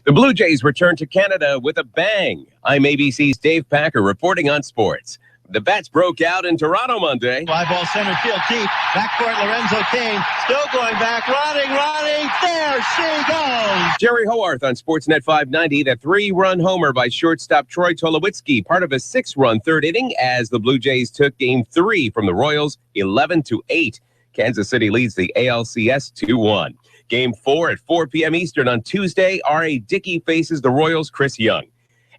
The Blue Jays return to Canada with a bang. I'm ABC's Dave Packer reporting on sports. The Bats broke out in Toronto Monday. Fly ball center field deep. Backcourt Lorenzo Cain still going back. Running. There she goes. Jerry Howarth on Sportsnet 590. The 3-run homer by shortstop Troy Tulowitzki, part of a 6-run third inning as the Blue Jays took Game 3 from the Royals 11-8. Kansas City leads the ALCS 2-1. Game 4 at 4 p.m. Eastern on Tuesday. R.A. Dickey faces the Royals' Chris Young.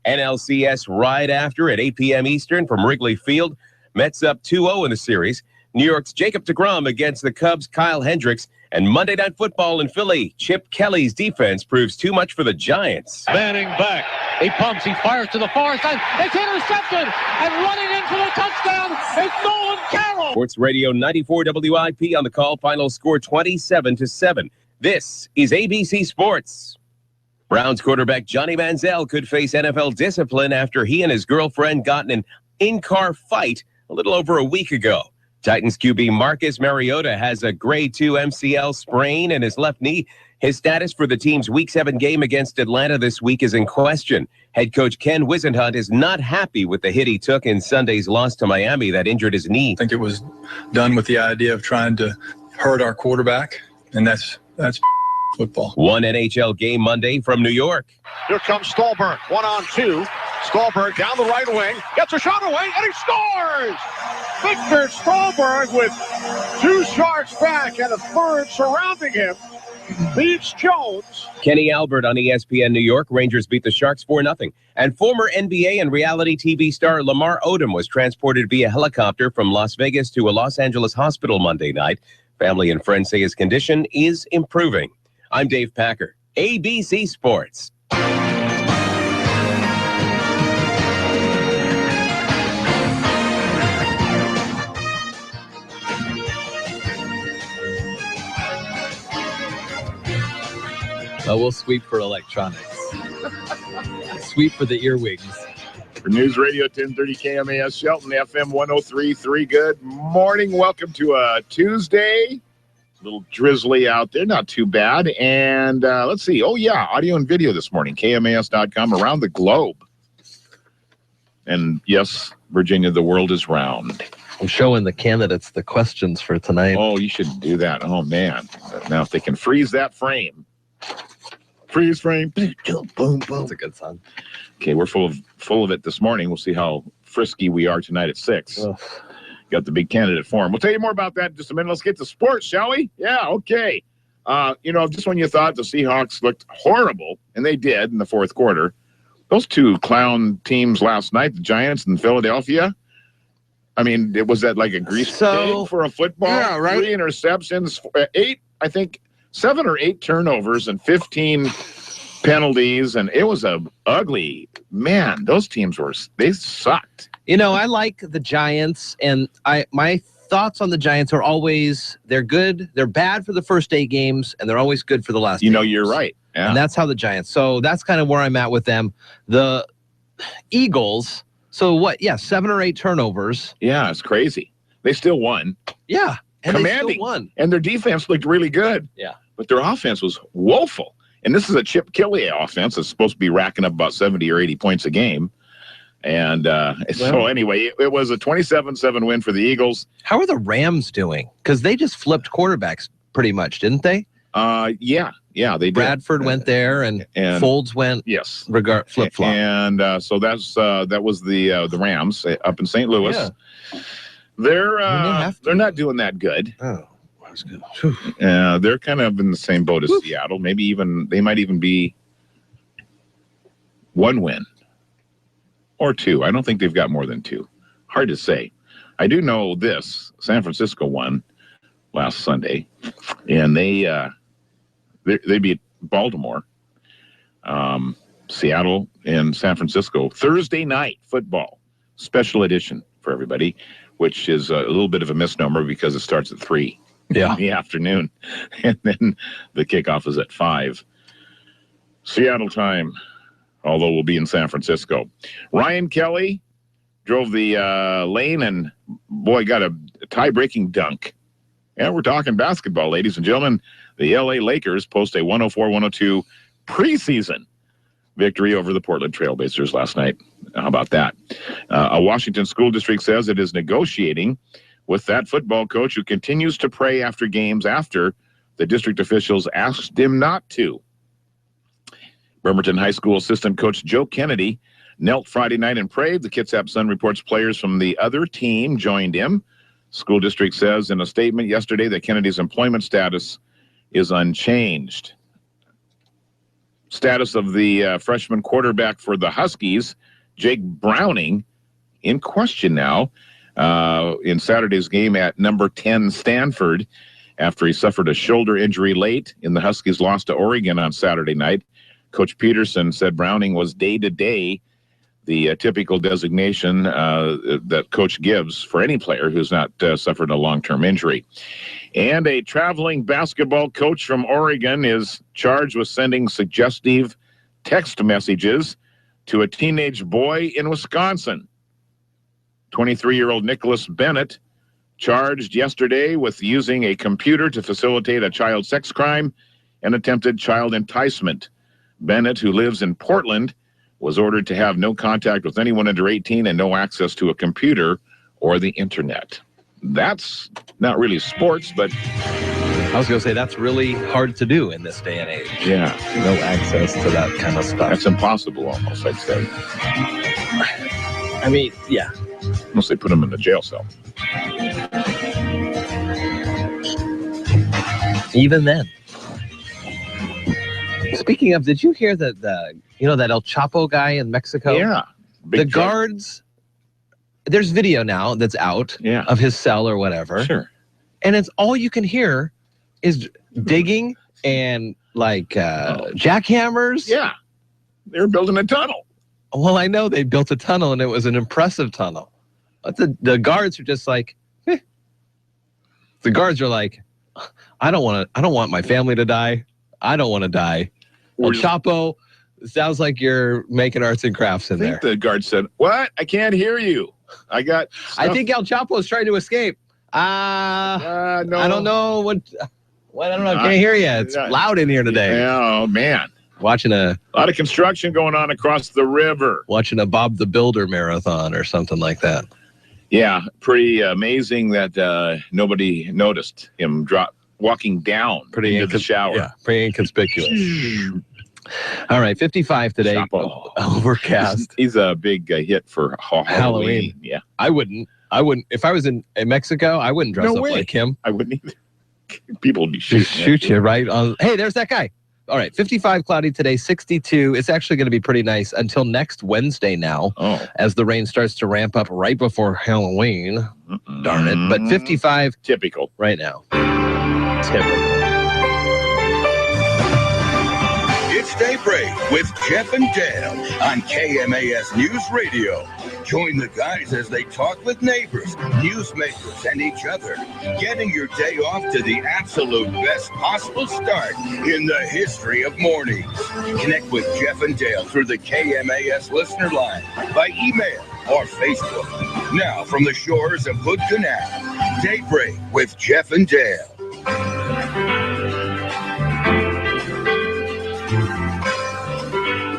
NLCS right after at 8 p.m. Eastern from Wrigley Field. Mets up 2-0 in the series. New York's Jacob deGrom against the Cubs' Kyle Hendricks. And Monday Night Football in Philly. Chip Kelly's defense proves too much for the Giants. Manning back. He pumps. He fires to the far side. It's intercepted. And running in for the touchdown is Nolan Carroll. Sports Radio 94 WIP on the call. Final score 27-7. This is ABC Sports. Browns quarterback Johnny Manziel could face NFL discipline after he and his girlfriend got in an in-car fight a little over a week ago. Titans QB Marcus Mariota has a grade 2 MCL sprain in his left knee. His status for the team's Week 7 game against Atlanta this week is in question. Head coach Ken Wisenhunt is not happy with the hit he took in Sunday's loss to Miami that injured his knee. I think it was done with the idea of trying to hurt our quarterback, and that's football. One NHL game Monday from New York. Here comes Stolberg, 1-on-2. Stolberg down the right wing, gets a shot away, and he scores! Victor Stolberg with 2 Sharks back and a third surrounding him. Beats Jones. Kenny Albert on ESPN New York. Rangers beat the Sharks 4-0. And former NBA and reality TV star Lamar Odom was transported via helicopter from Las Vegas to a Los Angeles hospital Monday night. Family and friends say his condition is improving. I'm Dave Packer, ABC Sports. We'll sweep for electronics. Sweep for the earwigs. For Newsradio 1030 KMAS, Shelton, FM 103.3. Good morning. Welcome to a Tuesday. A little drizzly out there. Not too bad. And let's see. Oh, yeah. Audio and video this morning. KMAS.com around the globe. And yes, Virginia, the world is round. I'm showing the candidates the questions for tonight. Oh, you should do that. Oh, man. Now, if they can freeze that frame. Freeze frame. Boom, boom. That's a good song. Okay, we're full of it this morning. We'll see how frisky we are tonight at 6. Ugh. Got the big candidate forum. We'll tell you more about that in just a minute. Let's get to sports, shall we? Yeah, okay. Just when you thought the Seahawks looked horrible, and they did in the fourth quarter, those 2 clown teams last night, the Giants and Philadelphia, I mean, it was that like a grease pig for a football? Yeah, right. 3 interceptions, 7 or 8 turnovers, and 15 penalties, and it was a ugly, man, those teams they sucked. I like the Giants, and my thoughts on the Giants are always they're good, they're bad for the first 8 games, and they're always good for the last 8 games. You're right. Yeah. And that's how the Giants, so that's kind of where I'm at with them. The Eagles, so what, 7 or 8 turnovers. Yeah, it's crazy. They still won. Yeah, and commanding. They still won. And their defense looked really good. Yeah. But their offense was woeful. And this is a Chip Kelly offense that's supposed to be racking up about 70 or 80 points a game. And so anyway, it was a 27-7 win for the Eagles. How are the Rams doing? Because they just flipped quarterbacks pretty much, didn't they? Yeah, they did. Bradford went there, and Folds went. Yes, flip flop. And so that was the Rams up in St. Louis. Yeah. They're not doing that good. Oh. Good. They're kind of in the same boat as Seattle. They might even be 1 win or 2. I don't think they've got more than 2. Hard to say. I do know this: San Francisco won last Sunday, and they beat Baltimore, Seattle, and San Francisco. Thursday night football, special edition for everybody, which is a little bit of a misnomer because it starts at 3. Yeah. In the afternoon, and then the kickoff is at 5 Seattle time, although we'll be in San Francisco. Ryan Kelly drove the lane and, boy, got a tie-breaking dunk. And we're talking basketball, ladies and gentlemen. The LA Lakers post a 104-102 preseason victory over the Portland Trailblazers last night. How about that? A Washington school district says it is negotiating with that football coach who continues to pray after games after the district officials asked him not to. Bremerton High School assistant coach Joe Kennedy knelt Friday night and prayed. The Kitsap Sun reports players from the other team joined him. School district says in a statement yesterday that Kennedy's employment status is unchanged. Status of the freshman quarterback for the Huskies, Jake Browning, in question now in Saturday's game at number 10 Stanford after he suffered a shoulder injury late in the Huskies' loss to Oregon on Saturday night. Coach Peterson said Browning was day-to-day, the typical designation that coach gives for any player who's not suffered a long-term injury. And a traveling basketball coach from Oregon is charged with sending suggestive text messages to a teenage boy in Wisconsin. 23-year-old Nicholas Bennett charged yesterday with using a computer to facilitate a child sex crime and attempted child enticement. Bennett, who lives in Portland, was ordered to have no contact with anyone under 18 and no access to a computer or the internet. That's not really sports, but I was going to say that's really hard to do in this day and age. yeah, No access to that kind of stuff. that's impossible almost, I'd say. I mean, yeah. Unless they put him in the jail cell. Even then. Speaking of, did you hear that that El Chapo guy in Mexico? Yeah. The guards, there's video now that's out of his cell or whatever. Sure. And it's all you can hear is digging and like jackhammers. Yeah. They were building a tunnel. Well, I know they built a tunnel and it was an impressive tunnel. But the guards are just like, eh. The guards are like, I don't want my family to die. I don't want to die. El Chapo, sounds like you're making arts and crafts in there. I think the guard said, "What? I can't hear you. I got stuff." I think El Chapo is trying to escape. No. I don't know what I don't know. I can't hear you. It's loud in here today. Oh, man. Watching A lot of construction going on across the river. Watching a Bob the Builder marathon or something like that. Yeah, pretty amazing that nobody noticed him walking down into the shower. Yeah, pretty inconspicuous. All right, 55 today. Chapo. Overcast. He's a big hit for Halloween. Yeah. I wouldn't. If I was in Mexico, I wouldn't dress up like him. I wouldn't either. People would be shoot you right on. Hey, there's that guy. All right, 55 cloudy today, 62. It's actually going to be pretty nice until next Wednesday now, as the rain starts to ramp up right before Halloween. Darn it. But 55 typical right now. Typical. It's Daybreak with Jeff and Dale on KMAS News Radio. Join the guys as they talk with neighbors, newsmakers, and each other, getting your day off to the absolute best possible start in the history of mornings. Connect with Jeff and Dale through the KMAS listener line, by email, or Facebook. Now, from the shores of Hood Canal, Daybreak with Jeff and Dale.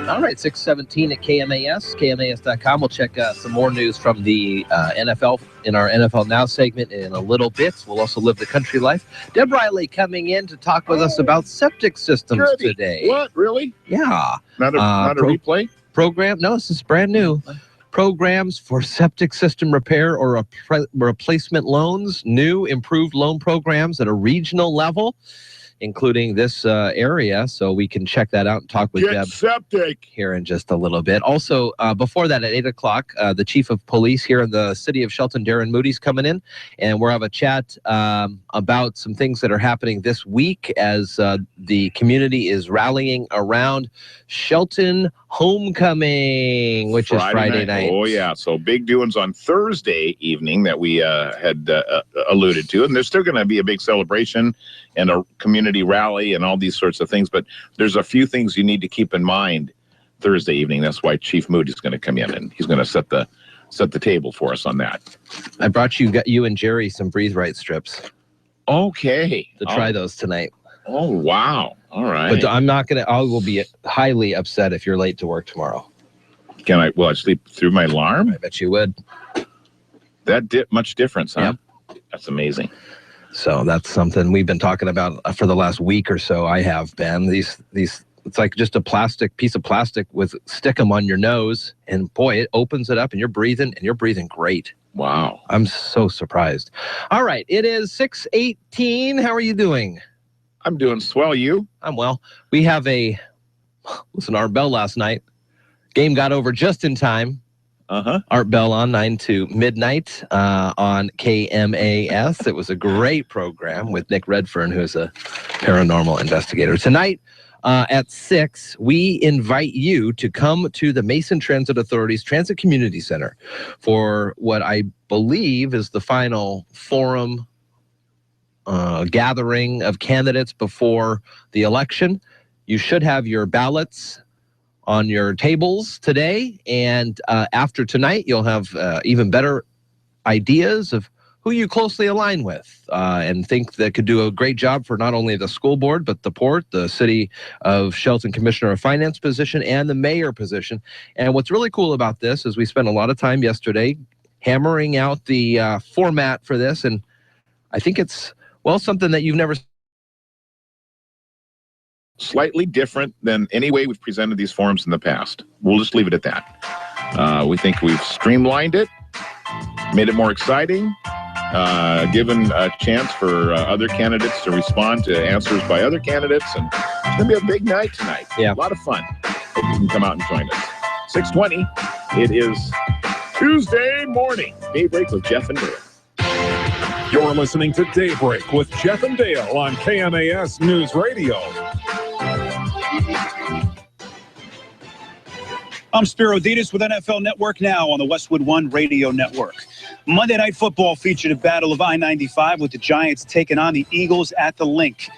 All right, 6:17 at KMAS, KMAS.com. We'll check some more news from the NFL in our NFL Now segment in a little bit. We'll also live the country life. Deb Riley coming in to talk with us about septic systems today. What, really? Yeah. Not a replay? Program? No, this is brand new. Programs for septic system repair or replacement loans. New improved loan programs at a regional level, including this area, so we can check that out and talk with Deb septic here in just a little bit. Also, before that, at 8 o'clock, the chief of police here in the city of Shelton, Darren Moody's coming in, and we'll have a chat about some things that are happening this week as the community is rallying around Shelton Homecoming, which is Friday night. Oh, yeah. So big doings on Thursday evening that we had alluded to, and there's still going to be a big celebration and a community rally and all these sorts of things, but there's a few things you need to keep in mind Thursday evening. That's why Chief Moody's going to come in, and he's going to set the table for us on that. I brought you and Jerry some Breathe Right strips. Okay. To try those tonight. Oh, wow. All right. But I will be highly upset if you're late to work tomorrow. Will I sleep through my alarm? I bet you would. That much difference, huh? Yep. That's amazing. So that's something we've been talking about for the last week or so. I have been. These it's like just a piece of plastic stick them on your nose, and boy, it opens it up, and you're breathing great. Wow. I'm so surprised. All right, it is 6:18. How are you doing? I'm doing swell. You? I'm well. We have Art Bell last night. Game got over just in time. Art Bell on 9 to midnight on KMAS. It was a great program with Nick Redfern, who's a paranormal investigator. Tonight at 6, we invite you to come to the Mason Transit Authority's Transit Community Center for what I believe is the final forum gathering of candidates before the election. You should have your ballots on your tables today, and after tonight, you'll have even better ideas of who you closely align with and think that could do a great job for not only the school board, but the port, the City of Shelton Commissioner of Finance position, and the mayor position. And what's really cool about this is we spent a lot of time yesterday hammering out the format for this, and I think it's, something that you've never slightly different than any way we've presented these forums in the past. We'll just leave it at that. We think we've streamlined it, made it more exciting, given a chance for other candidates to respond to answers by other candidates, and it's going to be a big night tonight. Yeah. A lot of fun. Hope you can come out and join us. 6:20, it is Tuesday morning. Daybreak with Jeff and Dale. You're listening to Daybreak with Jeff and Dale on KMAS News Radio. I'm Spiro Ditas with NFL Network Now on the Westwood One Radio Network. Monday Night Football featured a battle of I-95 with the Giants taking on the Eagles at the Link.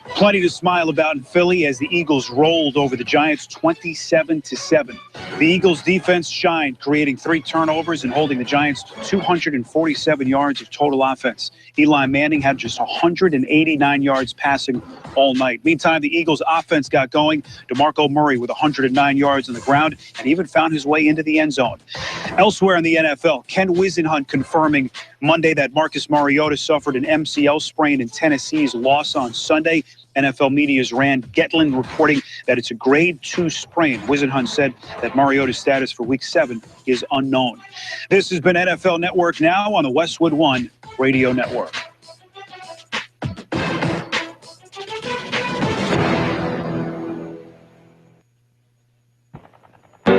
Plenty to smile about in Philly as the Eagles rolled over the Giants 27-7. The Eagles defense shined, creating 3 turnovers and holding the Giants to 247 yards of total offense. Eli Manning had just 189 yards passing all night. Meantime, the Eagles offense got going. DeMarco Murray with 109 yards on the ground and even found his way into the end zone. Elsewhere in the NFL, Ken Wisenhunt confirming Monday that Marcus Mariota suffered an MCL sprain in Tennessee's loss on Sunday. NFL Media's Rand Getlin reporting that it's a grade 2 sprain. Wisenhunt said that Mariota's status for Week 7 is unknown. This has been NFL Network Now on the Westwood One Radio Network.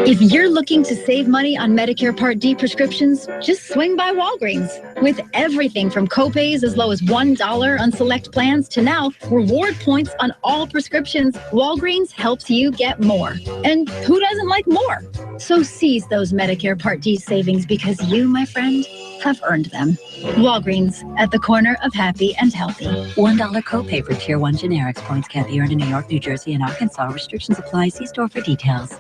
If you're looking to save money on Medicare Part D prescriptions, just swing by Walgreens. With everything from copays as low as $1 on select plans to now reward points on all prescriptions, Walgreens helps you get more. And who doesn't like more? So seize those Medicare Part D savings because you, my friend, have earned them. Walgreens, at the corner of happy and healthy. $1 copay for Tier 1 generics. Points can't be earned in New York, New Jersey, and Arkansas. Restrictions apply. See store for details.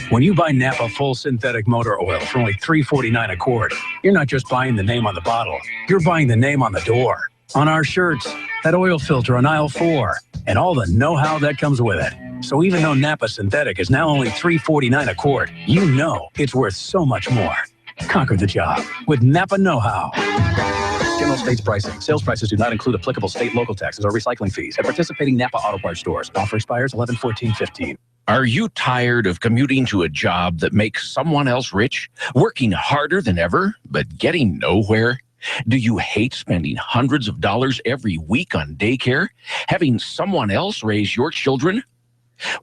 When you buy Napa full synthetic motor oil for only $3.49 a quart, you're not just buying the name on the bottle, you're buying the name on the door. On our shirts, that oil filter on aisle 4, and all the know-how that comes with it. So even though Napa synthetic is now only $3.49 a quart, you know it's worth so much more. Conquer the job with Napa know-how. General states pricing. Sales prices do not include applicable state, local taxes, or recycling fees at participating Napa Auto Parts stores. Offer expires 11/14/15. Are you tired of commuting to a job that makes someone else rich? Working harder than ever, but getting nowhere? Do you hate spending hundreds of dollars every week on daycare? Having someone else raise your children?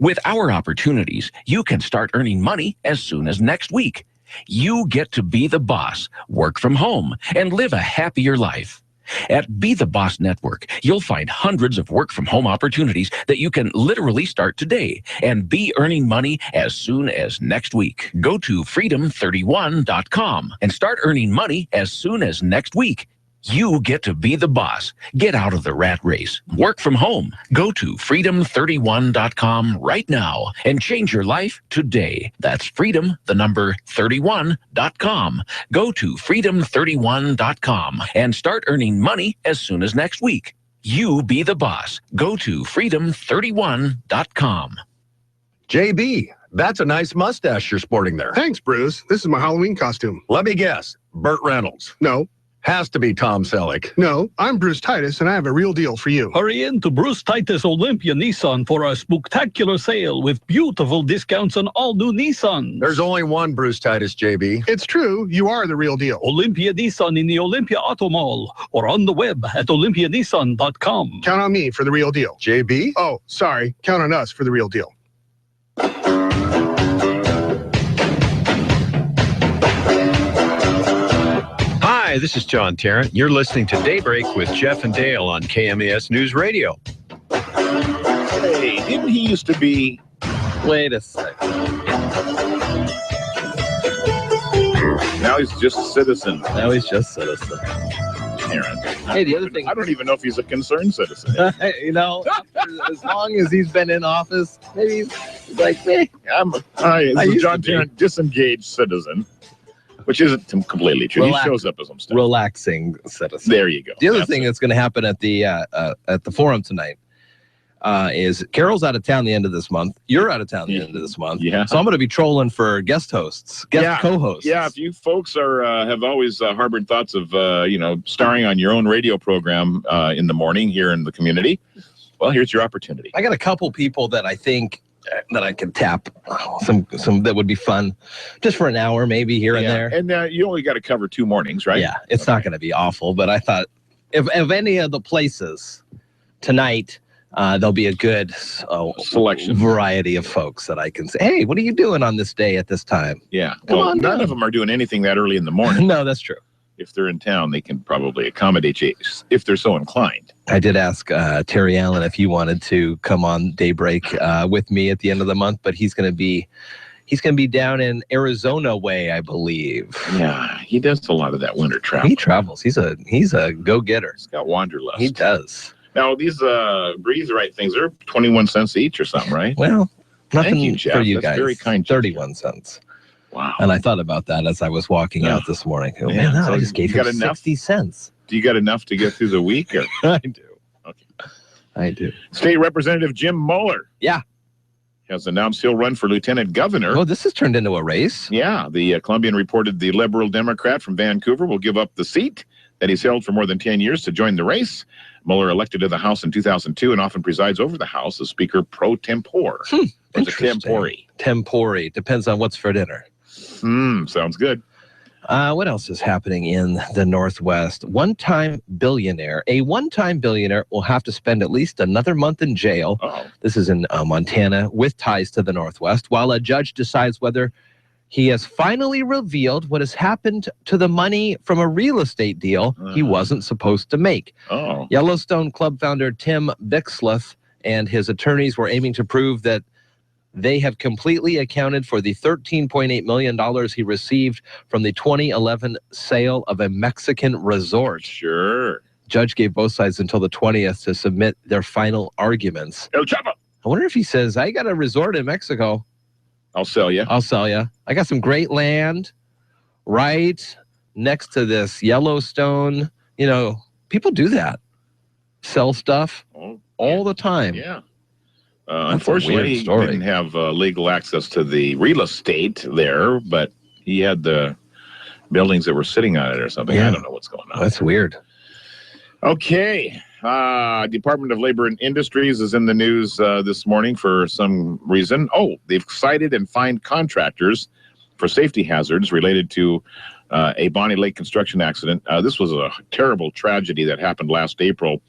With our opportunities, you can start earning money as soon as next week. You get to be the boss, work from home, and live a happier life. At Be the Boss Network, you'll find hundreds of work-from-home opportunities that you can literally start today and be earning money as soon as next week. Go to freedom31.com and start earning money as soon as next week. You get to be the boss. Get out of the rat race. Work from home. Go to freedom31.com right now and change your life today. That's freedom31.com. Go to freedom31.com and start earning money as soon as next week. You be the boss. Go to freedom31.com. JB, that's a nice mustache you're sporting there. Thanks, Bruce. This is my Halloween costume. Let me guess. Burt Reynolds. No. Has to be Tom Selleck. No, I'm Bruce Titus, and I have a real deal for you. Hurry in to Bruce Titus Olympia Nissan for a spectacular sale with beautiful discounts on all new Nissans. There's only one Bruce Titus, JB. It's true. You are the real deal. Olympia Nissan in the Olympia Auto Mall or on the web at olympianissan.com. Count on me for the real deal. JB? Oh, sorry. Count on us for the real deal. Hi, this is John Tarrant. You're listening to Daybreak with Jeff and Dale on KMAS News Radio. Hey, didn't he used to be... Wait a second. Now he's just a citizen. Tarrant. Hey, the other thing... I don't even know if he's a concerned citizen. You know, as long as he's been in office, maybe he's like me. He's a John Tarrant disengaged citizen. Which isn't completely true. He shows up as some stuff. Relaxing citizen. There you go. The other thing that's going to happen at the forum tonight is Carol's out of town the end of this month. You're out of town the end of this month. Yeah. So I'm going to be trolling for guest co-hosts. Yeah, if you folks have always harbored thoughts of starring on your own radio program in the morning here in the community, well, here's your opportunity. I got a couple people that I think that I could tap, some that would be fun, just for an hour maybe here and there. And you only got to cover 2 mornings, right? Yeah, it's not going to be awful, but I thought if any of the places tonight, there'll be a good selection variety of folks that I can say, hey, what are you doing on this day at this time? Yeah, well, none of them are doing anything that early in the morning. No, that's true. If they're in town, they can probably accommodate you if they're so inclined. I did ask Terry Allen if he wanted to come on Daybreak with me at the end of the month, but he's going to be down in Arizona way, I believe. Yeah, he does a lot of that winter travel. He travels. He's a go-getter. He's got wanderlust. He does. Now these Breathe Right things are 21 cents each or something, right? Well, nothing Thank you, Jeff. for you That's guys. very kind. 31 cents. Wow. And I thought about that as I was walking out this morning. Oh, man, so I just gave him 60 cents. Do you got enough to get through the week? Or? I do. Okay. I do. State Representative Jim Mueller. Yeah. Has announced he'll run for lieutenant governor. Oh, this has turned into a race. Yeah. The Columbian reported the liberal Democrat from Vancouver will give up the seat that he's held for more than 10 years to join the race. Mueller, elected to the House in 2002 and often presides over the House as Speaker pro tempore. Tempore. Tempore. Depends on what's for dinner. Sounds good. What else is happening in the Northwest? A one-time billionaire will have to spend at least another month in jail. This is in Montana with ties to the Northwest, while a judge decides whether he has finally revealed what has happened to the money from a real estate deal he wasn't supposed to make. Yellowstone Club founder Tim Bixleth and his attorneys were aiming to prove that they have completely accounted for the $13.8 million he received from the 2011 sale of a Mexican resort. Sure. Judge gave both sides until the 20th to submit their final arguments. El Chapo. I wonder if he says, I got a resort in Mexico. I'll sell you. I got some great land right next to this Yellowstone. You know, people do that. Sell stuff all the time. Yeah. Unfortunately, he didn't have legal access to the real estate there, but he had the buildings that were sitting on it or something. Yeah. I don't know what's going on. That's weird. Okay. Department of Labor and Industries is in the news this morning for some reason. They've cited and fined contractors for safety hazards related to a Bonnie Lake construction accident. This was a terrible tragedy that happened last April.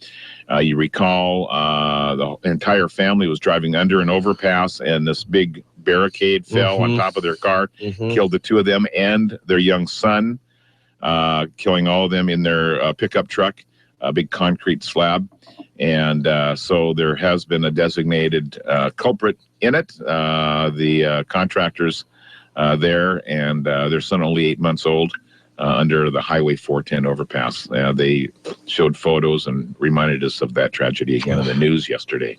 You recall the entire family was driving under an overpass, and this big barricade fell on top of their car, killed the 2 of them and their young son, killing all of them in their pickup truck, a big concrete slab. And so there has been a designated culprit in it. The contractors there, and their son only 8 months old, under the Highway 410 overpass. They showed photos and reminded us of that tragedy again in the news yesterday.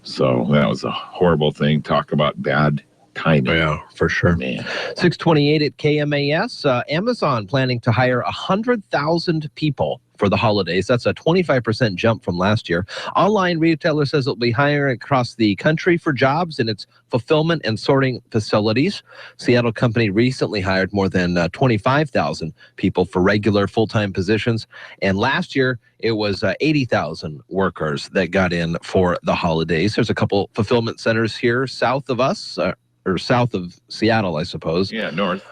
So that was a horrible thing. Talk about bad timing. Yeah, for sure. Man. 628 at KMAS. Amazon planning to hire 100,000 people for the holidays. That's a 25% jump from last year. Online retailer says it'll be hiring across the country for jobs in its fulfillment and sorting facilities. Seattle company recently hired more than 25,000 people for regular full-time positions. And last year, it was 80,000 workers that got in for the holidays. There's a couple fulfillment centers here south of us, or south of Seattle, I suppose. Yeah, north.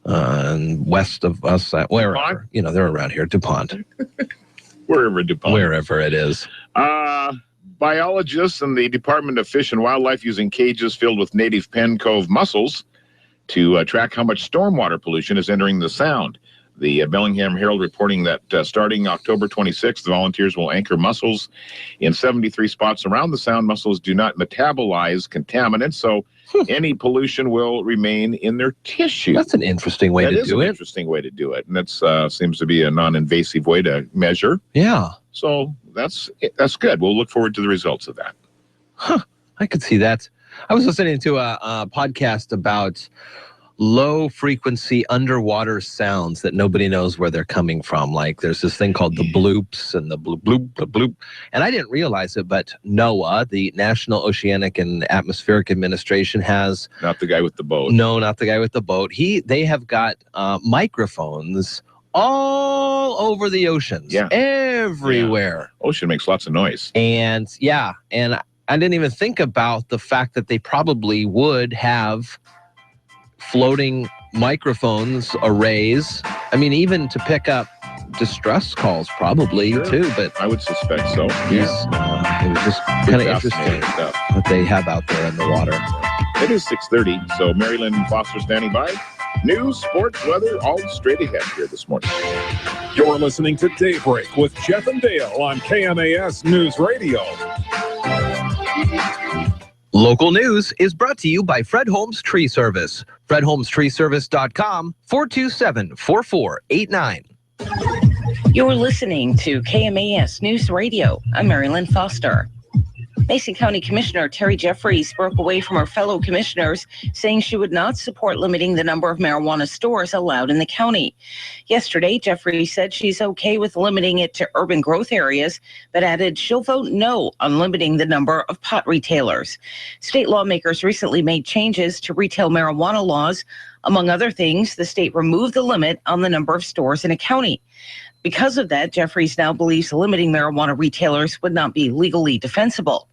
And west of us, wherever. You know, they're around here, DuPont. Wherever DuPont. Wherever it is. Biologists in the Department of Fish and Wildlife using cages filled with native Penn Cove mussels to track how much stormwater pollution is entering the Sound. The Bellingham Herald reporting that starting October 26th, the volunteers will anchor mussels in 73 spots around the Sound. Mussels do not metabolize contaminants, so any pollution will remain in their tissue. That's an interesting way to do it. That is an interesting way to do it, and that seems to be a non-invasive way to measure. Yeah. So that's good. We'll look forward to the results of that. Huh. I could see that. I was listening to a podcast about low-frequency underwater sounds that nobody knows where they're coming from. Like there's this thing called the bloops and the bloop, bloop, bloop, bloop. And I didn't realize it, but NOAA, the National Oceanic and Atmospheric Administration, has... Not the guy with the boat. No, not the guy with the boat. They have got microphones all over the oceans. Yeah. Everywhere. Yeah. Ocean makes lots of noise. And and I didn't even think about the fact that they probably would have floating microphones, arrays. I mean, even to pick up distress calls, probably too. But I would suspect so. It was just kind of interesting what they have out there in the water. It is 6:30, so Mary Lynn Foster standing by. News, sports, weather, all straight ahead here this morning. You're listening to Daybreak with Jeff and Dale on KMAS News Radio. Local news is brought to you by Fred Holmes Tree Service. FredHolmesTreeService.com, 427-4489. You're listening to KMAS News Radio. I'm Mary Lynn Foster. Mason County Commissioner Terry Jeffries broke away from her fellow commissioners, saying she would not support limiting the number of marijuana stores allowed in the county. Yesterday, Jeffries said she's okay with limiting it to urban growth areas, but added she'll vote no on limiting the number of pot retailers. State lawmakers recently made changes to retail marijuana laws. Among other things, the state removed the limit on the number of stores in a county. Because of that, Jeffries now believes limiting marijuana retailers would not be legally defensible.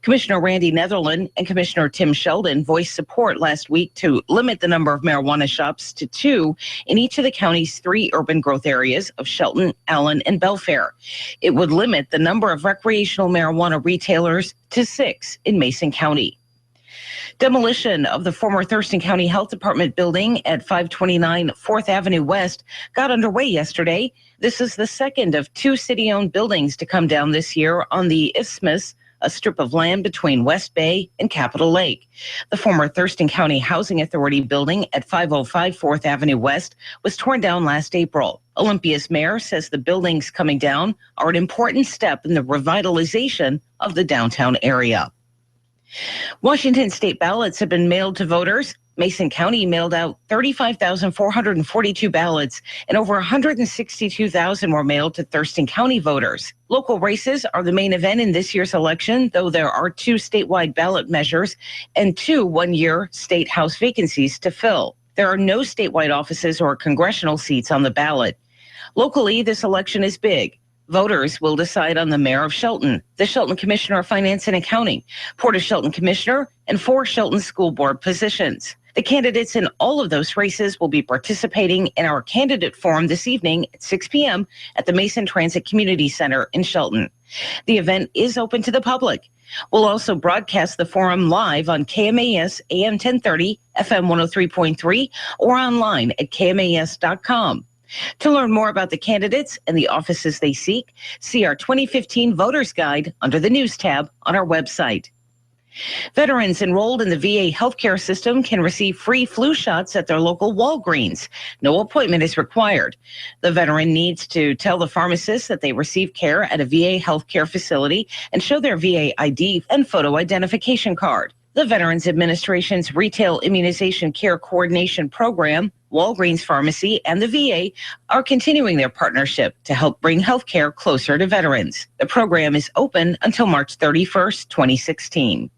Commissioner Randy Netherland and Commissioner Tim Sheldon voiced support last week to limit the number of marijuana shops to 2 in each of the county's 3 urban growth areas of Shelton, Allen, and Belfair. It would limit the number of recreational marijuana retailers to 6 in Mason County. Demolition of the former Thurston County Health Department building at 529 4th Avenue West got underway yesterday. This is the second of 2 city-owned buildings to come down this year on the Isthmus, a strip of land between West Bay and Capitol Lake. The former Thurston County Housing Authority building at 505 4th Avenue West was torn down last April. Olympia's mayor says the buildings coming down are an important step in the revitalization of the downtown area. Washington state ballots have been mailed to voters. Mason County mailed out 35,442 ballots, and over 162,000 were mailed to Thurston County voters. Local races are the main event in this year's election, though there are 2 statewide ballot measures and 2 one-year state house vacancies to fill. There are no statewide offices or congressional seats on the ballot. Locally, this election is big. Voters will decide on the mayor of Shelton, the Shelton Commissioner of Finance and Accounting, Port of Shelton Commissioner, and 4 Shelton School Board positions. The candidates in all of those races will be participating in our candidate forum this evening at 6 p.m. at the Mason Transit Community Center in Shelton. The event is open to the public. We'll also broadcast the forum live on KMAS AM 1030, FM 103.3, or online at KMAS.com. To learn more about the candidates and the offices they seek, see our 2015 Voters Guide under the News tab on our website. Veterans enrolled in the VA healthcare system can receive free flu shots at their local Walgreens. No appointment is required. The veteran needs to tell the pharmacist that they receive care at a VA healthcare facility and show their VA ID and photo identification card. The Veterans Administration's Retail Immunization Care Coordination Program, Walgreens Pharmacy, and the VA are continuing their partnership to help bring healthcare closer to veterans. The program is open until March 31st, 2016.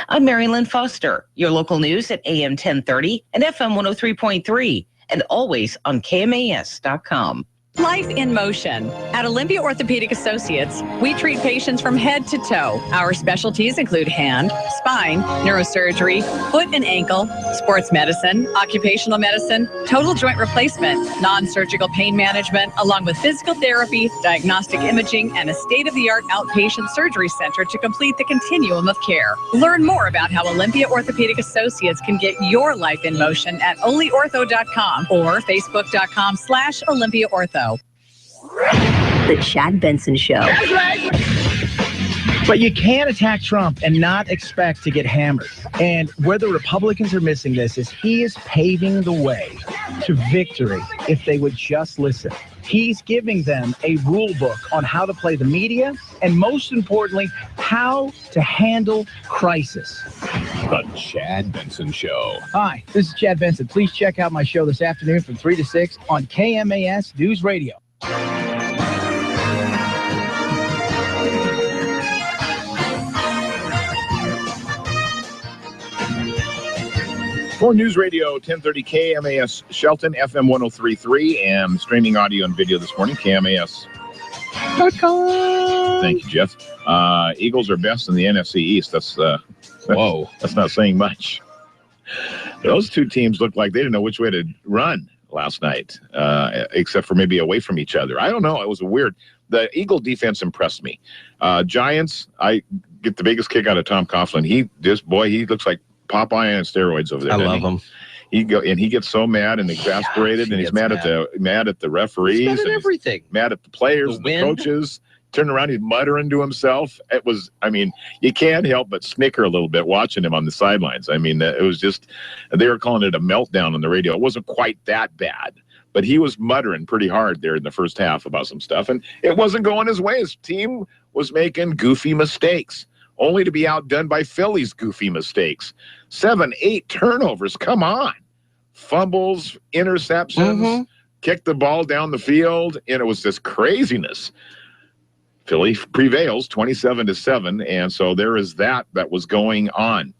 I'm Mary Lynn Foster, your local news at AM 1030 and FM 103.3, and always on KMAS.com. Life in motion. At Olympia Orthopedic Associates, we treat patients from head to toe. Our specialties include hand, spine, neurosurgery, foot and ankle, sports medicine, occupational medicine, total joint replacement, non-surgical pain management, along with physical therapy, diagnostic imaging, and a state-of-the-art outpatient surgery center to complete the continuum of care. Learn more about how Olympia Orthopedic Associates can get your life in motion at olyortho.com or facebook.com/OlympiaOrtho. The Chad Benson Show. But you can't attack Trump and not expect to get hammered. And where the Republicans are missing this is he is paving the way to victory if they would just listen. He's giving them a rule book on how to play the media and, most importantly, how to handle crisis. The Chad Benson Show. Hi, this is Chad Benson. Please check out my show this afternoon from 3 to 6 on KMAS News Radio. For News Radio 1030 KMAS Shelton, FM 103.3, and streaming audio and video this morning, KMAS.com. Thank you, Jeff. Eagles are best in the NFC East. Whoa. That's not saying much. Those two teams looked like they didn't know which way to run last night, except for maybe away from each other. I don't know. It was weird. The Eagle defense impressed me. Giants, I get the biggest kick out of Tom Coughlin. He looks like Popeye on steroids over there. I love him. He gets so mad and exasperated, and he's mad at the referees, he's mad at everything, mad at the players, and the coaches. Turned around, he's muttering to himself. You can't help but snicker a little bit watching him on the sidelines. It was just, they were calling it a meltdown on the radio. It wasn't quite that bad, but he was muttering pretty hard there in the first half about some stuff, and it wasn't going his way. His team was making goofy mistakes, only to be outdone by Philly's goofy mistakes. 7-8 turnovers, come on. Fumbles, interceptions, kicked the ball down the field, and it was this craziness. Philly prevails 27-7, and so there is that was going on.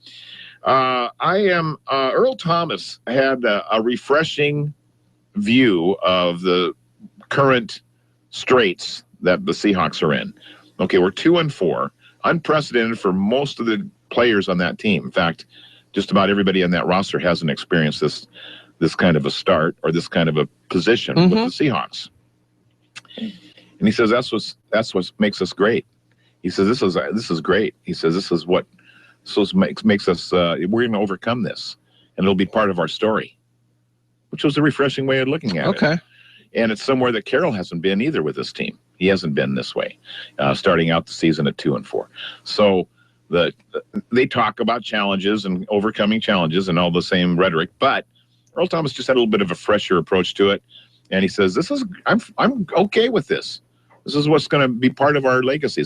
Earl Thomas had a refreshing view of the current straits that the Seahawks are in. Okay, we're 2-4, unprecedented for most of the players on that team. In fact, just about everybody on that roster hasn't experienced this kind of a start or this kind of a position with the Seahawks. And he says that's what makes us great. He says this is great. He says this is what makes us. We're going to overcome this, and it'll be part of our story, which was a refreshing way of looking at it. Okay. And it's somewhere that Carroll hasn't been either with this team. He hasn't been this way, starting out the season at 2-4. So they talk about challenges and overcoming challenges and all the same rhetoric, but Earl Thomas just had a little bit of a fresher approach to it, and he says, I'm okay with this. This is what's going to be part of our legacy.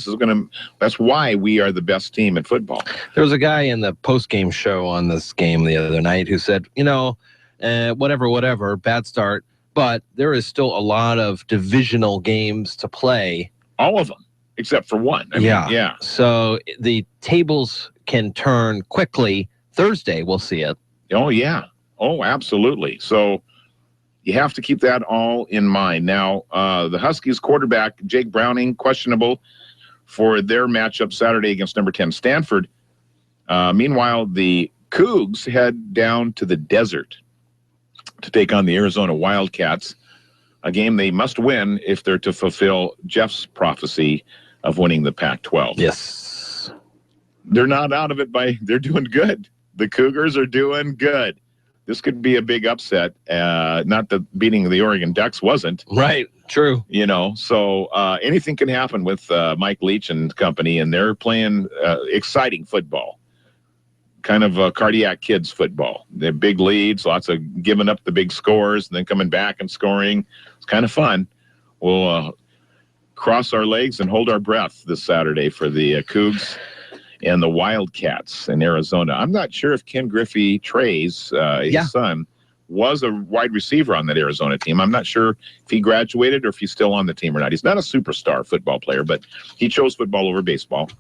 That's why we are the best team in football. There was a guy in the post-game show on this game the other night who said, whatever, bad start, but there is still a lot of divisional games to play. All of them, except for one. Yeah. So the tables can turn quickly. Thursday, we'll see it. Oh, yeah. Oh, absolutely. So you have to keep that all in mind. Now, the Huskies quarterback, Jake Browning, questionable for their matchup Saturday against number 10 Stanford. Meanwhile, the Cougs head down to the desert to take on the Arizona Wildcats, a game they must win if they're to fulfill Jeff's prophecy of winning the Pac-12. Yes. They're not out of it they're doing good. The Cougars are doing good. This could be a big upset. Not that beating the Oregon Ducks wasn't. Right. True. So anything can happen with Mike Leach and company, and they're playing exciting football. Kind of cardiac kids football. They're big leads, lots of giving up the big scores, and then coming back and scoring. It's kind of fun. We'll cross our legs and hold our breath this Saturday for the Cougs and the Wildcats in Arizona. I'm not sure if Ken Griffey Trey's his son was a wide receiver on that Arizona team. I'm not sure if he graduated or if he's still on the team or not. He's not a superstar football player, but he chose football over baseball.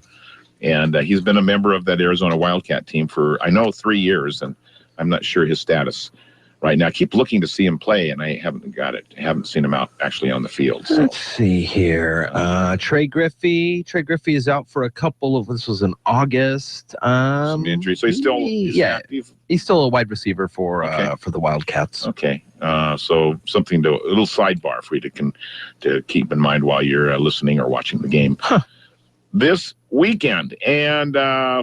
And he's been a member of that Arizona Wildcat team for, I know, 3 years, and I'm not sure his status right now. I keep looking to see him play, and I haven't got it. I haven't seen him out actually on the field. So. Let's see here. Trey Griffey. Trey Griffey is out for a couple of, this was in August. Some injury. So he's still active? He's still a wide receiver for the Wildcats. Okay. So something a little sidebar for you to keep in mind while you're listening or watching the game. This weekend. And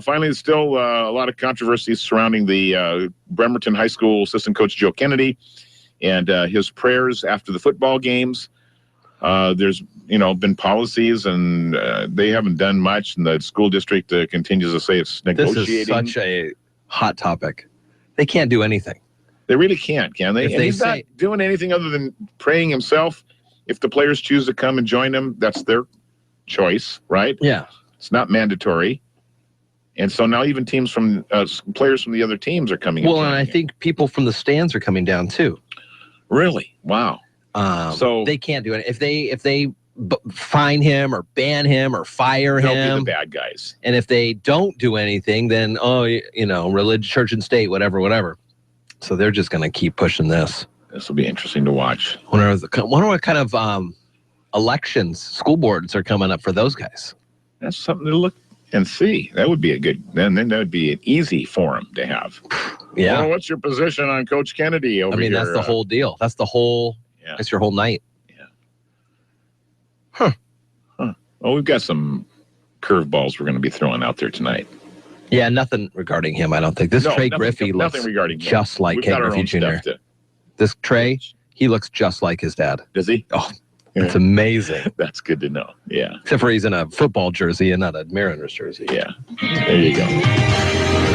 finally, there's still a lot of controversy surrounding the Bremerton High School assistant coach Joe Kennedy and his prayers after the football games. There's been policies, and they haven't done much, and the school district continues to say it's negotiating. This is such a hot topic. They can't do anything. They really can't, can they? And he's not doing anything other than praying himself. If the players choose to come and join him, that's their choice, right? Yeah. It's not mandatory. And so now even teams from players from the other teams are coming. Well, and I think people from the stands are coming down too. Really? Wow. So they can't do it. If they fine him or ban him or fire they'll him, be the bad guys. And if they don't do anything, then religion, church and state, whatever. So they're just going to keep pushing this. This will be interesting to watch. Wonder what kind of elections school boards are coming up for those guys. That's something to look and see. That would be a good. Then that would be an easy forum to have. Yeah. Well, what's your position on Coach Kennedy over here? That's the whole deal. That's the whole. Yeah. That's your whole night. Yeah. Huh. Well, we've got some curveballs we're going to be throwing out there tonight. Yeah, nothing regarding him. I don't think this Trey Griffey looks just like Ken Griffey Jr. This Trey, he looks just like his dad. Does he? Oh. It's amazing. That's good to know. Yeah. Except for he's in a football jersey and not a Mariners jersey. Yeah. There you go.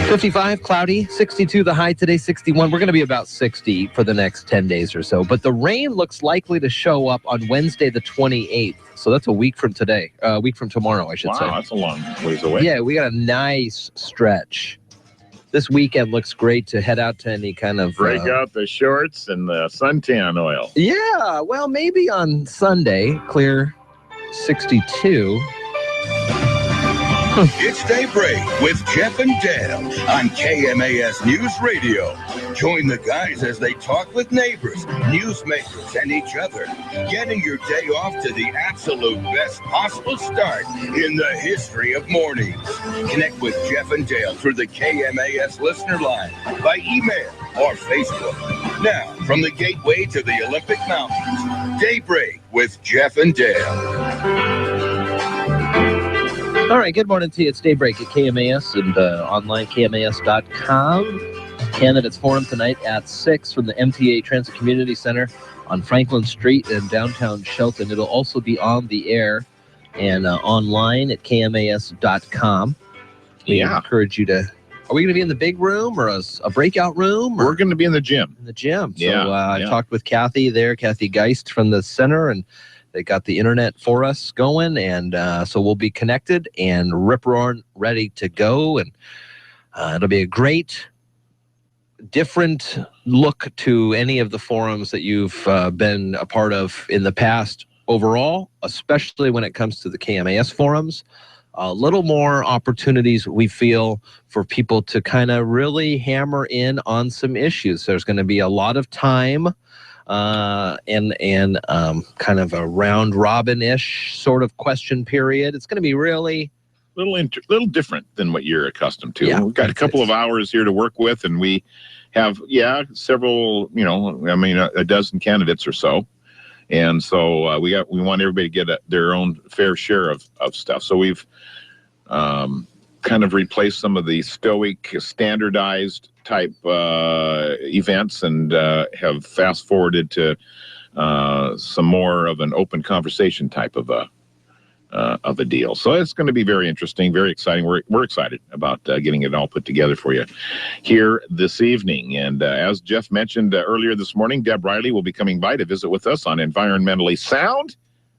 55, cloudy, 62 the high today, 61. We're going to be about 60 for the next 10 days or so. But the rain looks likely to show up on Wednesday the 28th. So that's a week from today. A week from tomorrow, I should say. Wow, that's a long ways away. Yeah, we got a nice stretch. This weekend looks great to head out to any kind of... break out the shorts and the suntan oil. Yeah, well, maybe on Sunday, clear 62. It's Daybreak with Jeff and Dale on KMAS News Radio. Join the guys as they talk with neighbors, newsmakers, and each other, getting your day off to the absolute best possible start in the history of mornings. Connect with Jeff and Dale through the KMAS listener line, by email or Facebook. Now, from the gateway to the Olympic Mountains, Daybreak with Jeff and Dale. All right, good morning to you. It's Daybreak at KMAS and online KMAS.com. Candidates Forum tonight at 6 from the MTA Transit Community Center on Franklin Street in downtown Shelton. It'll also be on the air and online at KMAS.com. We encourage you to... Are we going to be in the big room or a breakout room? We're going to be in the gym. In the gym. So I talked with Kathy there, Kathy Geist from the center, and they got the internet for us going, and so we'll be connected and rip-roaring ready to go, and it'll be a great, different look to any of the forums that you've been a part of in the past overall, especially when it comes to the KMAS forums. A little more opportunities, we feel, for people to kind of really hammer in on some issues. There's going to be a lot of time and kind of a round robin-ish sort of question period. It's going to be really little different than what you're accustomed to. Yeah, we've got a couple of hours here to work with, and we have several, a dozen candidates or so. And so we want everybody to get their own fair share of stuff. So we've kind of replaced some of the stoic, standardized type events, and have fast forwarded to some more of an open conversation type of a deal. So it's going to be very interesting, very exciting. We're excited about getting it all put together for you here this evening. And as Jeff mentioned earlier this morning, Deb Riley will be coming by to visit with us on Environmentally Sound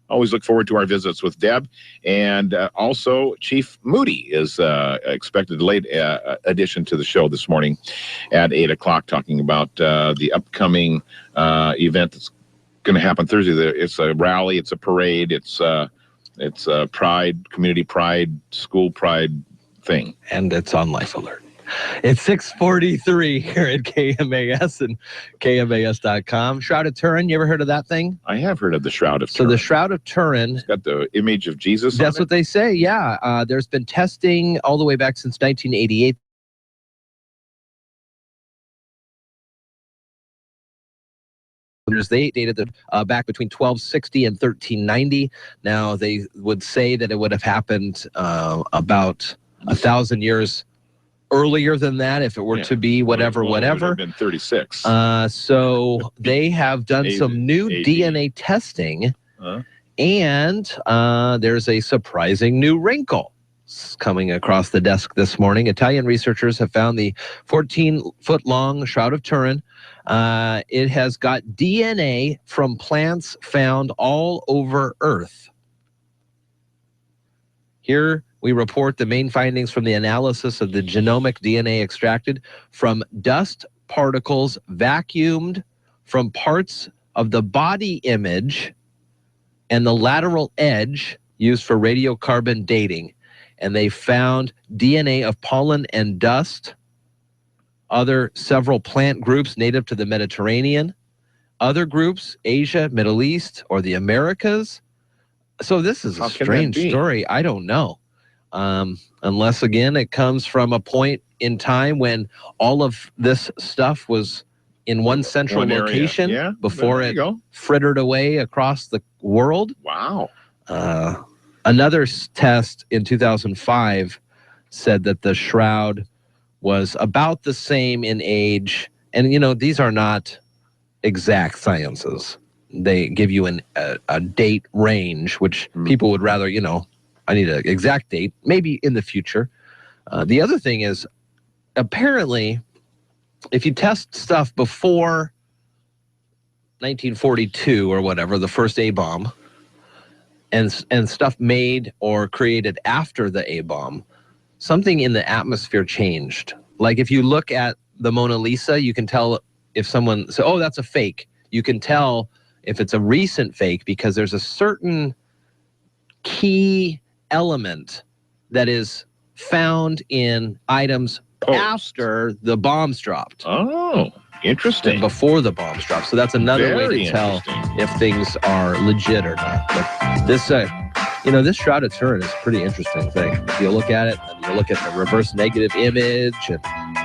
always look forward to our visits with Deb. And also, Chief Moody is expected late addition to the show this morning at 8 o'clock, talking about the upcoming event that's going to happen Thursday. It's a rally, it's a parade, it's a pride, community pride, school pride thing. And it's on Life Alert. It's 6:43 here at KMAS and KMAS.com. Shroud of Turin, you ever heard of that thing? I have heard of the Shroud of Turin. So the Shroud of Turin. It's got the image of Jesus That's on what they say, yeah. There's been testing all the way back since 1988. They dated back between 1260 and 1390. Now, they would say that it would have happened about 1,000 years earlier than that if it were to be whatever. It would have been 36. So they have done some new DNA testing, and there's a surprising new wrinkle coming across the desk this morning. Italian researchers have found the 14-foot-long Shroud of Turin. It has got DNA from plants found all over Earth. Here we report the main findings from the analysis of the genomic DNA extracted from dust particles vacuumed from parts of the body image and the lateral edge used for radiocarbon dating. And they found DNA of pollen and dust, several plant groups native to the Mediterranean, other groups, Asia, Middle East, or the Americas. So this is a strange story. I don't know. Unless, again, it comes from a point in time when all of this stuff was in one central location before it frittered away across the world. Wow. Another test in 2005 said that the shroud was about the same in age. And, these are not exact sciences. They give you a date range, which people would rather, I need an exact date, maybe in the future. The other thing is, apparently, if you test stuff before 1942 or whatever, the first A-bomb, and stuff made or created after the A-bomb, something in the atmosphere changed. Like if you look at the Mona Lisa, you can tell if someone says, oh, that's a fake. You can tell if it's a recent fake because there's a certain key element that is found in items after the bombs dropped. Oh, interesting. Before the bombs dropped. So that's another way to tell if things are legit or not. But this, this Shroud of Turin is a pretty interesting thing. If you look at it, and you look at the reverse negative image and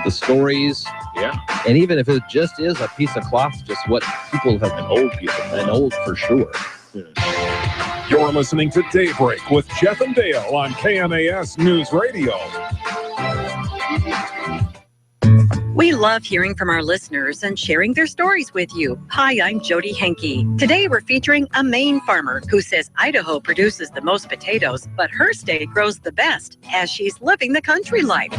the stories. Yeah. And even if it just is a piece of cloth, just what people have an old for sure. Yeah. You're listening to Daybreak with Jeff and Dale on KMAS News Radio. We love hearing from our listeners and sharing their stories with you. Hi, I'm Jody Henke. Today we're featuring a Maine farmer who says Idaho produces the most potatoes, but her state grows the best as she's living the country life.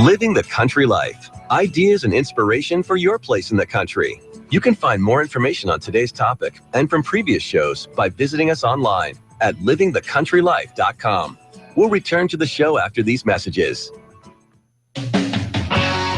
Living the country life. Ideas and inspiration for your place in the country. You can find more information on today's topic and from previous shows by visiting us online at livingthecountrylife.com. We'll return to the show after these messages.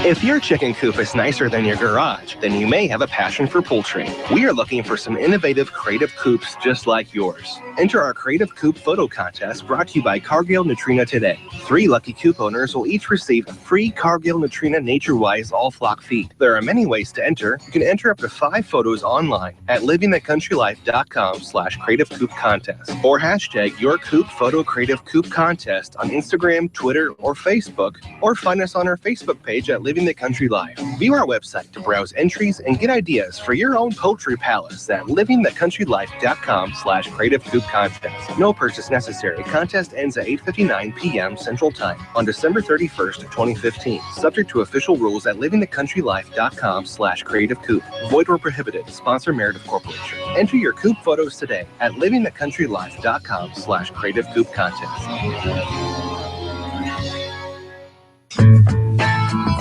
If your chicken coop is nicer than your garage, then you may have a passion for poultry. We are looking for some innovative, creative coops just like yours. Enter our Creative Coop Photo Contest brought to you by Cargill Neutrina Today. 3 lucky coop owners will each receive a free Cargill Neutrina Nature-Wise all-flock feed. There are many ways to enter. You can enter up to 5 photos online at livingthecountrylife.com/Creative Coop Contest or hashtag your Coop Photo Creative Coop Contest on Instagram, Twitter, or Facebook, or find us on our Facebook page at Living the Country Life. View our website to browse entries and get ideas for your own poultry palace at livingthecountrylife.com/Creative Coop Contest. No purchase necessary. Contest ends at 8:59 p.m. Central Time on December 31st, 2015. Subject to official rules at livingthecountrylife.com/Creative Coop. Void or prohibited. Sponsor Meredith Corporation. Enter your coop photos today at livingthecountrylife.com/Creative Coop Contest.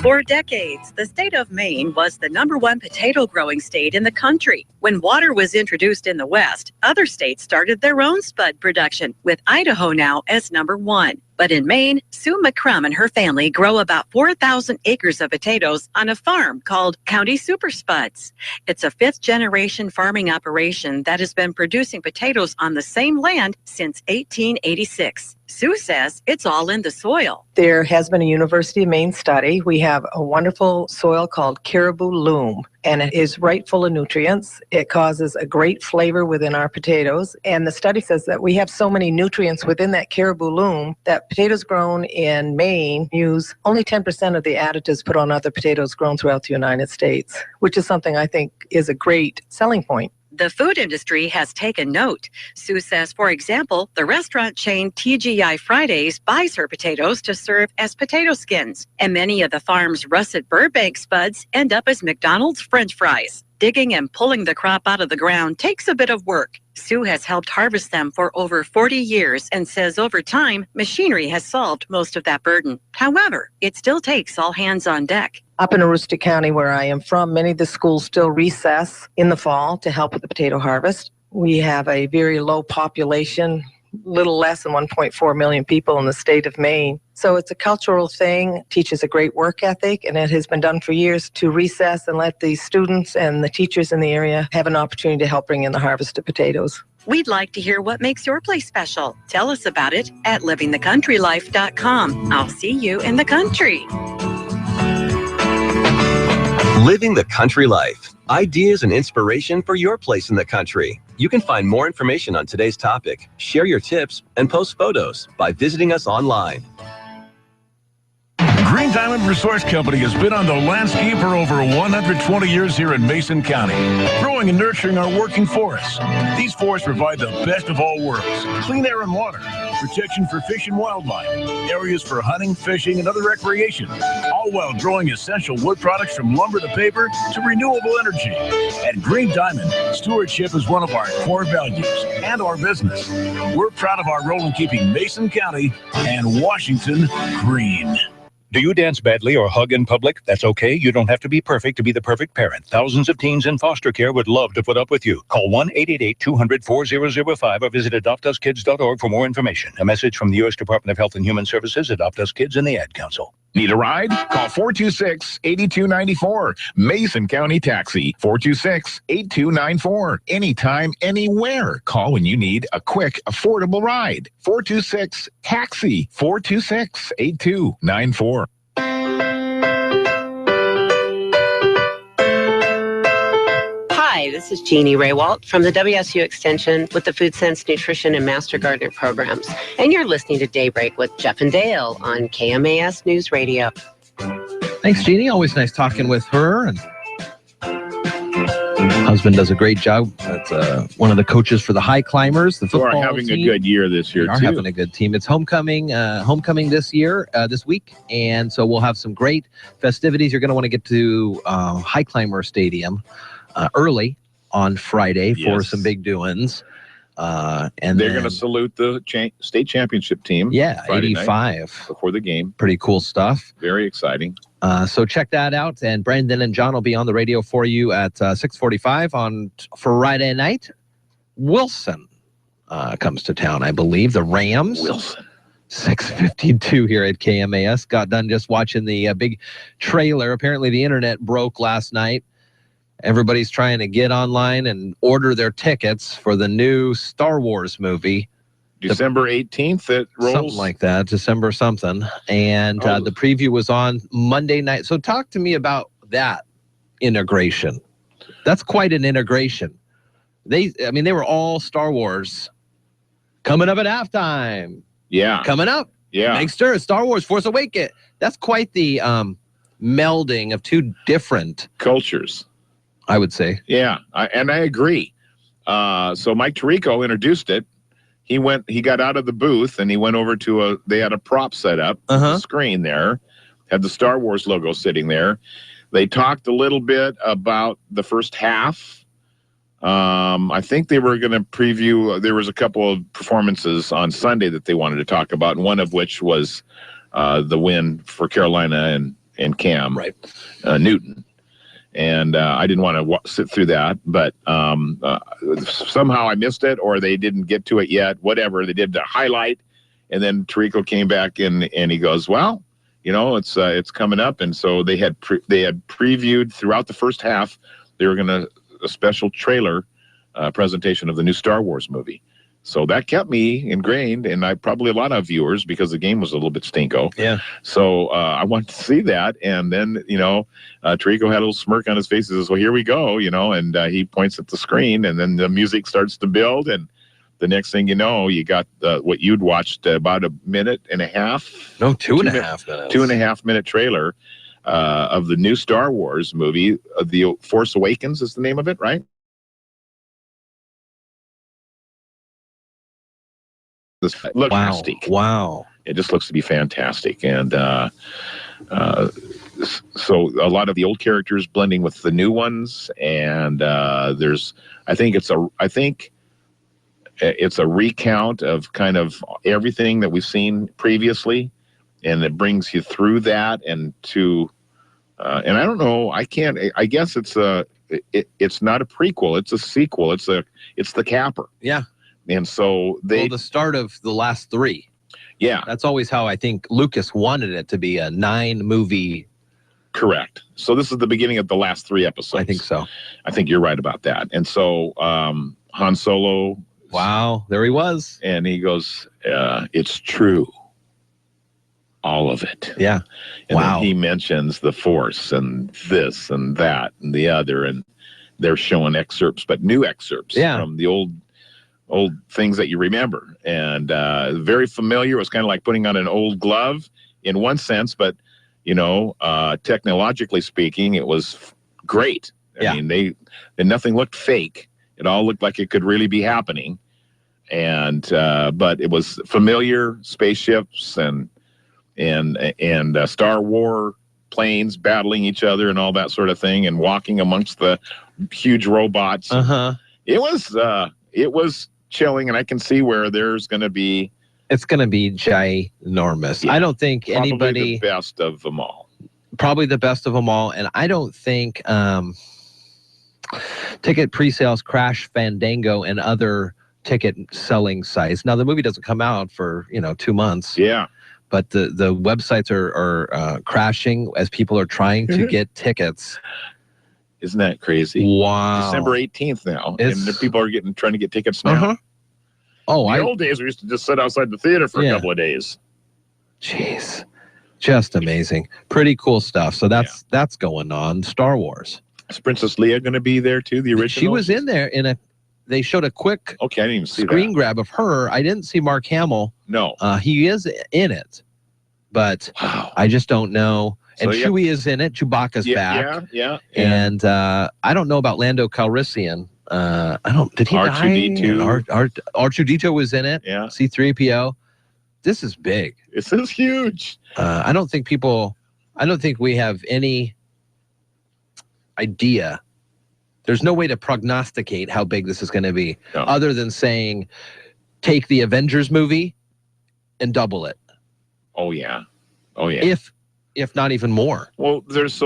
For decades, the state of Maine was the #1 potato growing state in the country. When water was introduced in the West, other states started their own spud production, with Idaho now as #1. But in Maine, Sue McCrum and her family grow about 4,000 acres of potatoes on a farm called County Super Spuds. It's a 5th-generation farming operation that has been producing potatoes on the same land since 1886. Sue says it's all in the soil. There has been a University of Maine study. We have a wonderful soil called caribou loam, and it is right full of nutrients. It causes a great flavor within our potatoes, and the study says that we have so many nutrients within that caribou loam that potatoes grown in Maine use only 10% of the additives put on other potatoes grown throughout the United States, which is something I think is a great selling point. The food industry has taken note. Sue says, for example, the restaurant chain TGI Fridays buys her potatoes to serve as potato skins, and many of the farm's russet Burbank spuds end up as McDonald's French fries. Digging and pulling the crop out of the ground takes a bit of work. Sue has helped harvest them for over 40 years and says over time, machinery has solved most of that burden. However, it still takes all hands on deck. Up in Aroostook County, where I am from, many of the schools still recess in the fall to help with the potato harvest. We have a very low population, little less than 1.4 million people in the state of Maine. So it's a cultural thing, teaches a great work ethic, and it has been done for years to recess and let the students and the teachers in the area have an opportunity to help bring in the harvest of potatoes. We'd like to hear what makes your place special. Tell us about it at livingthecountrylife.com. I'll see you in the country. Living the country life. Ideas and inspiration for your place in the country. You can find more information on today's topic, share your tips, and post photos by visiting us online. Green Diamond Resource Company has been on the landscape for over 120 years here in Mason County, growing and nurturing our working forests. These forests provide the best of all worlds: clean air and water, protection for fish and wildlife, areas for hunting, fishing, and other recreation, all while growing essential wood products from lumber to paper to renewable energy. At Green Diamond, stewardship is one of our core values and our business. We're proud of our role in keeping Mason County and Washington green. Do you dance badly or hug in public? That's okay. You don't have to be perfect to be the perfect parent. Thousands of teens in foster care would love to put up with you. Call 1-888-200-4005 or visit adoptuskids.org for more information. A message from the U.S. Department of Health and Human Services, Adopt Us Kids, and the Ad Council. Need a ride? Call 426-8294. Mason County Taxi, 426-8294. Anytime, anywhere. Call when you need a quick, affordable ride. 426-TAXI, 426-8294. Hi, this is Jeannie Raywalt from the WSU Extension with the Food Sense Nutrition and Master Gardener programs. And you're listening to Daybreak with Jeff and Dale on KMAS News Radio. Thanks, Jeannie. Always nice talking with her. And husband does a great job. That's one of the coaches for the High Climbers, the football team. We're having team. A good year this year, We are having a good team. It's homecoming this year, this week. And so we'll have some great festivities. You're going to want to get to High Climber Stadium early on Friday for some big doings. And they're going to salute the state championship team. Yeah, Friday 85 night before the game. Pretty cool stuff. Very exciting. So check that out. And Brandon and John will be on the radio for you at 6:45 on Friday night. Wilson comes to town, I believe. The Rams. Wilson. 6:52 here at KMAS. Got done just watching the big trailer. Apparently the internet broke last night. Everybody's trying to get online and order their tickets for the new Star Wars movie. December 18th, it rolls. Something like that, December something. And the preview was on Monday night. So talk to me about that integration. That's quite an integration. They were all Star Wars coming up at halftime. Yeah. Coming up. Yeah. Next Star Wars Force Awakens. That's quite the melding of two different cultures, I would say. Yeah, and I agree. So Mike Tirico introduced it. He got out of the booth and he went over to they had a prop set up, the screen there, had the Star Wars logo sitting there. They talked a little bit about the first half. I think they were going to preview, there was a couple of performances on Sunday that they wanted to talk about, and one of which was the win for Carolina and Cam right. Newton. And I didn't want to sit through that, but somehow I missed it, or they didn't get to it yet. Whatever, they did the highlight, and then Tirico came back and he goes, "Well, it's coming up." And so they had previewed throughout the first half. They were going to a special trailer presentation of the new Star Wars movie. So that kept me ingrained, and probably a lot of viewers, because the game was a little bit stinko. Yeah. So I wanted to see that, and then Tirico had a little smirk on his face. He says, "Well, here we go," and he points at the screen, and then the music starts to build, and the next thing you know, you got what you'd watched about a minute and a half. No, 2.5 minutes. 2.5 minute trailer of the new Star Wars movie. The Force Awakens is the name of it, right? This looks fantastic. Wow. It just looks to be fantastic. And so a lot of the old characters blending with the new ones. And I think it's a recount of kind of everything that we've seen previously. And it brings you through that and I don't know, I guess it's not a prequel. It's a sequel. It's the capper. Yeah. And so the start of the last 3. Yeah. That's always how I think Lucas wanted it to be, a 9-movie. Correct. So this is the beginning of the last 3 episodes. I think so. I think you're right about that. And so Han Solo. Wow. There he was. And he goes, "It's true. All of it." Yeah. And then he mentions the Force and this and that and the other. And they're showing excerpts, but new excerpts from the old things that you remember, and very familiar. It was kind of like putting on an old glove in one sense, but technologically speaking, it was great. I mean, nothing looked fake. It all looked like it could really be happening, and but it was familiar spaceships and Star Wars planes battling each other and all that sort of thing, and walking amongst the huge robots. It was chilling, and I can see where it's going to be ginormous. I don't think the anybody best of them all. Probably the best of them all, and I don't think ticket pre-sales crash Fandango and other ticket selling sites. Now the movie doesn't come out for 2 months. Yeah, but the websites are crashing as people are trying to get tickets. Isn't that crazy? Wow. December 18th now. And the people are trying to get tickets now. Oh, in the old days, we used to just sit outside the theater for a couple of days. Jeez. Just amazing. Pretty cool stuff. So that's going on. Star Wars. Is Princess Leia going to be there too, the original? She was in there they showed a quick I didn't even see screen grab of her. I didn't see Mark Hamill. No. He is in it. But I just don't know. And Chewie is in it. Chewbacca's back. Yeah. And I don't know about Lando Calrissian. Did he R2-D2. die? R2-D2 was in it. Yeah. C-3PO. This is big. This is huge. I don't think we have any idea. There's no way to prognosticate how big this is going to be, other than saying, take the Avengers movie and double it. Oh, yeah. If not even more. Well,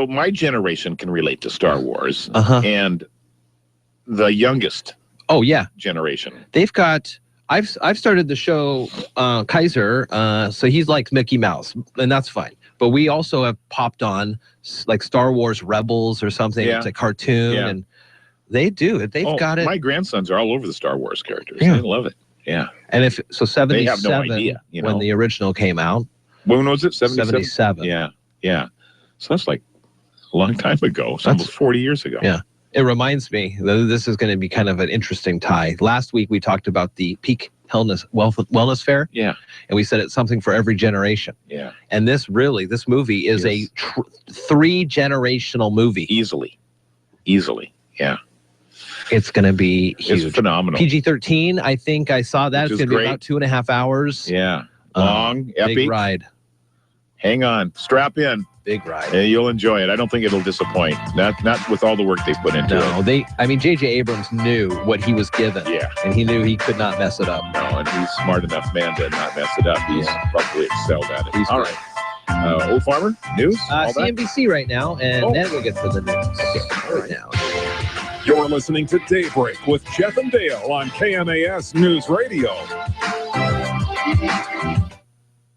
my generation can relate to Star Wars, and the youngest generation. They've got I've started the show Kaiser, so he's like Mickey Mouse, and that's fine. But we also have popped on like Star Wars Rebels or something. It's a cartoon, and they do it. They've got it. My grandsons are all over the Star Wars characters. They love it. Yeah. And 77 they have no idea, when the original came out. When was it? 77. Yeah. So that's like a long time ago. It's almost 40 years ago. Yeah. It reminds me that this is going to be kind of an interesting tie. Last week, we talked about the Peak Wellness Fair. Yeah. And we said it's something for every generation. Yeah. And this movie is a 3-generational movie. Easily. Yeah. It's going to be huge. It's phenomenal. PG-13, I think I saw that. It's going to be about 2.5 hours. Yeah. Long, epic. Big ride. Hang on. Strap in. Big ride. You'll enjoy it. I don't think it'll disappoint. Not with all the work they put into it. J.J. Abrams knew what he was given. Yeah. And he knew he could not mess it up. No, and he's smart enough man to not mess it up. He's probably excelled at it. All right. Old Farmer, news? CNBC right now, and then we'll get to the news. Right now. You're listening to Daybreak with Jeff and Dale on KMAS News Radio.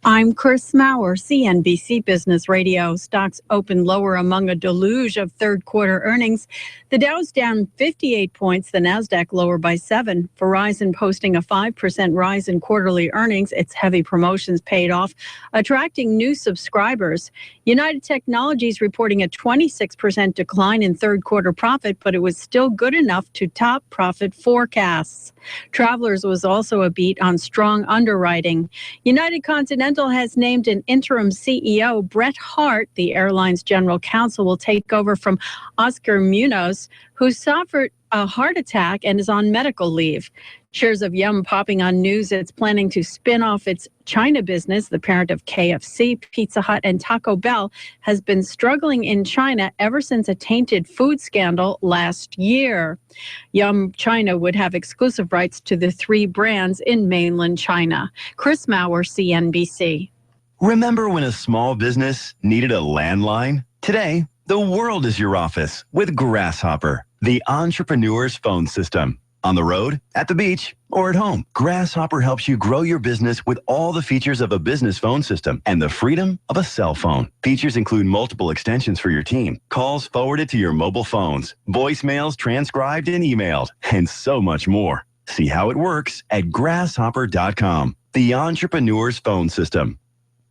I'm Chris Maurer, CNBC Business Radio. Stocks opened lower among a deluge of third quarter earnings. The Dow's down 58 points, the Nasdaq lower by 7. Verizon posting a 5% rise in quarterly earnings. Its heavy promotions paid off, attracting new subscribers. United Technologies reporting a 26% decline in third quarter profit, but it was still good enough to top profit forecasts. Travelers was also a beat on strong underwriting. United Continental has named an interim CEO. Brett Hart, the airline's general counsel, will take over from Oscar Munoz, who suffered a heart attack and is on medical leave. Shares of Yum popping on news it's planning to spin off its China business. The parent of KFC, Pizza Hut, and Taco Bell has been struggling in China ever since a tainted food scandal last year. Yum China would have exclusive rights to the 3 brands in mainland China. Chris Maurer, CNBC. Remember when a small business needed a landline? Today, the world is your office with Grasshopper, the entrepreneur's phone system. On the road, at the beach, or at home, Grasshopper helps you grow your business with all the features of a business phone system and the freedom of a cell phone. Features include multiple extensions for your team, calls forwarded to your mobile phones, voicemails transcribed and emailed, and so much more. See how it works at grasshopper.com, the entrepreneur's phone system.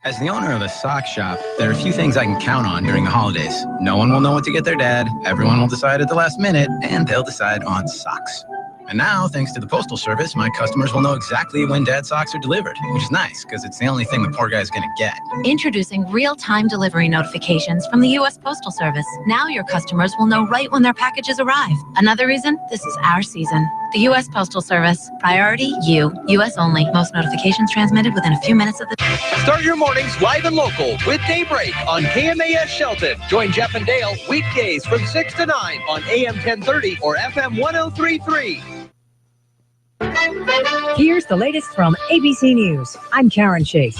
As the owner of a sock shop, there are a few things I can count on during the holidays. No one will know what to get their dad, everyone will decide at the last minute, and they'll decide on socks. And now, thanks to the Postal Service, my customers will know exactly when Dad's socks are delivered, which is nice because it's the only thing the poor guy's going to get. Introducing real-time delivery notifications from the U.S. Postal Service. Now your customers will know right when their packages arrive. Another reason, this is our season. The U.S. Postal Service. Priority, you. U.S. only. Most notifications transmitted within a few minutes of the... Start your mornings live and local with Daybreak on KMAS Shelton. Join Jeff and Dale weekdays from 6 to 9 on AM 1030 or FM 1033. Here's the latest from ABC News. I'm Karen Chase.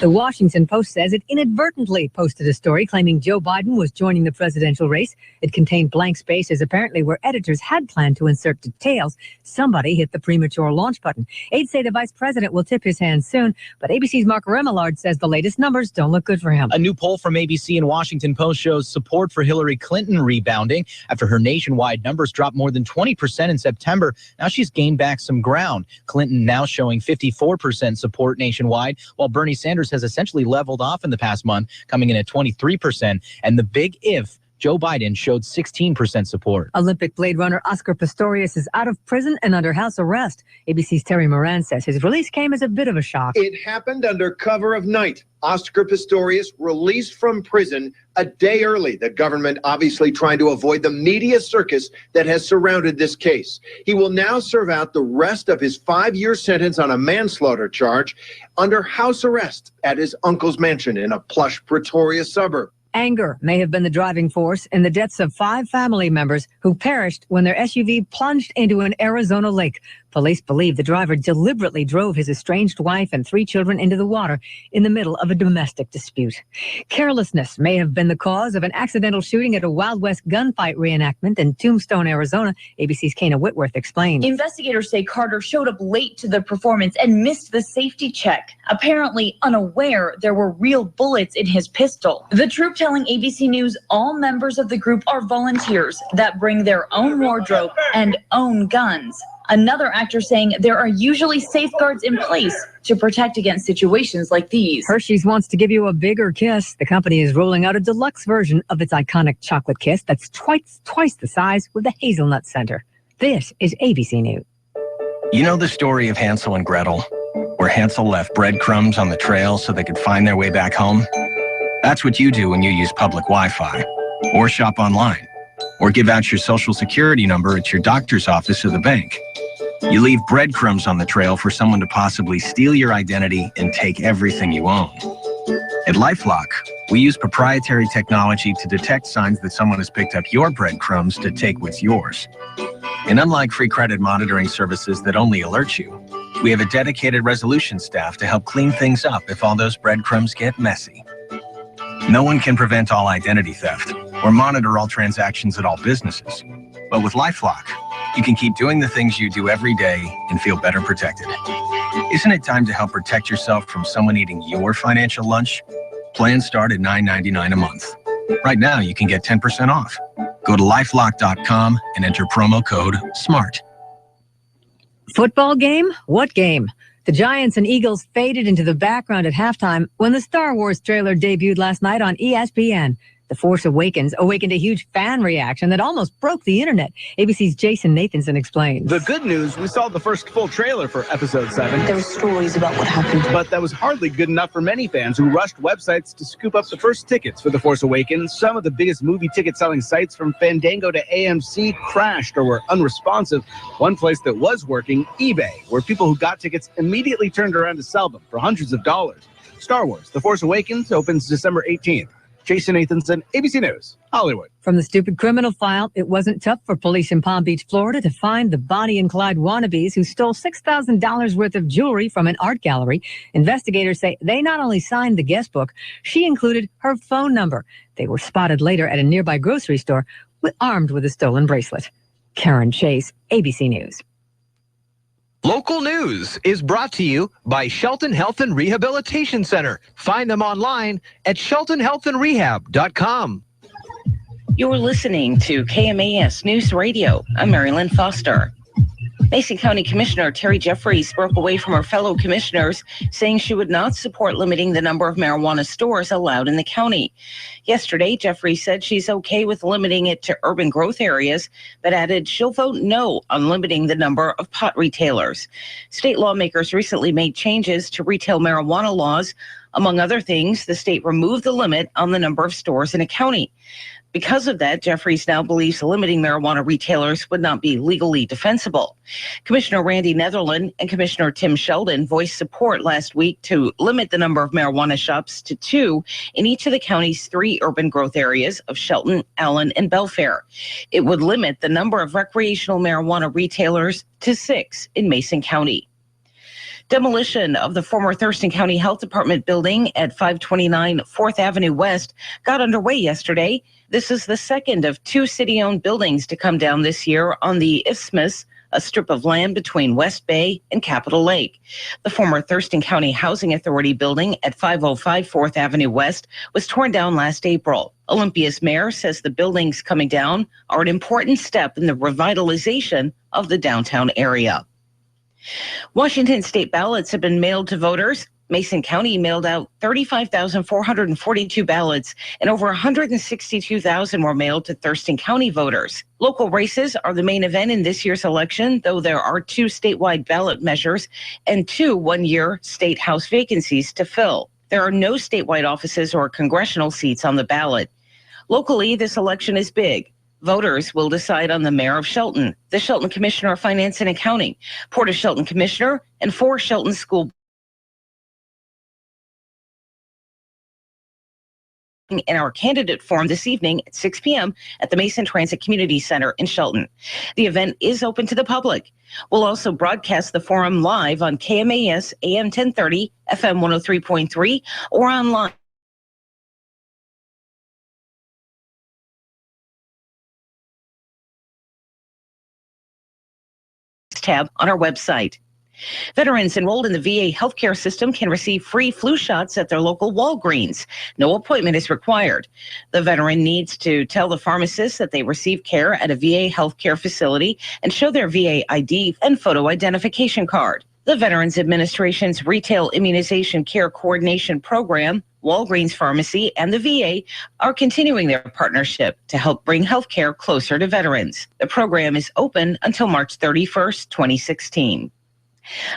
The Washington Post says it inadvertently posted a story claiming Joe Biden was joining the presidential race. It contained blank spaces, apparently where editors had planned to insert details. Somebody hit the premature launch button. Aides say the vice president will tip his hand soon, but ABC's Mark Remillard says the latest numbers don't look good for him. A new poll from ABC and Washington Post shows support for Hillary Clinton rebounding after her nationwide numbers dropped more than 20% in September. Now she's gained back some ground. Clinton now showing 54% support nationwide, while Bernie Sanders has essentially leveled off in the past month, coming in at 23%. And the big if, Joe Biden showed 16% support. Olympic Blade Runner Oscar Pistorius is out of prison and under house arrest. ABC's Terry Moran says his release came as a bit of a shock. It happened under cover of night. Oscar Pistorius released from prison a day early. The government obviously trying to avoid the media circus that has surrounded this case. He will now serve out the rest of his 5-year sentence on a manslaughter charge under house arrest at his uncle's mansion in a plush Pretoria suburb. Anger may have been the driving force in the deaths of 5 family members who perished when their SUV plunged into an Arizona lake. Police believe the driver deliberately drove his estranged wife and 3 children into the water in the middle of a domestic dispute. Carelessness may have been the cause of an accidental shooting at a Wild West gunfight reenactment in Tombstone, Arizona. ABC's Kana Whitworth explained. Investigators say Carter showed up late to the performance and missed the safety check, apparently unaware there were real bullets in his pistol. The troop telling ABC News all members of the group are volunteers that bring their own wardrobe and own guns. Another actor saying there are usually safeguards in place to protect against situations like these. Hershey's wants to give you a bigger kiss. The company is rolling out a deluxe version of its iconic chocolate kiss that's twice the size with the hazelnut center. This is ABC News. You know the story of Hansel and Gretel, where Hansel left breadcrumbs on the trail so they could find their way back home? That's what you do when you use public Wi-Fi, or shop online, or give out your social security number at your doctor's office or the bank. You leave breadcrumbs on the trail for someone to possibly steal your identity and take everything you own. At LifeLock, we use proprietary technology to detect signs that someone has picked up your breadcrumbs to take what's yours. And unlike free credit monitoring services that only alert you, we have a dedicated resolution staff to help clean things up if all those breadcrumbs get messy. No one can prevent all identity theft or monitor all transactions at all businesses. But with LifeLock, you can keep doing the things you do every day and feel better protected. Isn't it time to help protect yourself from someone eating your financial lunch? Plans start at $9.99 a month. Right now, you can get 10% off. Go to lifelock.com and enter promo code SMART. Football game? What game? The Giants and Eagles faded into the background at halftime when the Star Wars trailer debuted last night on ESPN. The Force Awakens awakened a huge fan reaction that almost broke the internet. ABC's Jason Nathanson explains. The good news, we saw the first full trailer for Episode 7. There were stories about what happened. But that was hardly good enough for many fans who rushed websites to scoop up the first tickets for The Force Awakens. Some of the biggest movie ticket-selling sites from Fandango to AMC crashed or were unresponsive. One place that was working, eBay, where people who got tickets immediately turned around to sell them for hundreds of dollars. Star Wars, The Force Awakens opens December 18th. Jason Nathanson, ABC News, Hollywood. From the stupid criminal file, it wasn't tough for police in Palm Beach, Florida to find the Bonnie and Clyde wannabes who stole $6,000 worth of jewelry from an art gallery. Investigators say they not only signed the guest book, she included her phone number. They were spotted later at a nearby grocery store armed with a stolen bracelet. Karen Chase, ABC News. Local news is brought to you by Shelton Health and Rehabilitation Center. Find them online at sheltonhealthandrehab.com. You're listening to KMAS News Radio. I'm Marilyn Foster. Mason County Commissioner Terry Jeffries broke away from her fellow commissioners, saying she would not support limiting the number of marijuana stores allowed in the county. Yesterday, Jeffries said she's okay with limiting it to urban growth areas, but added she'll vote no on limiting the number of pot retailers. State lawmakers recently made changes to retail marijuana laws. Among other things, the state removed the limit on the number of stores in a county. Because of that, Jeffries now believes limiting marijuana retailers would not be legally defensible. Commissioner Randy Netherland and Commissioner Tim Sheldon voiced support last week to limit the number of marijuana shops to 2 in each of the county's 3 urban growth areas of Shelton, Allen, and Belfair. It would limit the number of recreational marijuana retailers to 6 in Mason County. Demolition of the former Thurston County Health Department building at 529 4th Avenue West got underway yesterday. This is the second of 2 city-owned buildings to come down this year on the Isthmus, a strip of land between West Bay and Capitol Lake. The former Thurston County Housing Authority building at 505 4th Avenue West was torn down last April. Olympia's mayor says the buildings coming down are an important step in the revitalization of the downtown area. Washington state ballots have been mailed to voters. Mason County mailed out 35,442 ballots, and over 162,000 were mailed to Thurston County voters. Local races are the main event in this year's election, though there are 2 statewide ballot measures and 2 one-year state house vacancies to fill. There are no statewide offices or congressional seats on the ballot. Locally, this election is big. Voters will decide on the mayor of Shelton, the Shelton Commissioner of Finance and Accounting, Port of Shelton Commissioner, and 4 Shelton school in our candidate forum this evening at 6 p.m. at the Mason Transit Community Center in Shelton. The event is open to the public. We'll also broadcast the forum live on KMAS AM 1030, FM 103.3, or online. Tab on our website. Veterans enrolled in the VA healthcare system can receive free flu shots at their local Walgreens. No appointment is required. The veteran needs to tell the pharmacist that they receive care at a VA healthcare facility and show their VA ID and photo identification card. The Veterans Administration's Retail Immunization Care Coordination Program, Walgreens Pharmacy, and the VA are continuing their partnership to help bring healthcare closer to veterans. The program is open until March 31st, 2016.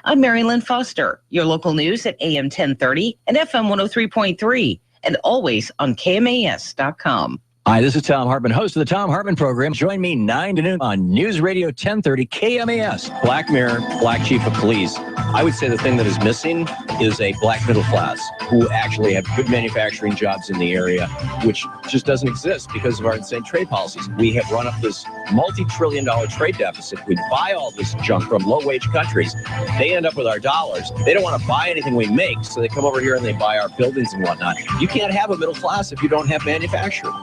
I'm Marilyn Foster, your local news at AM 1030 and FM 103.3, and always on KMAS.com. Hi, this is Tom Hartman, host of the Tom Hartman Program. Join me 9 to noon on News Radio 1030 KMAS. Black mayor, black chief of police. I would say the thing that is missing is a black middle class who actually have good manufacturing jobs in the area, which just doesn't exist because of our insane trade policies. We have run up this multi-trillion-dollar trade deficit. We buy all this junk from low-wage countries. They end up with our dollars. They don't want to buy anything we make, so they come over here and they buy our buildings and whatnot. You can't have a middle class if you don't have manufacturing.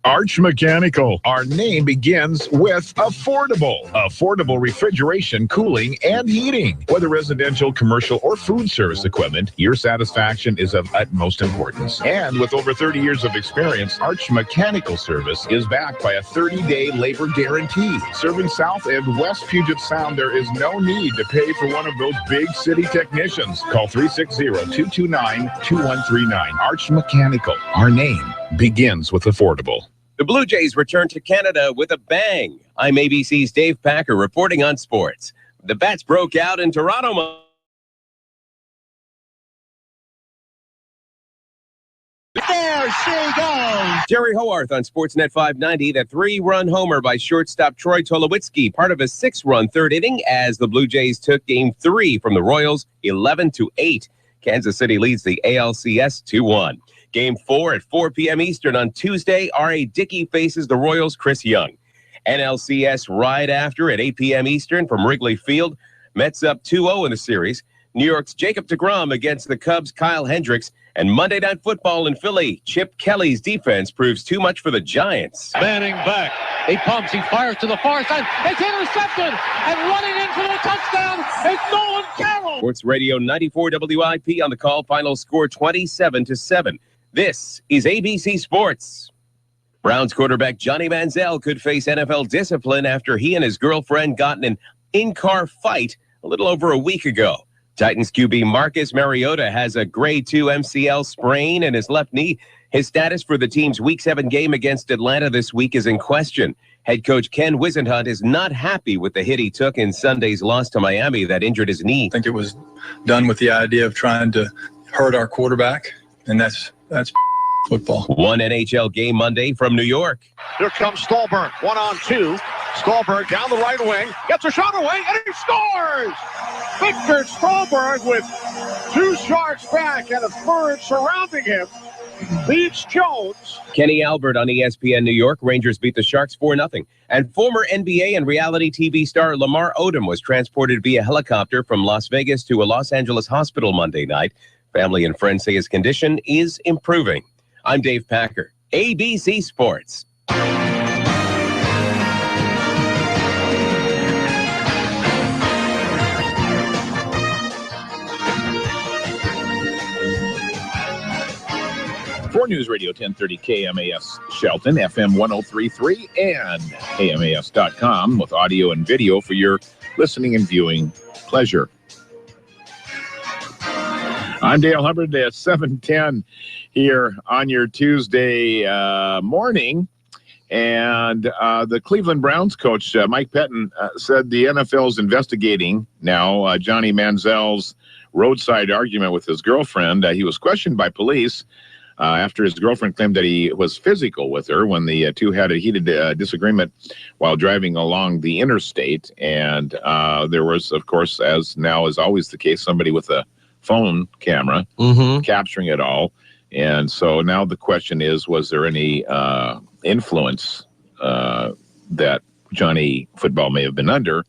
Arch Mechanical. Our name begins with affordable. Affordable refrigeration, cooling, and heating. Whether residential, commercial, or food service equipment, your satisfaction is of utmost importance. And with over 30 years of experience, Arch Mechanical Service is backed by a 30-day labor guarantee. Serving South and West Puget Sound, there is no need to pay for one of those big city technicians. Call 360-229-2139. Arch Mechanical. Our name begins with affordable. The Blue Jays return to Canada with a bang. I'm ABC's Dave Packer reporting on sports. The Bats broke out in Toronto. There she goes. Jerry Howarth on Sportsnet 590. The 3-run homer by shortstop Troy Tulowitzki, part of a 6-run third inning as the Blue Jays took Game 3 from the Royals 11-8. Kansas City leads the ALCS 2-1. Game 4 at 4 p.m. Eastern on Tuesday. R.A. Dickey faces the Royals' Chris Young. NLCS right after at 8 p.m. Eastern from Wrigley Field. Mets up 2-0 in the series. New York's Jacob deGrom against the Cubs' Kyle Hendricks. And Monday Night Football in Philly. Chip Kelly's defense proves too much for the Giants. Manning back. He pumps. He fires to the far side. It's intercepted. And running in for the touchdown is Nolan Carroll. Sports Radio 94 WIP on the call. Final score 27-7. This is ABC Sports. Browns quarterback Johnny Manziel could face NFL discipline after he and his girlfriend got in an in-car fight a little over a week ago. Titans QB Marcus Mariota has a grade 2 MCL sprain in his left knee. His status for the team's Week 7 game against Atlanta this week is in question. Head coach Ken Wisenhunt is not happy with the hit he took in Sunday's loss to Miami that injured his knee. I think it was done with the idea of trying to hurt our quarterback, and that's football. One NHL game Monday from New York. Here comes Stolberg. 1-on-2. Stolberg down the right wing. Gets a shot away, and he scores! Victor Stolberg with 2 Sharks back and a third surrounding him. Beats Jones. Kenny Albert on ESPN New York. Rangers beat the Sharks 4-0. And former NBA and reality TV star Lamar Odom was transported via helicopter from Las Vegas to a Los Angeles hospital Monday night. Family and friends say his condition is improving. I'm Dave Packer, ABC Sports. For News Radio 1030 KMAS Shelton, FM 103.3 and KMAS.com with audio and video for your listening and viewing pleasure. I'm Dale Hubbard at 7:10 here on your Tuesday morning. And the Cleveland Browns coach, Mike Pettin, said the NFL is investigating now Johnny Manziel's roadside argument with his girlfriend. He was questioned by police after his girlfriend claimed that he was physical with her when the two had a heated disagreement while driving along the interstate. And there was, of course, as now is always the case, somebody with a phone camera capturing it all. And so now the question is, was there any influence that Johnny Football may have been under?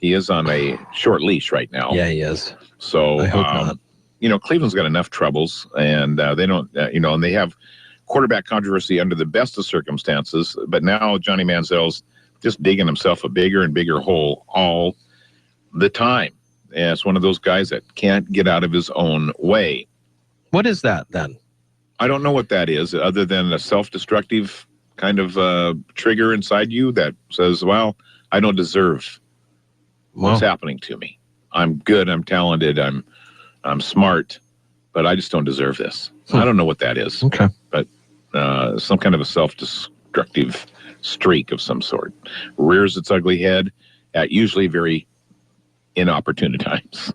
He is on a short leash right now. Yeah, he is. So, I hope not. Cleveland's got enough troubles, and they don't, and they have quarterback controversy under the best of circumstances. But now Johnny Manziel's just digging himself a bigger and bigger hole all the time. And it's one of those guys that can't get out of his own way. What is that then? I don't know what that is, other than a self-destructive kind of trigger inside you that says, well, I don't deserve what's happening to me. I'm good, I'm talented, I'm smart, but I just don't deserve this. I don't know what that is. Okay. But some kind of a self-destructive streak of some sort. Rears its ugly head at usually very inopportune times.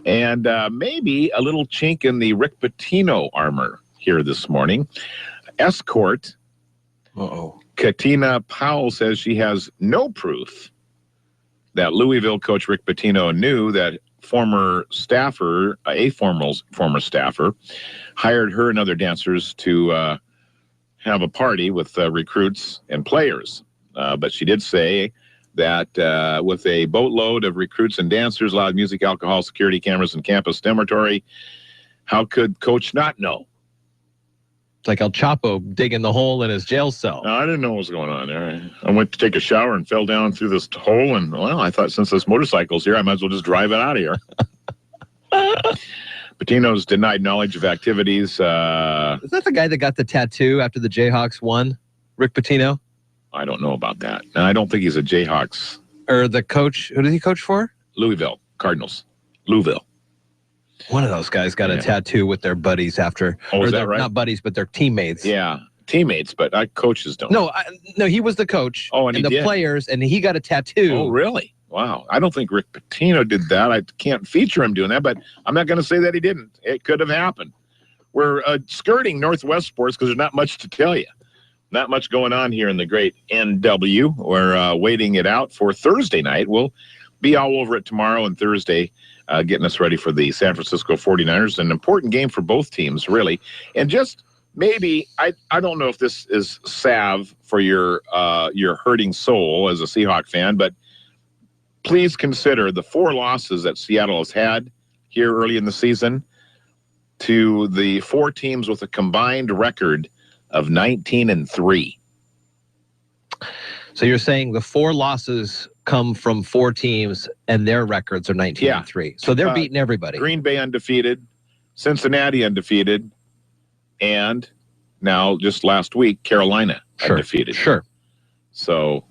And maybe a little chink in the Rick Pitino armor here this morning. Escort Uh-oh. Katina Powell says she has no proof that Louisville coach Rick Pitino knew that a former staffer, hired her and other dancers to have a party with recruits and players. But she did say that with a boatload of recruits and dancers, loud music, alcohol, security cameras, and campus dormitory, how could coach not know? It's like El Chapo digging the hole in his jail cell. No, I didn't know what was going on there. I went to take a shower and fell down through this hole, and, well, I thought since this motorcycle's here, I might as well just drive it out of here. Pitino's denied knowledge of activities. Is that the guy that got the tattoo after the Jayhawks won? Rick Pitino? I don't know about that. And I don't think he's a Jayhawks. Or the coach, who did he coach for? Louisville Cardinals. Louisville. One of those guys got a tattoo with their buddies after. Oh, is that right? Not buddies, but their teammates. Yeah, teammates, but coaches don't. No, he was the coach. Oh, and the players, and he got a tattoo. Oh, really? Wow. I don't think Rick Pitino did that. I can't feature him doing that, but I'm not going to say that he didn't. It could have happened. We're skirting Northwest sports because there's not much to tell you. Not much going on here in the great NW. We're waiting it out for Thursday night. We'll be all over it tomorrow and Thursday, getting us ready for the San Francisco 49ers. An important game for both teams, really. And just maybe, I don't know if this is salve for your hurting soul as a Seahawk fan, but please consider the 4 losses that Seattle has had here early in the season to the 4 teams with a combined record of 19-3. So you're saying the 4 losses come from 4 teams and their records are 19-3. So they're beating everybody. Green Bay undefeated, Cincinnati undefeated, and now just last week, Carolina undefeated. Sure. So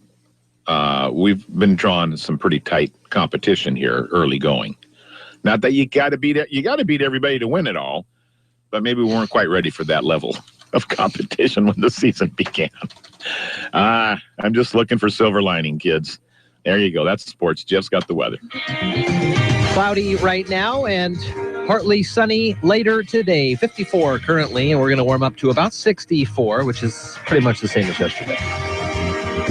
we've been drawing some pretty tight competition here early going. Not that you got to beat everybody to win it all, but maybe we weren't quite ready for that level of competition when the season began. I'm just looking for silver lining, kids. There you go. That's sports. Jeff's got the weather. Cloudy right now and partly sunny later today. 54 currently, and we're going to warm up to about 64, which is pretty much the same as yesterday.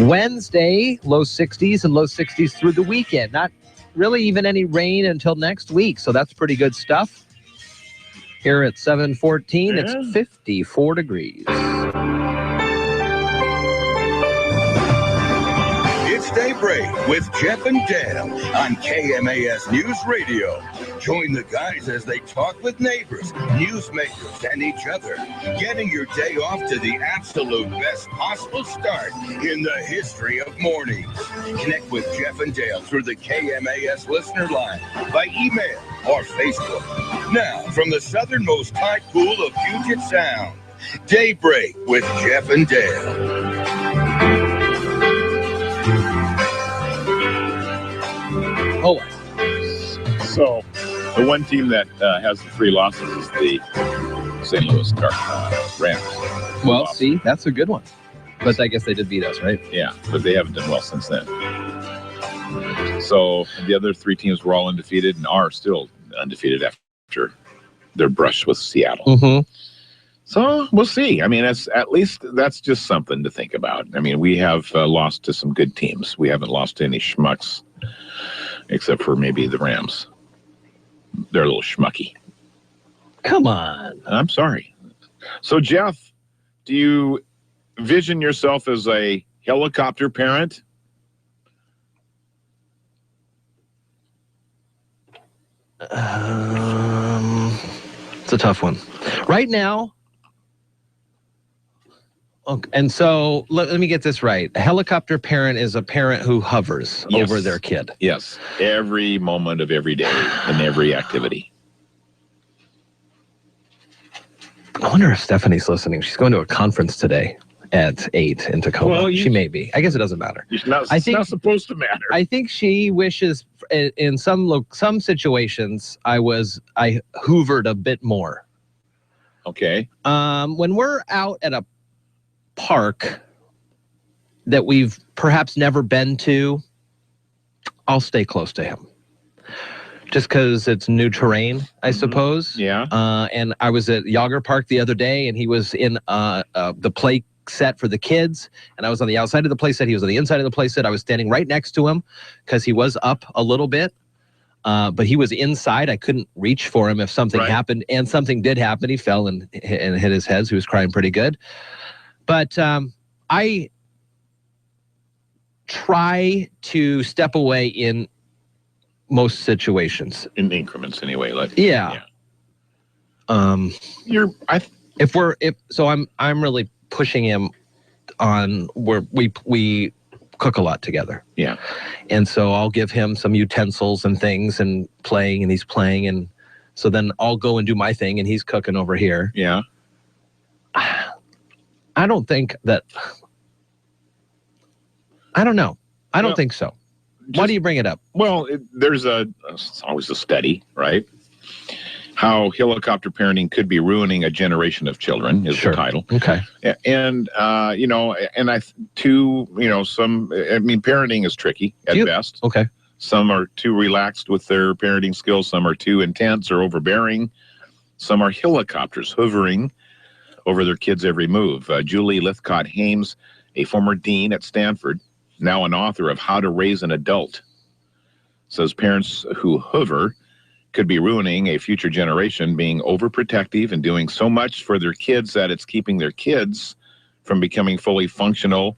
Wednesday, low 60s and low 60s through the weekend. Not really even any rain until next week, so that's pretty good stuff. Here at 7:14, it's 54 degrees. It's Daybreak with Jeff and Dale on KMAS News Radio. Join the guys as they talk with neighbors, newsmakers, and each other, getting your day off to the absolute best possible start in the history of mornings. Connect with Jeff and Dale through the KMAS listener line, by email or Facebook. Now, from the southernmost tide pool of Puget Sound, Daybreak with Jeff and Dale. Oh, so the one team that has the 3 losses is the St. Louis Rams. Well, see, that's a good one. But I guess they did beat us, right? Yeah, but they haven't done well since then. So the other 3 teams were all undefeated and are still undefeated after their brush with Seattle. Mm-hmm. So we'll see. I mean, at least that's just something to think about. I mean, we have lost to some good teams. We haven't lost to any schmucks, except for maybe the Rams. They're a little schmucky. Come on. I'm sorry. So, Jeff, do you vision yourself as a helicopter parent? It's a tough one. Right now, okay, and so let me get this right. A helicopter parent is a parent who hovers over their kid. Yes. Every moment of every day and every activity. I wonder if Stephanie's listening. She's going to a conference today at 8 in Tacoma. Well, she may be. I guess it doesn't matter. It's not supposed to matter. I think she wishes in some situations I hoovered a bit more. Okay. When we're out at a park that we've perhaps never been to, I'll stay close to him. Just because it's new terrain, I suppose. Yeah. And I was at Yager Park the other day, and he was in the play set for the kids, and I was on the outside of the playset. He was on the inside of the playset. I was standing right next to him because he was up a little bit, but he was inside. I couldn't reach for him if something happened, and something did happen. He fell and hit his head, so he was crying pretty good. But I try to step away in most situations. In increments, anyway. I'm really pushing him on where we cook a lot together. Yeah. And so I'll give him some utensils and things and he's playing. And so then I'll go and do my thing and he's cooking over here. Yeah. I don't think that, I don't know. I don't think so. Why do you bring it up? Well, it's always a study, right? How helicopter parenting could be ruining a generation of children is the title. Okay. And, parenting is tricky at best. Okay. Some are too relaxed with their parenting skills. Some are too intense or overbearing. Some are helicopters hovering over their kids' every move. Julie Lithcott-Hames, a former dean at Stanford, now an author of How to Raise an Adult, says parents who hover could be ruining a future generation, being overprotective and doing so much for their kids that it's keeping their kids from becoming fully functional,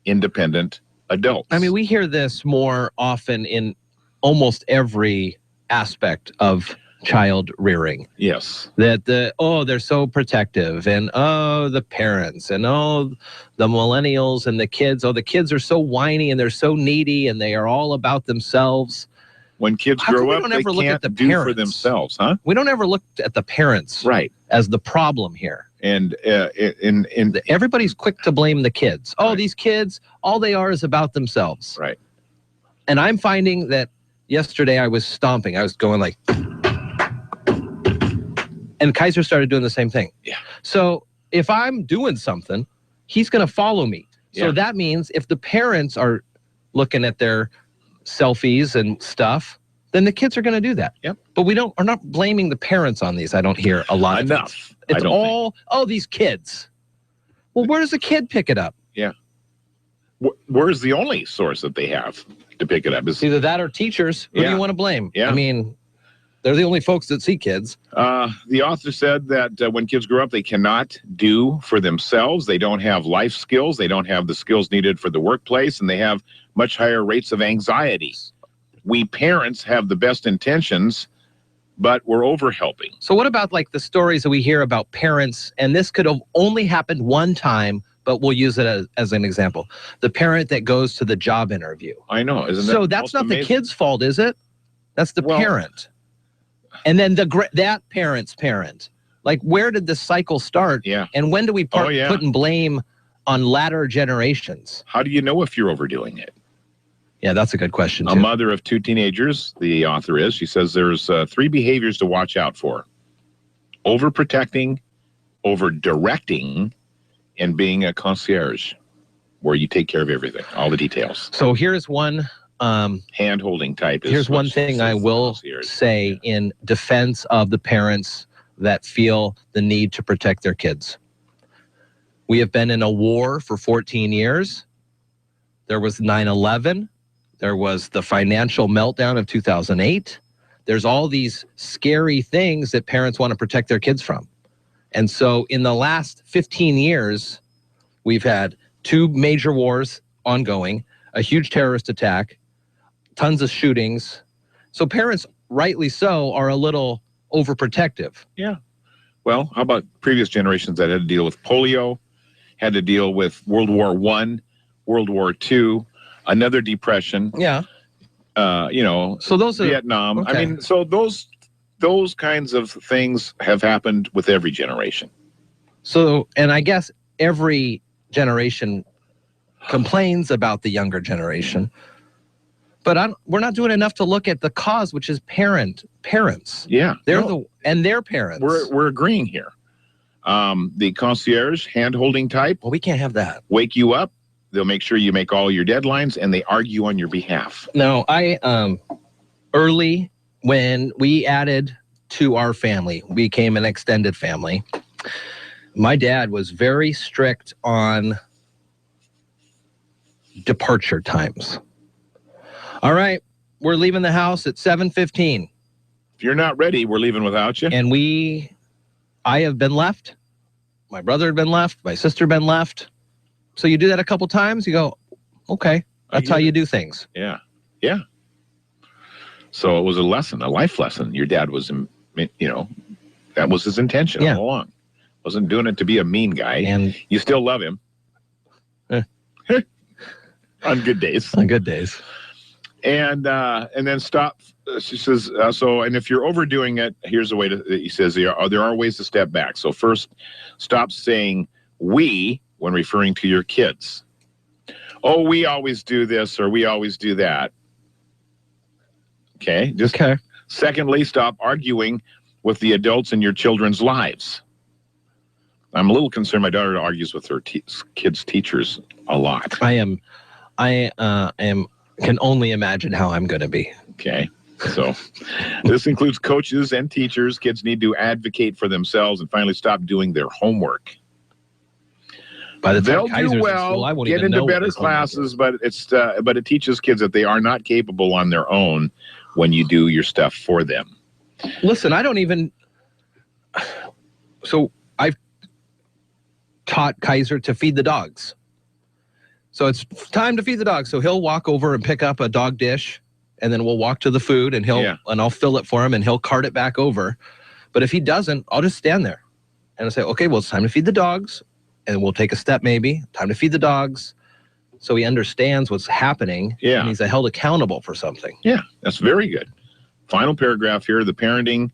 independent adults. I mean, we hear this more often in almost every aspect of child rearing. Yes. That they're so protective, and the parents, and the millennials and the kids. The kids are so whiny and they're so needy and they are all about themselves. When kids grow up, they can't do for themselves, huh? We don't ever look at the parents as the problem here. And everybody's quick to blame the kids. These kids, all they are is about themselves. Right. And I'm finding that yesterday I was stomping. I was going like, and Kaiser started doing the same thing. Yeah. So if I'm doing something, he's going to follow me. So that means if the parents are looking at their selfies and stuff, then the kids are going to do that. Yep. But are not blaming the parents on these. I don't hear a lot enough. It's all these kids. Well, where does the kid pick it up? Yeah. Where's the only source that they have to pick it up? Is either that or teachers. Who do you want to blame? Yeah. I mean, they're the only folks that see kids. The author said that when kids grow up, they cannot do for themselves. They don't have life skills. They don't have the skills needed for the workplace, and they have much higher rates of anxiety. We parents have the best intentions, but we're over-helping. So what about like the stories that we hear about parents, and this could have only happened one time, but we'll use it as an example. The parent that goes to the job interview. I know. So that's not the kid's fault, is it? That's the parent. And then that parent's parent. Like, where did the cycle start? Yeah. And when do we put blame on latter generations? How do you know if you're overdoing it? Yeah, that's a good question, too. A mother of 2 teenagers, the author is, she says there's 3 behaviors to watch out for. Overprotecting, over-directing, and being a concierge, where you take care of everything, all the details. So here's one... hand-holding type. Here's one thing I will say in defense of the parents that feel the need to protect their kids. We have been in a war for 14 years. There was 9/11. There was the financial meltdown of 2008. There's all these scary things that parents want to protect their kids from. And so in the last 15 years, we've had 2 major wars ongoing, a huge terrorist attack, tons of shootings. So parents, rightly so, are a little overprotective. Yeah. Well, how about previous generations that had to deal with polio, had to deal with World War I, World War II, another depression. Yeah. So those are Vietnam. Okay. I mean, so those kinds of things have happened with every generation. So, and I guess every generation complains about the younger generation. But we're not doing enough to look at the cause, which is parents. Yeah. And their parents. We're agreeing here. The concierge, hand-holding type. Well, we can't have that. Wake you up. They'll make sure you make all your deadlines, and they argue on your behalf. No, early when we added to our family, we became an extended family. My dad was very strict on departure times. All right, we're leaving the house at 7:15. If you're not ready, we're leaving without you. And I have been left. My brother had been left. My sister had been left. So you do that a couple times, you go, okay, that's how you do things. Yeah. Yeah. So it was a lesson, a life lesson. Your dad was, that was his intention all along. Wasn't doing it to be a mean guy. And you still love him. On good days. On good days. And then stop. She says, and if you're overdoing it, here's a way he says, there are ways to step back. So first, stop saying we when referring to your kids. Oh, we always do this or we always do that. Okay. Secondly, stop arguing with the adults in your children's lives. I'm a little concerned. My daughter argues with her kids' teachers a lot. I can only imagine how I'm going to be. Okay. So this includes coaches and teachers. Kids need to advocate for themselves and finally stop doing their homework. By the time they'll Kaiser's do well, in school, I won't get even into know better classes, but it teaches kids that they are not capable on their own when you do your stuff for them. Listen, so I've taught Kaiser to feed the dogs. So it's time to feed the dogs. So he'll walk over and pick up a dog dish, and then we'll walk to the food, and I'll fill it for him, and he'll cart it back over. But if he doesn't, I'll just stand there and I'll say, okay, well, it's time to feed the dogs, and we'll take a step maybe. Time to feed the dogs. So he understands what's happening. Yeah. And he's held accountable for something. Yeah, that's very good. Final paragraph here. The parenting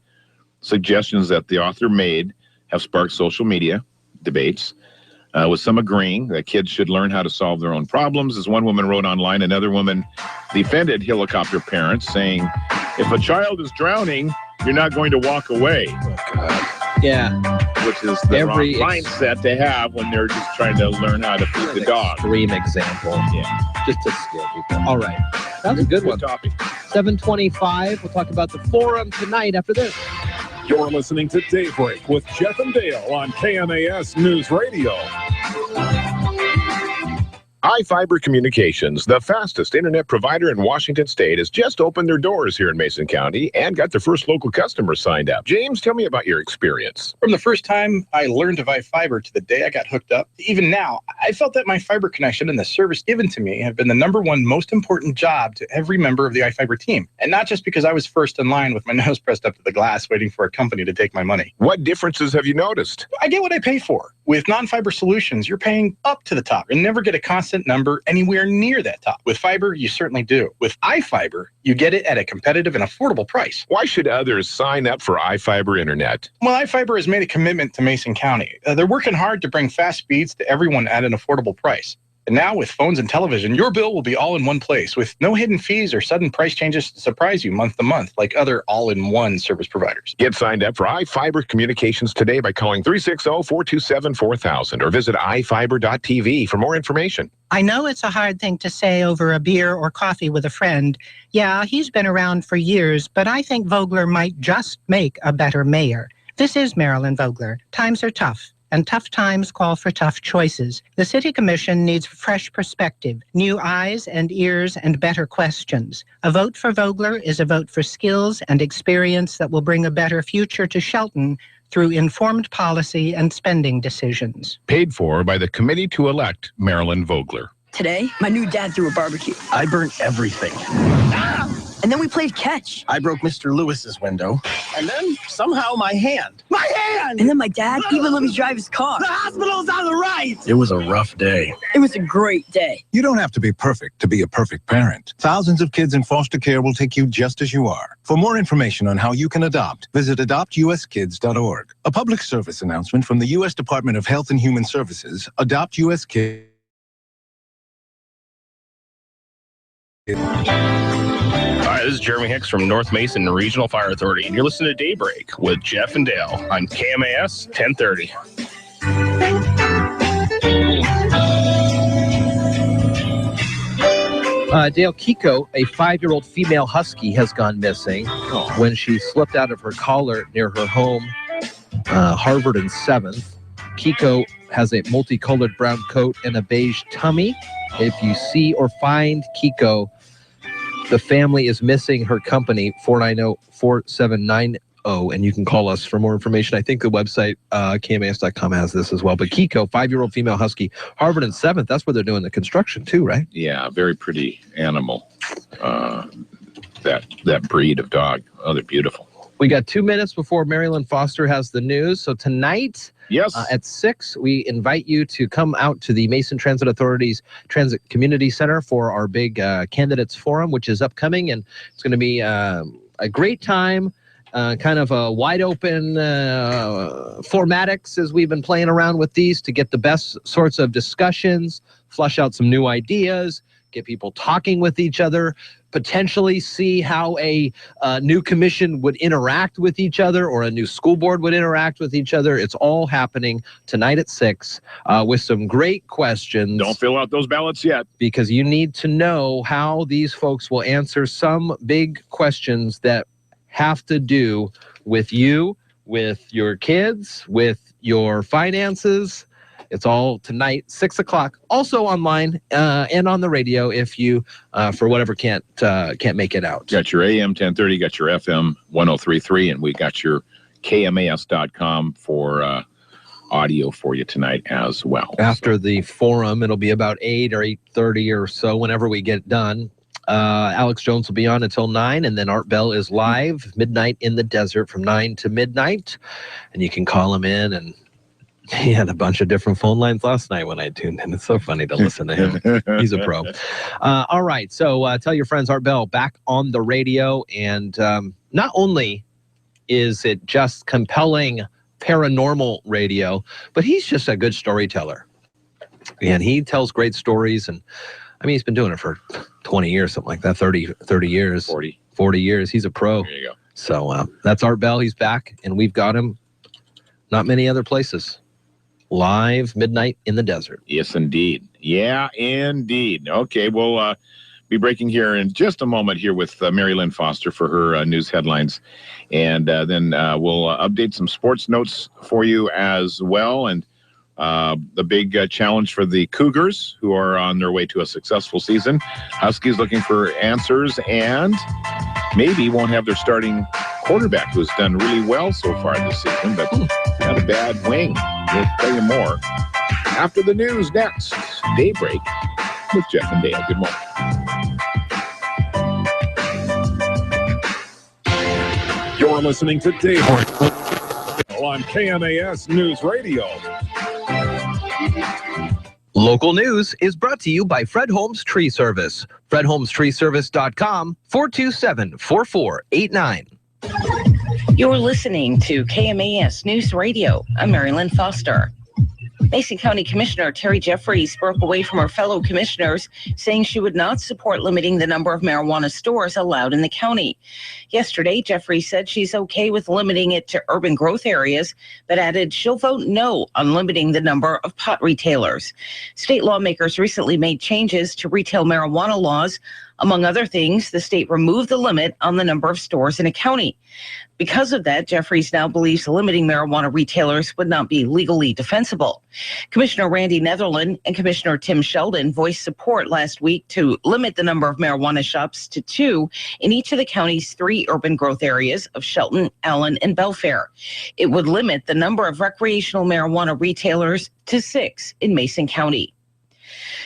suggestions that the author made have sparked social media debates, with some agreeing that kids should learn how to solve their own problems. As one woman wrote online, another woman defended helicopter parents, saying, if a child is drowning, you're not going to walk away. Oh, God. Yeah. Which is the wrong mindset they have when they're just trying to learn how to feed the dog. Extreme example. Yeah. Just to scare people. All right. That's a good one. Topic. 7:25. We'll talk about the forum tonight after this. You're listening to Daybreak with Jeff and Dale on KMAS News Radio. iFiber Communications, the fastest internet provider in Washington State, has just opened their doors here in Mason County and got their first local customers signed up. James, tell me about your experience. From the first time I learned of iFiber to the day I got hooked up, even now, I felt that my fiber connection and the service given to me have been the #1 most important job to every member of the iFiber team. And not just because I was first in line with my nose pressed up to the glass waiting for a company to take my money. What differences have you noticed? I get what I pay for. With non-fiber solutions, you're paying up to the top and never get a constant number anywhere near that top. With fiber, you certainly do. With iFiber, you get it at a competitive and affordable price. Why should others sign up for iFiber Internet? Well, iFiber has made a commitment to Mason County. They're working hard to bring fast speeds to everyone at an affordable price. And now with phones and television, your bill will be all in one place with no hidden fees or sudden price changes to surprise you month to month like other all-in-one service providers. Get signed up for iFiber Communications today by calling 360-427-4000 or visit iFiber.tv for more information. I know it's a hard thing to say over a beer or coffee with a friend. Yeah, he's been around for years, but I think Vogler might just make a better mayor. This is Marilyn Vogler. Times are tough. And tough times call for tough choices. The City Commission needs fresh perspective, new eyes and ears, and better questions. A vote for Vogler is a vote for skills and experience that will bring a better future to Shelton through informed policy and spending decisions. Paid for by the Committee to Elect Marilyn Vogler. Today, my new dad threw a barbecue. I burnt everything. And then we played catch. I broke Mr. Lewis's window. And then somehow my hand. My hand! And then my dad even let me drive his car. The hospital's on the right! It was a rough day. It was a great day. You don't have to be perfect to be a perfect parent. Thousands of kids in foster care will take you just as you are. For more information on how you can adopt, visit adoptuskids.org. A public service announcement from the U.S. Department of Health and Human Services. Adopt U.S. Kids. Hi, this is Jeremy Hicks from North Mason Regional Fire Authority, and you're listening to Daybreak with Jeff and Dale on KMAS 1030. Dale, Kiko, a 5-year-old female husky, has gone missing when she slipped out of her collar near her home, Harvard and 7th. Kiko has a multicolored brown coat and a beige tummy. If you see or find Kiko, the family is missing her company, 490-4790, and you can call us for more information. I think the website, KMAS.com, has this as well. But Kiko, 5-year-old female husky, Harvard and 7th, that's where they're doing the construction too, right? Yeah, very pretty animal, that breed of dog. Oh, they're beautiful. We got 2 minutes before Marilyn Foster has the news. So tonight, at 6, we invite you to come out to the Mason Transit Authority's Transit Community Center for our big candidates forum, which is upcoming. And it's going to be a great time, kind of a wide open formatics as we've been playing around with these to get the best sorts of discussions, flush out some new ideas, get people talking with each other, potentially see how a new commission would interact with each other or a new school board would interact with each other. It's all happening tonight at 6 with some great questions. Don't fill out those ballots yet. Because you need to know how these folks will answer some big questions that have to do with you, with your kids, with your finances. It's all tonight, 6 o'clock. Also online and on the radio if you, for whatever, can't make it out. Got your AM 1030, got your FM 1033, and we got your KMAS.com for audio for you tonight as well. After the forum, it'll be about 8 or 8:30 or so whenever we get done. Alex Jones will be on until 9, and then Art Bell is live, Midnight in the Desert, from 9 to midnight. And you can call him in, and he had a bunch of different phone lines last night when I tuned in. It's so funny to listen to him. He's a pro. All right. So tell your friends, Art Bell back on the radio. And not only is it just compelling paranormal radio, but he's just a good storyteller. And he tells great stories. And I mean, he's been doing it for 20 years, something like that, 30 years. 40 years. He's a pro. There you go. So that's Art Bell. He's back. And we've got him not many other places. Live, Midnight in the Desert. Yes, indeed. Yeah, indeed. Okay, we'll be breaking here in just a moment here with Mary Lynn Foster for her news headlines. And then we'll update some sports notes for you as well. And the big challenge for the Cougars, who are on their way to a successful season. Huskies looking for answers and maybe won't have their starting quarterback, who's done really well so far this season, but had a bad wing. We'll tell you more after the news next. Daybreak with Jeff and Dale. Good morning. You're listening to Daybreak on KMAS News Radio. Local news is brought to you by Fred Holmes Tree Service. FredHolmesTreeService.com, 427-4489. You're listening to KMAS News Radio. I'm Mary Lynn Foster. Mason County Commissioner Terry Jeffries broke away from her fellow commissioners, saying she would not support limiting the number of marijuana stores allowed in the county. Yesterday, Jeffries said she's okay with limiting it to urban growth areas, but added she'll vote no on limiting the number of pot retailers. State lawmakers recently made changes to retail marijuana laws. Among other things, the state removed the limit on the number of stores in a county. Because of that, Jeffries now believes limiting marijuana retailers would not be legally defensible. Commissioner Randy Netherland and Commissioner Tim Sheldon voiced support last week to limit the number of marijuana shops to 2 in each of the county's 3 urban growth areas of Shelton, Allen, and Belfair. It would limit the number of recreational marijuana retailers to 6 in Mason County.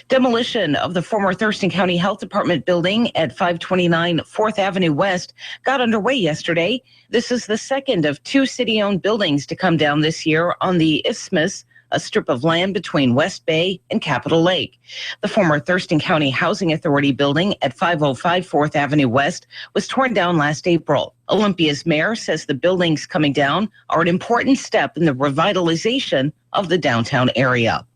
Demolition of the former Thurston County Health Department building at 529 4th Avenue West got underway yesterday. This is the second of 2 city-owned buildings to come down this year on the Isthmus, a strip of land between West Bay and Capitol Lake. The former Thurston County Housing Authority building at 505 4th Avenue West was torn down last April. Olympia's mayor says the buildings coming down are an important step in the revitalization of the downtown area.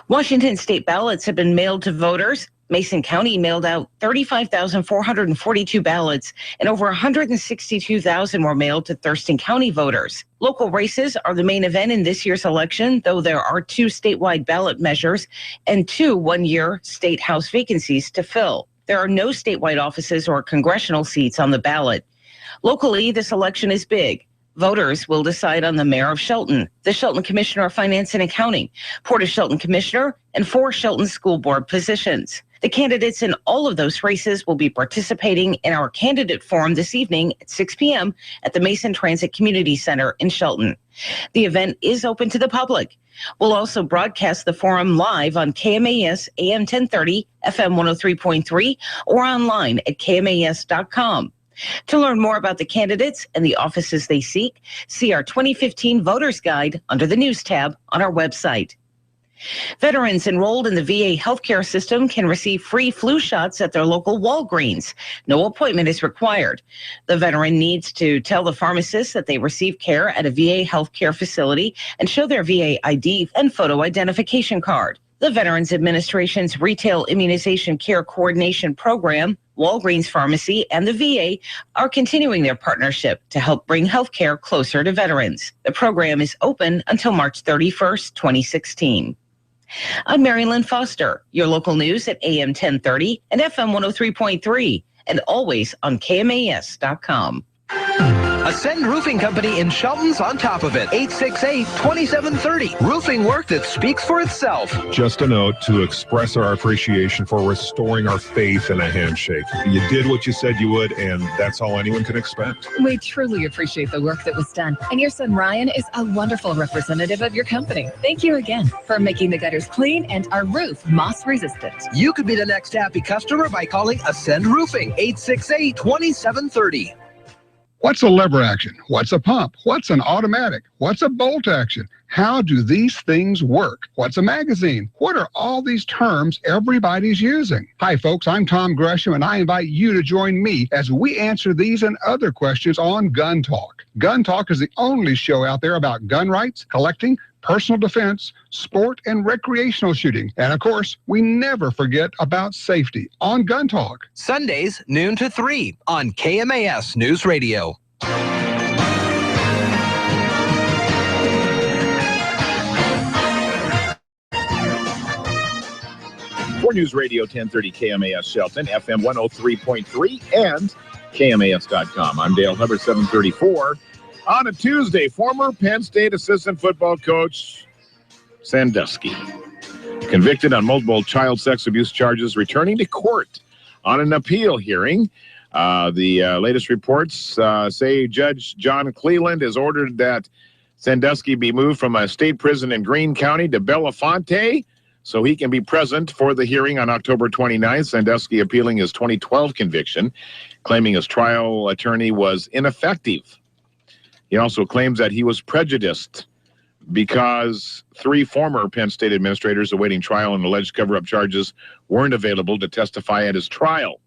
Washington state ballots have been mailed to voters. Mason County mailed out 35,442 ballots, and over 162,000 were mailed to Thurston County voters. Local races are the main event in this year's election, though there are 2 statewide ballot measures and 2 one-year state house vacancies to fill. There are no statewide offices or congressional seats on the ballot. Locally, this election is big. Voters will decide on the mayor of Shelton, the Shelton Commissioner of Finance and Accounting, Port of Shelton Commissioner, and 4 Shelton School Board positions. The candidates in all of those races will be participating in our candidate forum this evening at 6 p.m. at the Mason Transit Community Center in Shelton. The event is open to the public. We'll also broadcast the forum live on KMAS AM 1030, FM 103.3, or online at KMAS.com. To learn more about the candidates and the offices they seek, see our 2015 Voters Guide under the News tab on our website. Veterans enrolled in the VA healthcare system can receive free flu shots at their local Walgreens. No appointment is required. The veteran needs to tell the pharmacist that they receive care at a VA healthcare facility and show their VA ID and photo identification card. The Veterans Administration's Retail Immunization Care Coordination Program, Walgreens Pharmacy, and the VA are continuing their partnership to help bring healthcare closer to veterans. The program is open until March 31st, 2016. I'm Mary Lynn Foster, your local news at AM 1030 and FM 103.3, and always on KMAS.com. Ascend Roofing Company in Shelton's on top of it. 868-2730. Roofing work that speaks for itself. Just a note to express our appreciation for restoring our faith in a handshake. You did what you said you would, and that's all anyone can expect. We truly appreciate the work that was done. And your son Ryan is a wonderful representative of your company. Thank you again for making the gutters clean and our roof moss resistant. You could be the next happy customer by calling Ascend Roofing. 868-2730. What's a lever action? What's a pump? What's an automatic? What's a bolt action? How do these things work? What's a magazine? What are all these terms everybody's using? Hi, folks. I'm Tom Gresham, and I invite you to join me as we answer these and other questions on Gun Talk. Gun Talk is the only show out there about gun rights, collecting, personal defense, sport, and recreational shooting. And of course, we never forget about safety on Gun Talk. Sundays, noon to 3 on KMAS News Radio. For News Radio 1030 KMAS Shelton, FM 103.3, and KMAS.com. I'm Dale Hubbard, 734. On a Tuesday, former Penn State assistant football coach Sandusky, convicted on multiple child sex abuse charges, returning to court on an appeal hearing. The latest reports say Judge John Cleland has ordered that Sandusky be moved from a state prison in Greene County to Belafonte so he can be present for the hearing on October 29th. Sandusky appealing his 2012 conviction, claiming his trial attorney was ineffective. He also claims that he was prejudiced because 3 former Penn State administrators awaiting trial on alleged cover-up charges weren't available to testify at his trial.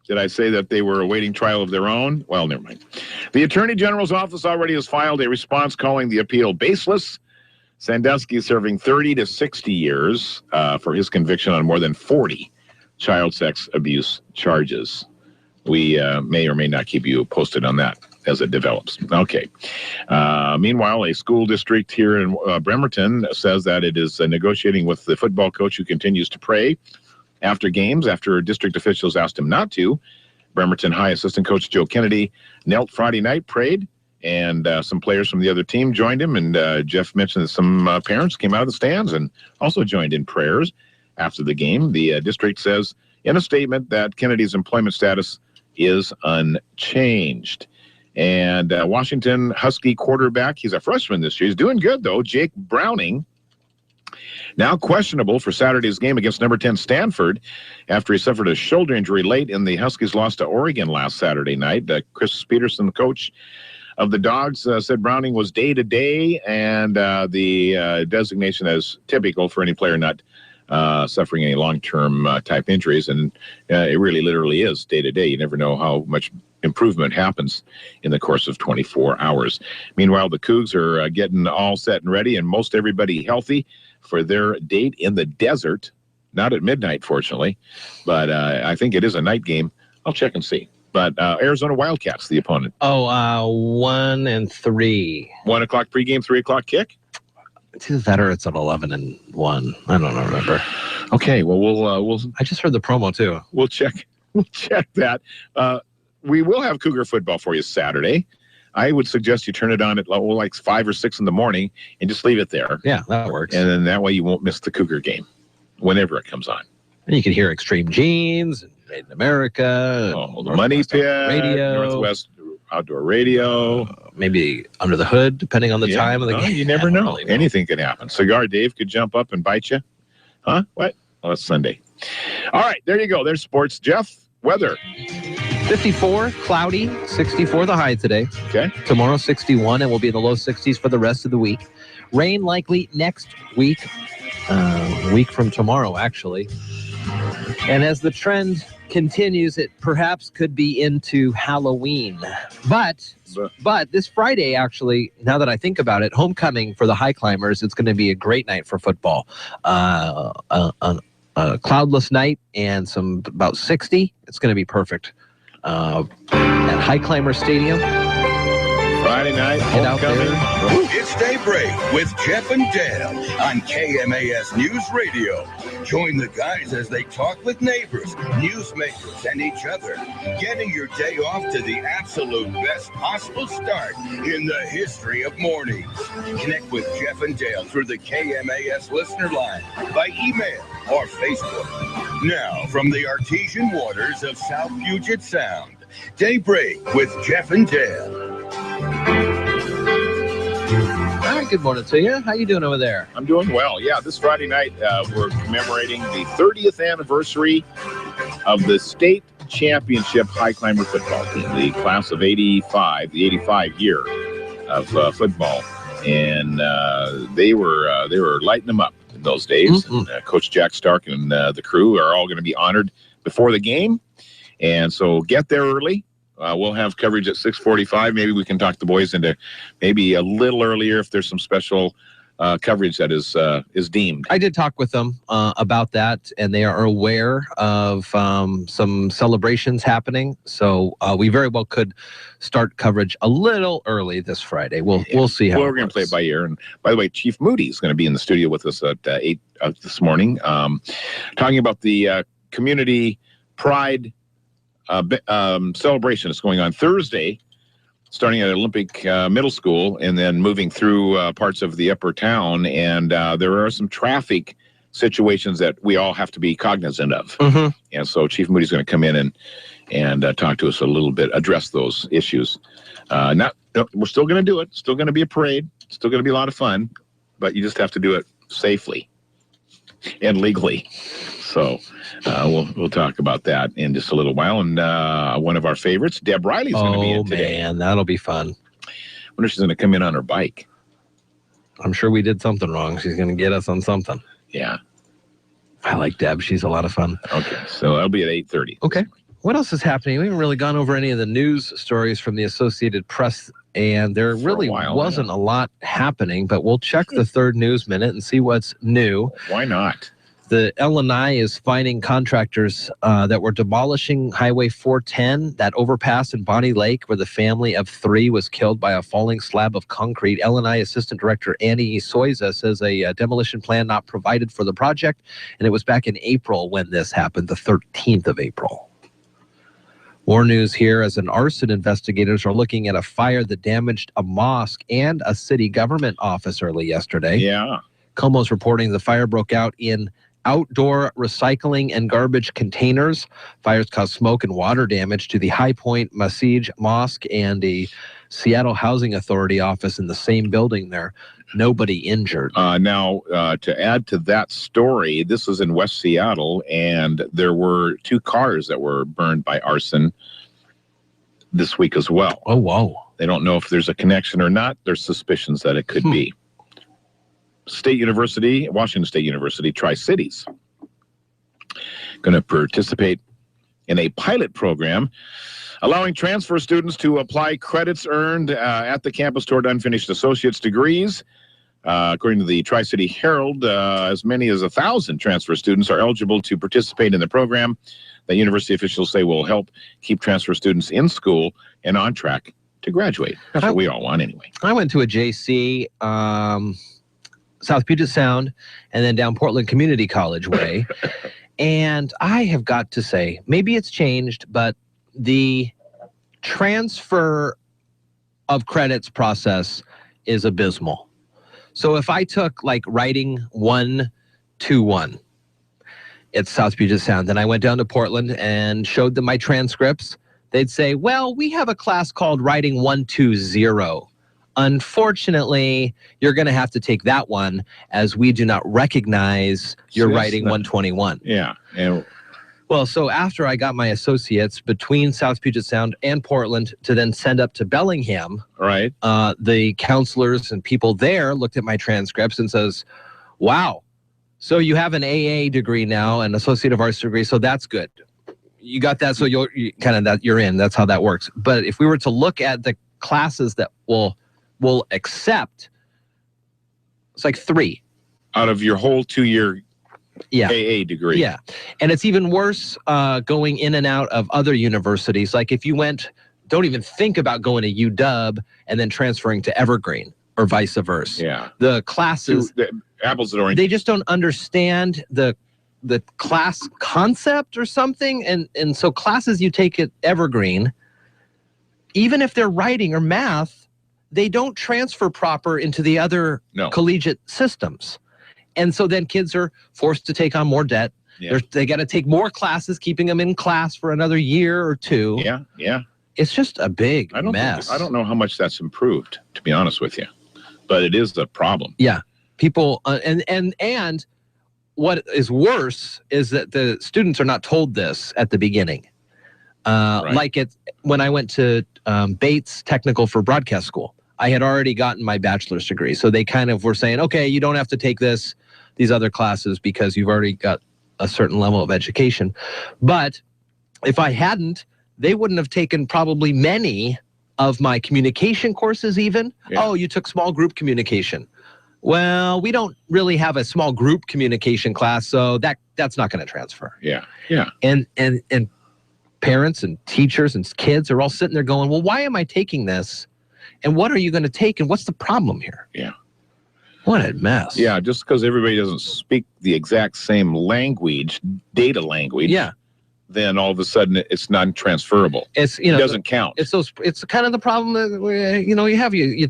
Did I say that they were awaiting trial of their own? Well, never mind. The Attorney General's office already has filed a response calling the appeal baseless. Sandusky is serving 30 to 60 years for his conviction on more than 40 child sex abuse charges. We may or may not keep you posted on that as it develops. Okay. Meanwhile, a school district here in Bremerton says that it is negotiating with the football coach who continues to pray after games, after district officials asked him not to. Bremerton High assistant coach Joe Kennedy knelt Friday night, prayed, and some players from the other team joined him. And Jeff mentioned that some parents came out of the stands and also joined in prayers after the game. The district says in a statement that Kennedy's employment status is unchanged. And Washington Husky quarterback, he's a freshman this year. He's doing good, though. Jake Browning, now questionable for Saturday's game against number 10 Stanford after he suffered a shoulder injury late in the Huskies' loss to Oregon last Saturday night. Chris Peterson, coach of the Dogs, said Browning was day-to-day, and the designation is typical for any player not suffering any long-term type injuries, and it really literally is day-to-day. You never know how much improvement happens in the course of 24 hours. Meanwhile, the Cougs are getting all set and ready, and most everybody healthy for their date in the desert. Not at midnight, fortunately, but I think it is a night game. I'll check and see. But Arizona Wildcats, the opponent. 1 and 3. 1 o'clock pregame, 3 o'clock kick? It's either that or it's at 11 and 1. I don't remember. Okay, well, we'll. I just heard the promo too. We'll check that. We will have Cougar football for you Saturday. I would suggest you turn it on at like 5 or 6 in the morning and just leave it there. Yeah, that works. And then that way you won't miss the Cougar game whenever it comes on. And you can hear Extreme Jeans, Made in America, the Money Pit, Radio, Northwest Outdoor Radio, maybe Under the Hood, depending on the time of the game. You never know. Anything can happen. Cigar Dave could jump up and bite you. Huh? What? Oh, it's Sunday. All right, there you go. There's sports. Jeff, weather. 54, cloudy, 64 the high today. Okay. Tomorrow, 61, and we'll be in the low 60s for the rest of the week. Rain likely next week, week from tomorrow, actually. And as the trend continues, it perhaps could be into Halloween. But this Friday, actually, now that I think about it, homecoming for the high climbers, it's going to be a great night for football. A cloudless night and about 60. It's going to be perfect. At High Climber Stadium. Friday night, get out there. It's Daybreak with Jeff and Dale on KMAS News Radio. Join the guys as they talk with neighbors, newsmakers, and each other, getting your day off to the absolute best possible start in the history of mornings. Connect with Jeff and Dale through the KMAS listener line, by email or Facebook. Now, from the artesian waters of South Puget Sound, Daybreak with Jeff and Dale. All right, good morning to you. How you doing over there? I'm doing well. Yeah, this Friday night, we're commemorating the 30th anniversary of the state championship high climber football team, the class of 85, the 85 year of football. And they were lighting them up in those days. Mm-hmm. And, Coach Jack Stark and the crew are all going to be honored before the game. And so get there early. We'll have coverage at 6:45. Maybe we can talk the boys into maybe a little earlier if there's some special coverage that is deemed. I did talk with them about that, and they are aware of some celebrations happening. So we very well could start coverage a little early this Friday. We'll see how. Well, we're going to play it by ear. And by the way, Chief Moody is going to be in the studio with us at 8 this morning, talking about the community pride celebration that's going on Thursday, starting at Olympic Middle School and then moving through parts of the upper town. And there are some traffic situations that we all have to be cognizant of. Mm-hmm. And so Chief Moody's going to come in and talk to us a little bit, address those issues. We're still going to do it. Still going to be a parade. Still going to be a lot of fun, but you just have to do it safely and legally. So we'll talk about that in just a little while. And one of our favorites, Deb Riley's going to be in today. Man, that'll be fun. I wonder if she's going to come in on her bike. I'm sure we did something wrong. She's going to get us on something. Yeah. I like Deb. She's a lot of fun. Okay, so that'll be at 8:30. Okay. What else is happening? We haven't really gone over any of the news stories from the Associated Press, and there really wasn't a lot happening, but we'll check the third news minute and see what's new. Why not? The LNI is finding contractors that were demolishing Highway 410, that overpass in Bonnie Lake, where the family of 3 was killed by a falling slab of concrete. LNI Assistant Director Annie Soiza says a demolition plan not provided for the project, and it was back in April when this happened, the 13th of April. More news here as arson investigators are looking at a fire that damaged a mosque and a city government office early yesterday. Yeah. Como's reporting the fire broke out in outdoor recycling and garbage containers. Fires caused smoke and water damage to the High Point Masjid Mosque and the Seattle Housing Authority office in the same building there. Nobody injured. Now, to add to that story, this was in West Seattle, and there were 2 cars that were burned by arson this week as well. Oh, wow. They don't know if there's a connection or not. There's suspicions that it could be. State University, Washington State University, Tri-Cities, going to participate in a pilot program allowing transfer students to apply credits earned at the campus toward unfinished associate's degrees. According to the Tri-City Herald, as many as 1,000 transfer students are eligible to participate in the program that university officials say will help keep transfer students in school and on track to graduate. That's what we all want anyway. I went to a JC, South Puget Sound, and then down Portland Community College way. And I have got to say, maybe it's changed, but the transfer of credits process is abysmal. So if I took like writing 121 at South Puget Sound, and I went down to Portland and showed them my transcripts, they'd say, well, we have a class called writing 120. Unfortunately, you're going to have to take that one as we do not recognize your writing 121. Yeah. And well, so after I got my associates between South Puget Sound and Portland to then send up to Bellingham, right, the counselors and people there looked at my transcripts and says, wow, so you have an AA degree now, an Associate of Arts degree, so that's good. You got that, so you're in. That's how that works. But if we were to look at the classes that will accept, it's like 3 out of your whole 2-year yeah. AA degree. Yeah. And it's even worse going in and out of other universities. Like if you don't even think about going to UW and then transferring to Evergreen or vice versa. Yeah. The classes, the apples and oranges. They just don't understand the class concept or something. And so classes you take at Evergreen, even if they're writing or math, they don't transfer proper into the other collegiate systems. And so then kids are forced to take on more debt. Yeah. They got to take more classes, keeping them in class for another year or 2. Yeah, yeah. It's just a big mess. I don't know how much that's improved, to be honest with you, but it is the problem. Yeah, people and what is worse is that the students are not told this at the beginning. Right. Like when I went to Bates Technical for Broadcast School, I had already gotten my bachelor's degree, so they kind of were saying, okay, you don't have to take these other classes because you've already got a certain level of education. But if I hadn't, they wouldn't have taken probably many of my communication courses even. Yeah. Oh, you took small group communication. Well, we don't really have a small group communication class, so that's not going to transfer. Yeah, yeah. And parents and teachers and kids are all sitting there going, well, why am I taking this? And what are you going to take? And what's the problem here? Yeah. What a mess. Yeah, just because everybody doesn't speak the exact same language, data language. Yeah. Then all of a sudden it's non-transferable. It doesn't count. It's kind of the problem that you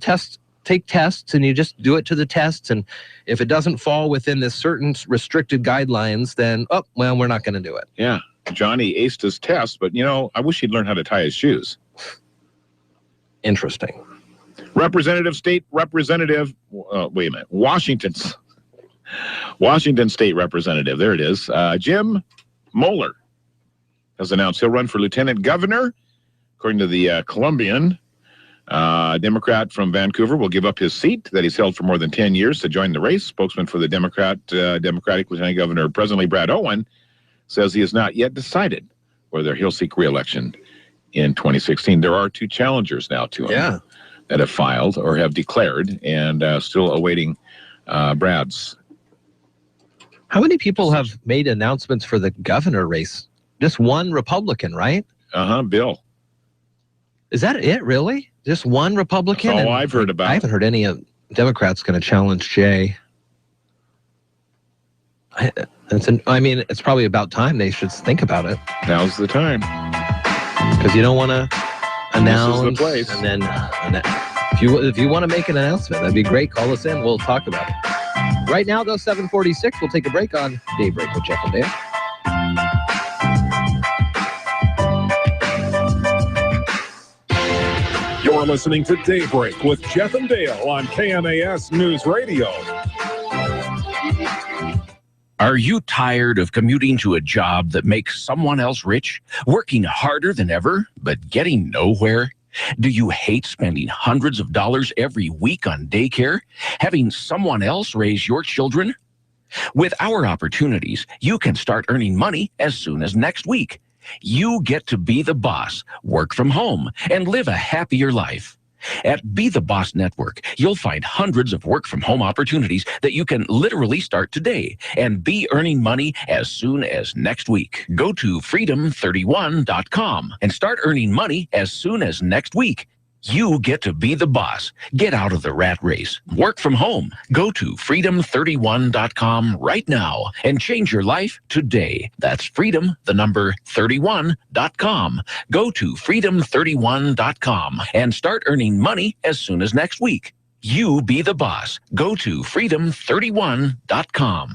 take tests and you just do it to the tests, and if it doesn't fall within this certain restricted guidelines, then we're not going to do it. Yeah. Johnny aced his test, but I wish he'd learn how to tie his shoes. Interesting. Washington State Representative, there it is. Jim Moeller has announced he'll run for lieutenant governor. According to the Columbian, Democrat from Vancouver will give up his seat that he's held for more than 10 years to join the race. Spokesman for the Democratic Lieutenant Governor, presently Brad Owen, says he has not yet decided whether he'll seek re-election in 2016. There are 2 challengers now to him that have filed or have declared, and still awaiting Brad's. How many people have made announcements for the governor race? Just one Republican, right? Bill. Is that it, really? Just one Republican? That's all I've heard about. I haven't heard any Democrats going to challenge Jay. It's probably about time they should think about it. Now's the time. Because you don't want to announce. This is the place. And then if you want to make an announcement, that'd be great. Call us in. We'll talk about it. Right now, though, 7:46. We'll take a break on Daybreak with Jeff and Dale. You're listening to Daybreak with Jeff and Dale on KMAS News Radio. Are you tired of commuting to a job that makes someone else rich, working harder than ever, but getting nowhere? Do you hate spending hundreds of dollars every week on daycare, having someone else raise your children? With our opportunities, you can start earning money as soon as next week. You get to be the boss, work from home, and live a happier life. At Be the Boss Network, you'll find hundreds of work-from-home opportunities that you can literally start today and be earning money as soon as next week. Go to freedom31.com and start earning money as soon as next week. You get to be the boss. Get out of the rat race. Work from home. Go to freedom31.com right now and change your life today. That's freedom, the number 31.com. Go to freedom31.com and start earning money as soon as next week. You be the boss. Go to freedom31.com.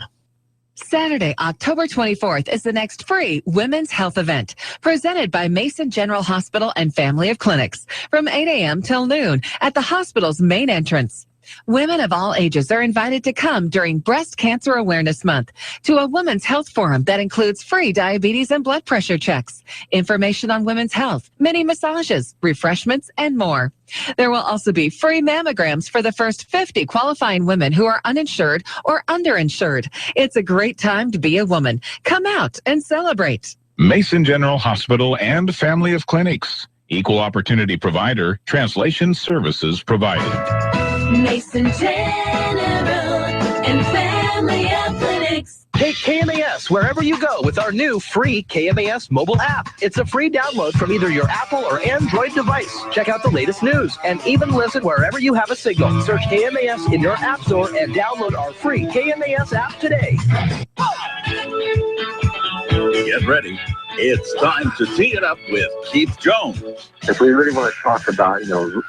Saturday, October 24th is the next free women's health event presented by Mason General Hospital and Family of Clinics from 8 a.m. till noon at the hospital's main entrance. Women of all ages are invited to come during Breast Cancer Awareness Month to a women's health forum that includes free diabetes and blood pressure checks, information on women's health, mini massages, refreshments, and more. There will also be free mammograms for the first 50 qualifying women who are uninsured or underinsured. It's a great time to be a woman. Come out and celebrate. Mason General Hospital and Family of Clinics. Equal opportunity provider. Translation services provided. Mason General and Family of Clinics. Take KMAS wherever you go with our new free KMAS mobile app. It's a free download from either your Apple or Android device. Check out the latest news and even listen wherever you have a signal. Search KMAS in your app store and download our free KMAS app today. Get ready. It's time to tee it up with Keith Jones. If we really want to talk about,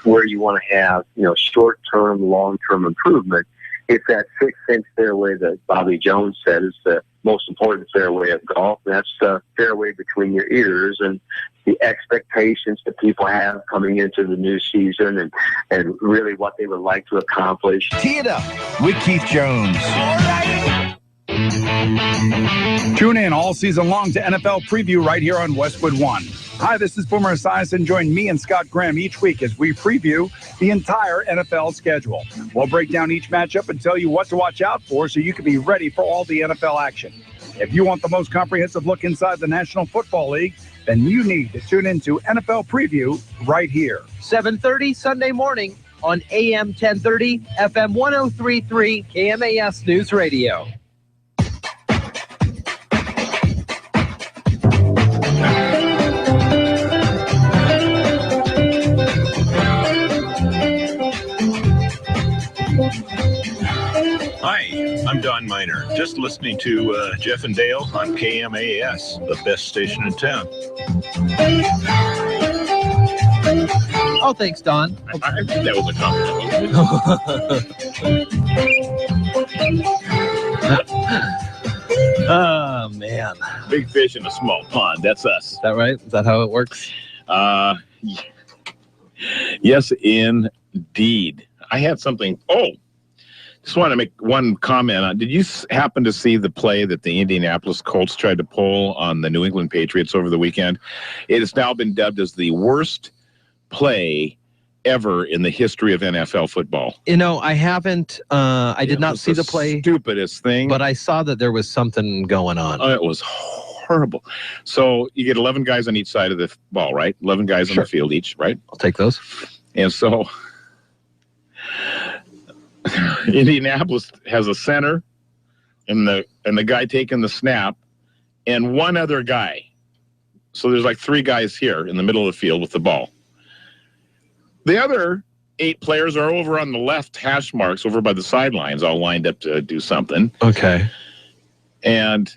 where you want to have, short-term, long-term improvement, it's that 6-inch fairway that Bobby Jones said is the most important fairway of golf. That's the fairway between your ears and the expectations that people have coming into the new season and really what they would like to accomplish. Tee it up with Keith Jones. Tune in all season long to NFL Preview right here on Westwood One. Hi, this is Boomer Esiason. Join me and Scott Graham each week as we preview the entire NFL schedule. We'll break down each matchup and tell you what to watch out for so you can be ready for all the NFL action. If you want the most comprehensive look inside the National Football League, then you need to tune into NFL Preview right here. 7:30 Sunday morning on AM 1030, FM 103.3, KMAS News Radio. Hi, I'm Don Miner. Just listening to Jeff and Dale on KMAS, the best station in town. Oh, thanks, Don. I think that was a compliment. Oh, man. Big fish in a small pond. That's us. Is that right? Is that how it works? Yes, indeed. I had something. Just want to make one comment on. Did you happen to see the play that the Indianapolis Colts tried to pull on the New England Patriots over the weekend? It has now been dubbed as the worst play ever in the history of NFL football. I haven't. I did not see the play. Stupidest thing. But I saw that there was something going on. It was horrible. So you get 11 guys on each side of the ball, right? 11 guys on the field each, right? I'll take those. And so Indianapolis has a center and the guy taking the snap and one other guy. So there's like 3 guys here in the middle of the field with the ball. The other 8 players are over on the left hash marks over by the sidelines, all lined up to do something. Okay. And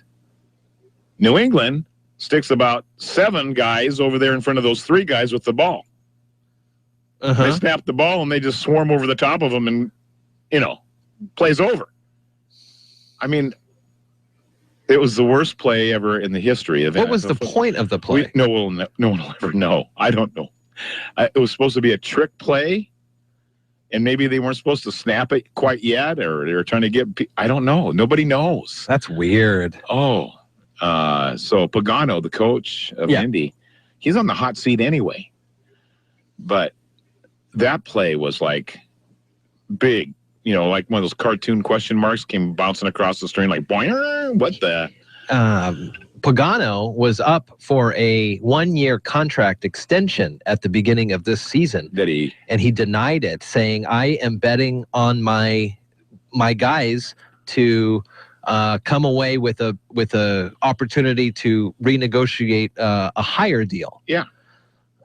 New England sticks about 7 guys over there in front of those 3 guys with the ball. They snap the ball and they just swarm over the top of them and, plays over. I mean, it was the worst play ever in the history of NFL. What was the point of the play? No one will ever know. I don't know. It was supposed to be a trick play, and maybe they weren't supposed to snap it quite yet, or they were trying to get. I don't know. Nobody knows. That's weird. So Pagano, the coach of Indy, he's on the hot seat anyway. But that play was like big, like one of those cartoon question marks came bouncing across the screen, like boing. What the? Pagano was up for a 1-year contract extension at the beginning of this season. Did he? And he denied it, saying, I am betting on my guys to come away with a opportunity to renegotiate a higher deal. Yeah.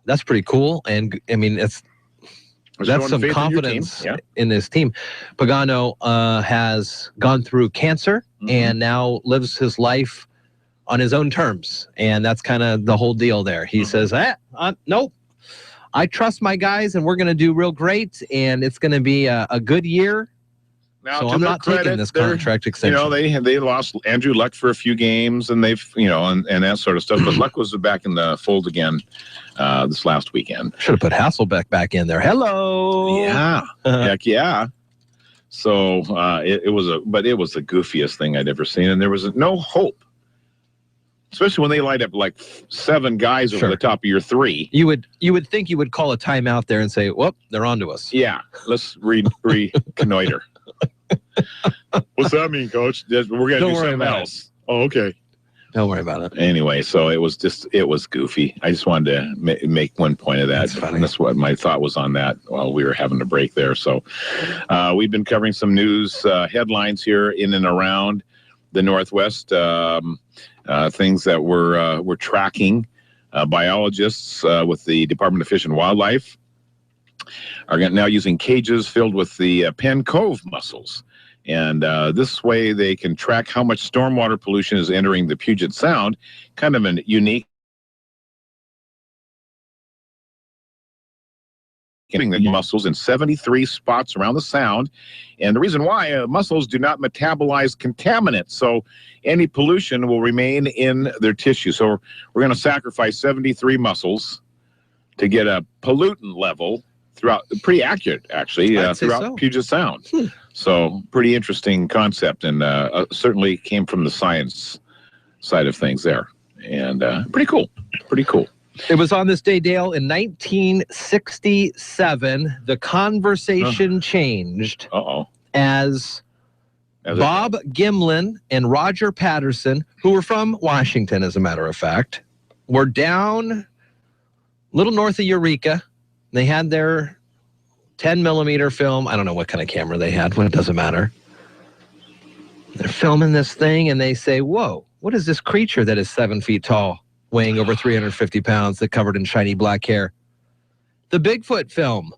That's pretty cool. And I mean, That's some confidence in his team. Pagano has gone through cancer and now lives his life on his own terms. And that's kind of the whole deal there. He says, nope, I trust my guys and we're going to do real great. And it's going to be a good year. Now, so I'm not taking this contract extension. They lost Andrew Luck for a few games, and they've and that sort of stuff. But Luck was back in the fold again this last weekend. Should have put Hasselbeck back in there. Hello. Yeah. Heck yeah. So it was the goofiest thing I'd ever seen, and there was no hope. Especially when they light up like 7 guys over the top of your 3. You would think you would call a timeout there and say, "Whoop, they're on to us." Yeah, let's reconnoiter. What's that mean, Coach? We're going to do something else. Oh, okay. Don't worry about it. Anyway, so it was goofy. I just wanted to make one point of that. That's funny. And that's what my thought was on that while we were having a break there. So we've been covering some news headlines here in and around the Northwest, things that we're tracking. Biologists with the Department of Fish and Wildlife are now using cages filled with the Penn Cove mussels. And this way they can track how much stormwater pollution is entering the Puget Sound. Kind of a unique getting the mussels in 73 spots around the sound. And the reason why, mussels do not metabolize contaminants, so any pollution will remain in their tissue. So we're going to sacrifice 73 mussels to get a pollutant level throughout, pretty accurate actually, throughout Puget Sound. So pretty interesting concept, and certainly came from the science side of things there. And pretty cool. It was on this day, Dale, in 1967, the conversation changed as Bob Gimlin and Roger Patterson, who were from Washington, as a matter of fact, were down a little north of Eureka. They had their 10-millimeter film. I don't know what kind of camera they had, but it doesn't matter. They're filming this thing, and they say, whoa, what is this creature that is 7 feet tall, weighing over 350 pounds, that covered in shiny black hair? The Bigfoot film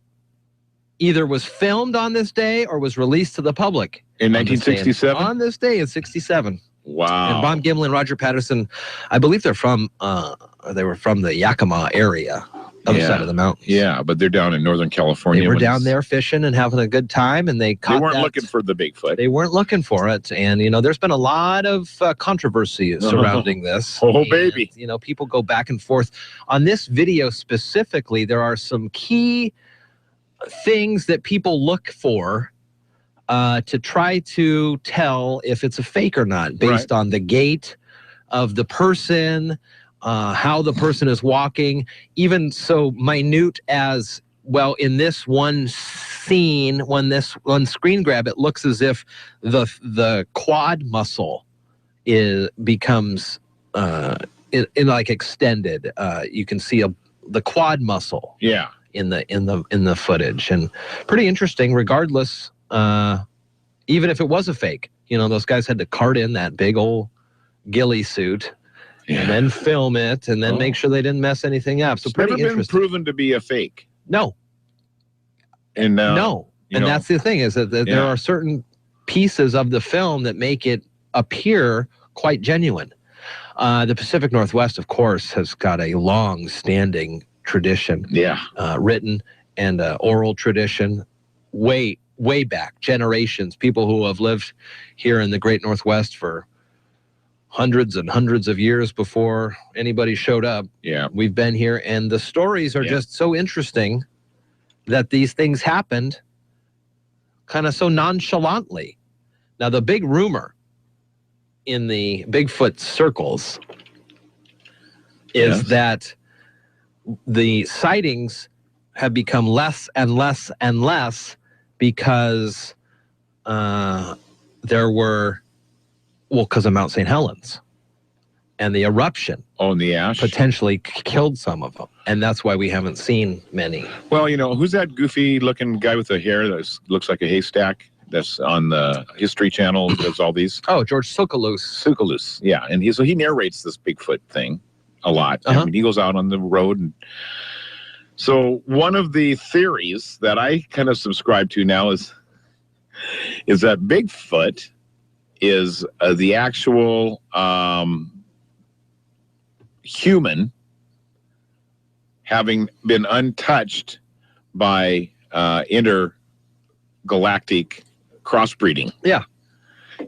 either was filmed on this day or was released to the public. In 1967? On this day in 67. Wow. And Bob Gimlin, Roger Patterson, I believe they were from the Yakima area, other side of the mountains. Yeah, but they're down in Northern California. They were down there fishing and having a good time, and they weren't looking for the Bigfoot. They weren't looking for it, and there's been a lot of controversy surrounding this. Baby. People go back and forth on this video specifically. There are some key things that people look for to try to tell if it's a fake or not, based on the gait of the person, how the person is walking, even so minute as, well, in this one scene, this one screen grab, it looks as if the quad muscle becomes extended. You can see the quad muscle. Yeah. In the footage, and pretty interesting. Regardless, even if it was a fake, those guys had to cart in that big old ghillie suit. Yeah. And then film it, and then make sure they didn't mess anything up. So it's never been proven to be a fake. No. And no. And that's the thing, is that there are certain pieces of the film that make it appear quite genuine. The Pacific Northwest, of course, has got a long-standing tradition. Yeah. Written and oral tradition, way back, generations. People who have lived here in the Great Northwest for hundreds and hundreds of years before anybody showed up. Yeah. We've been here, and the stories are just so interesting that these things happened kind of so nonchalantly. Now, the big rumor in the Bigfoot circles is that the sightings have become less and less and less because because of Mount St. Helens and the eruption. Oh, and the ash? Potentially killed some of them. And that's why we haven't seen many. Well, who's that goofy-looking guy with the hair that looks like a haystack that's on the History Channel, does all these? Oh, George Tsoukalos. Yeah, and he narrates this Bigfoot thing a lot. I mean, he goes out on the road and So one of the theories that I kind of subscribe to now is that Bigfoot is the actual human having been untouched by intergalactic crossbreeding. Yeah.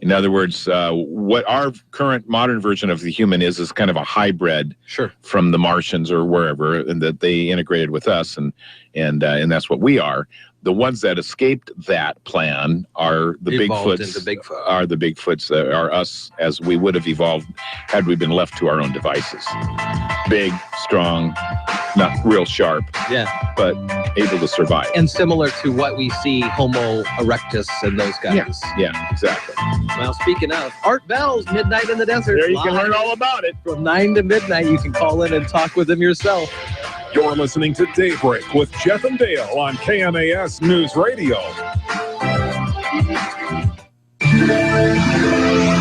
In other words, what our current modern version of the human is kind of a hybrid from the Martians or wherever, and that they integrated with us, and that's what we are. The ones that escaped that plan are the Bigfoots. Are the Bigfoots that are us as we would have evolved had we been left to our own devices. Big, strong, not real sharp. Yeah. But able to survive. And similar to what we see Homo erectus and those guys. Yeah, exactly. Well, speaking of, Art Bell's Midnight in the Desert. There you can learn all about it. From 9 to midnight, you can call in and talk with him yourself. You're listening to Daybreak with Jeff and Dale on KMAS News Radio.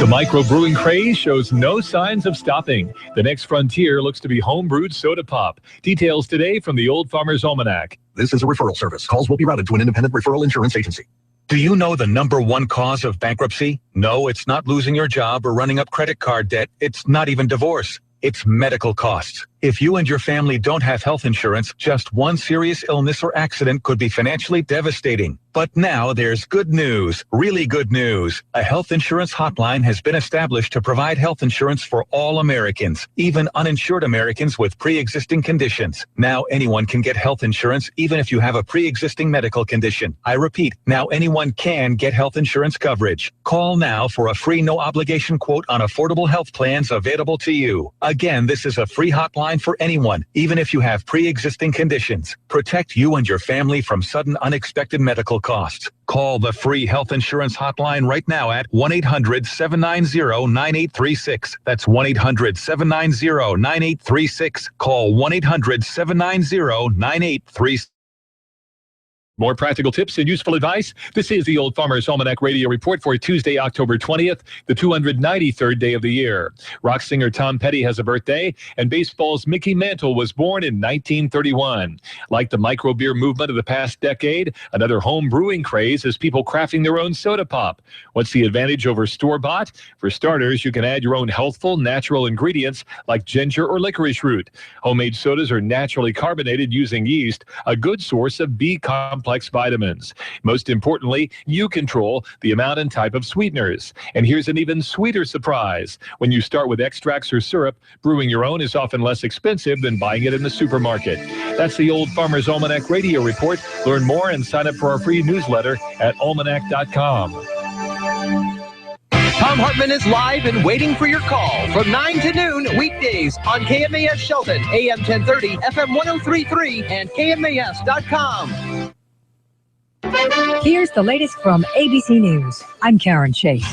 The microbrewing craze shows no signs of stopping. The next frontier looks to be home-brewed soda pop. Details today from the Old Farmer's Almanac. This is a referral service. Calls will be routed to an independent referral insurance agency. Do you know the number one cause of bankruptcy? No, it's not losing your job or running up credit card debt. It's not even divorce. It's medical costs. If you and your family don't have health insurance, just one serious illness or accident could be financially devastating. But now there's good news, really good news. A health insurance hotline has been established to provide health insurance for all Americans, even uninsured Americans with pre-existing conditions. Now anyone can get health insurance even if you have a pre-existing medical condition. I repeat, now anyone can get health insurance coverage. Call now for a free no-obligation quote on affordable health plans available to you. Again, this is a free hotline for anyone, even if you have pre-existing conditions. Protect you and your family from sudden unexpected medical costs. Call the free health insurance hotline right now at 1-800-790-9836. That's 1-800-790-9836. Call 1-800-790-9836. More practical tips and useful advice. This is the Old Farmer's Almanac Radio Report for Tuesday, October 20th, the 293rd day of the year. Rock singer Tom Petty has a birthday, and baseball's Mickey Mantle was born in 1931. Like the microbeer movement of the past decade, another home brewing craze is people crafting their own soda pop. What's the advantage over store-bought? For starters, you can add your own healthful, natural ingredients like ginger or licorice root. Homemade sodas are naturally carbonated using yeast, a good source of B-complex vitamins. Most importantly, you control the amount and type of sweeteners. And here's an even sweeter surprise. When you start with extracts or syrup, brewing your own is often less expensive than buying it in the supermarket. That's the Old Farmer's Almanac Radio Report. Learn more and sign up for our free newsletter at almanac.com. Tom Hartman is live and waiting for your call from 9 to noon weekdays on KMAS Shelton, AM 1030, FM 103.3, and KMAS.com. Here's the latest from ABC News. I'm Karen Chase.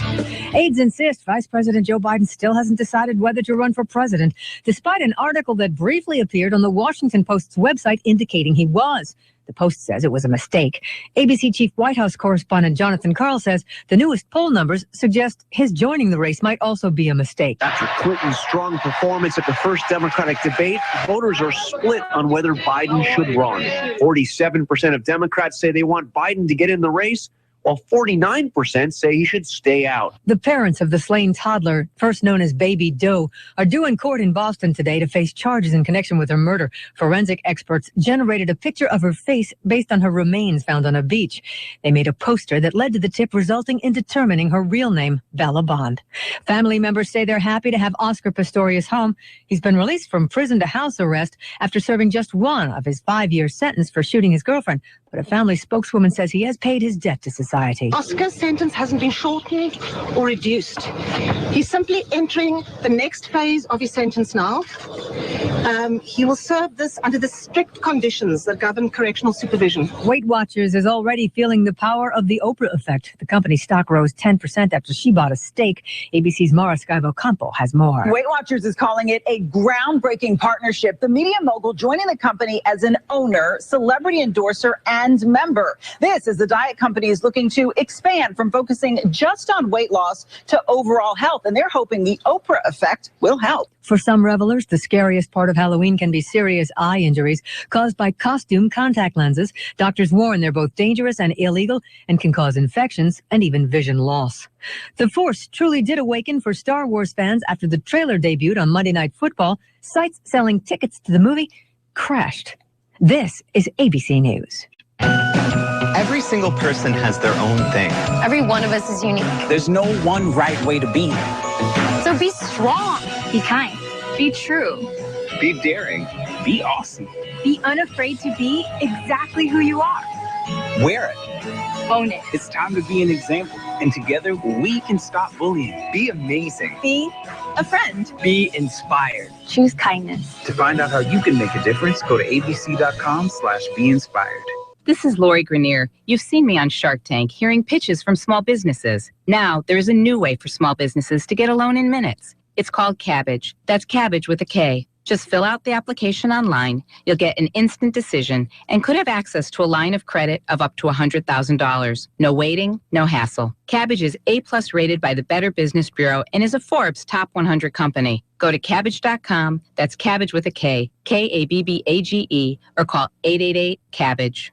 Aides insist Vice President Joe Biden still hasn't decided whether to run for president, despite an article that briefly appeared on the Washington Post's website indicating he was. The Post says it was a mistake. ABC Chief White House correspondent Jonathan Karl says the newest poll numbers suggest his joining the race might also be a mistake. After Clinton's strong performance at the first Democratic debate, voters are split on whether Biden should run. 47% of Democrats say they want Biden to get in the race, while 49% say he should stay out. The parents of the slain toddler, first known as Baby Doe, are due in court in Boston today to face charges in connection with her murder. Forensic experts generated a picture of her face based on her remains found on a beach. They made a poster that led to the tip, resulting in determining her real name, Bella Bond. Family members say they're happy to have Oscar Pistorius home. He's been released from prison to house arrest after serving just one of his 5-year sentence for shooting his girlfriend. But a family spokeswoman says he has paid his debt to society. Oscar's sentence hasn't been shortened or reduced. He's simply entering the next phase of his sentence now. He will serve this under the strict conditions that govern correctional supervision. Weight Watchers is already feeling the power of the Oprah effect. The company's stock rose 10% after she bought a stake. ABC's Mara Schiavo-Campo has more. Weight Watchers is calling it a groundbreaking partnership. The media mogul joining the company as an owner, celebrity endorser, and member. This is the diet company is looking to expand from focusing just on weight loss to overall health, and they're hoping the Oprah effect will help. For some revelers, the scariest part of Halloween can be serious eye injuries caused by costume contact lenses. Doctors warn they're both dangerous and illegal and can cause infections and even vision loss. The Force truly did awaken for Star Wars fans after the trailer debuted on Monday Night Football. Sites selling tickets to the movie crashed. This is ABC News. Every single person has their own thing. Every one of us is unique. There's no one right way to be. So be strong. Be kind. Be true. Be daring. Be awesome. Be unafraid to be exactly who you are. Wear it. Own it. It's time to be an example. And together, we can stop bullying. Be amazing. Be a friend. Be inspired. Choose kindness. To find out how you can make a difference, go to abc.com/beinspired. This is Lori Grenier. You've seen me on Shark Tank hearing pitches from small businesses. Now, there's a new way for small businesses to get a loan in minutes. It's called Kabbage. That's Kabbage with a K. Just fill out the application online. You'll get an instant decision and could have access to a line of credit of up to $100,000. No waiting, no hassle. Kabbage is A+ rated by the Better Business Bureau and is a Forbes Top 100 company. Go to Kabbage.com. That's Kabbage with a K, Kabbage, or call 888-KABBAGE.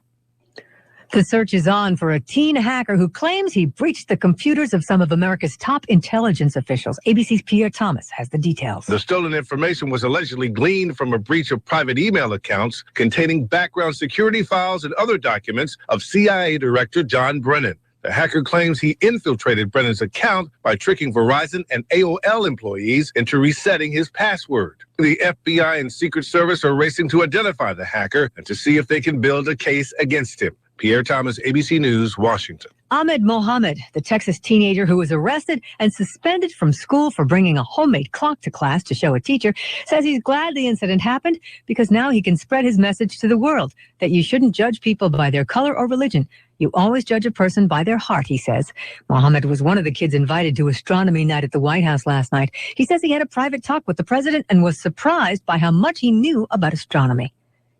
The search is on for a teen hacker who claims he breached the computers of some of America's top intelligence officials. ABC's Pierre Thomas has the details. The stolen information was allegedly gleaned from a breach of private email accounts containing background security files and other documents of CIA Director John Brennan. The hacker claims he infiltrated Brennan's account by tricking Verizon and AOL employees into resetting his password. The FBI and Secret Service are racing to identify the hacker and to see if they can build a case against him. Pierre Thomas, ABC News, Washington. Ahmed Mohammed, the Texas teenager who was arrested and suspended from school for bringing a homemade clock to class to show a teacher, says he's glad the incident happened because now he can spread his message to the world that you shouldn't judge people by their color or religion. You always judge a person by their heart, he says. Mohammed was one of the kids invited to astronomy night at the White House last night. He says he had a private talk with the president and was surprised by how much he knew about astronomy.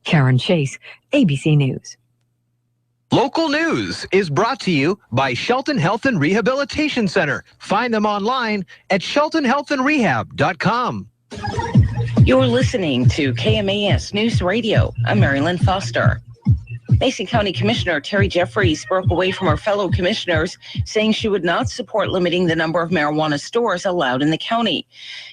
Karen Chase, ABC News. Local news is brought to you by Shelton Health and Rehabilitation Center. Find them online at sheltonhealthandrehab.com. You're listening to KMAS News Radio. I'm Marilyn Foster. Mason County Commissioner Terry Jeffries broke away from her fellow commissioners, saying she would not support limiting the number of marijuana stores allowed in the county.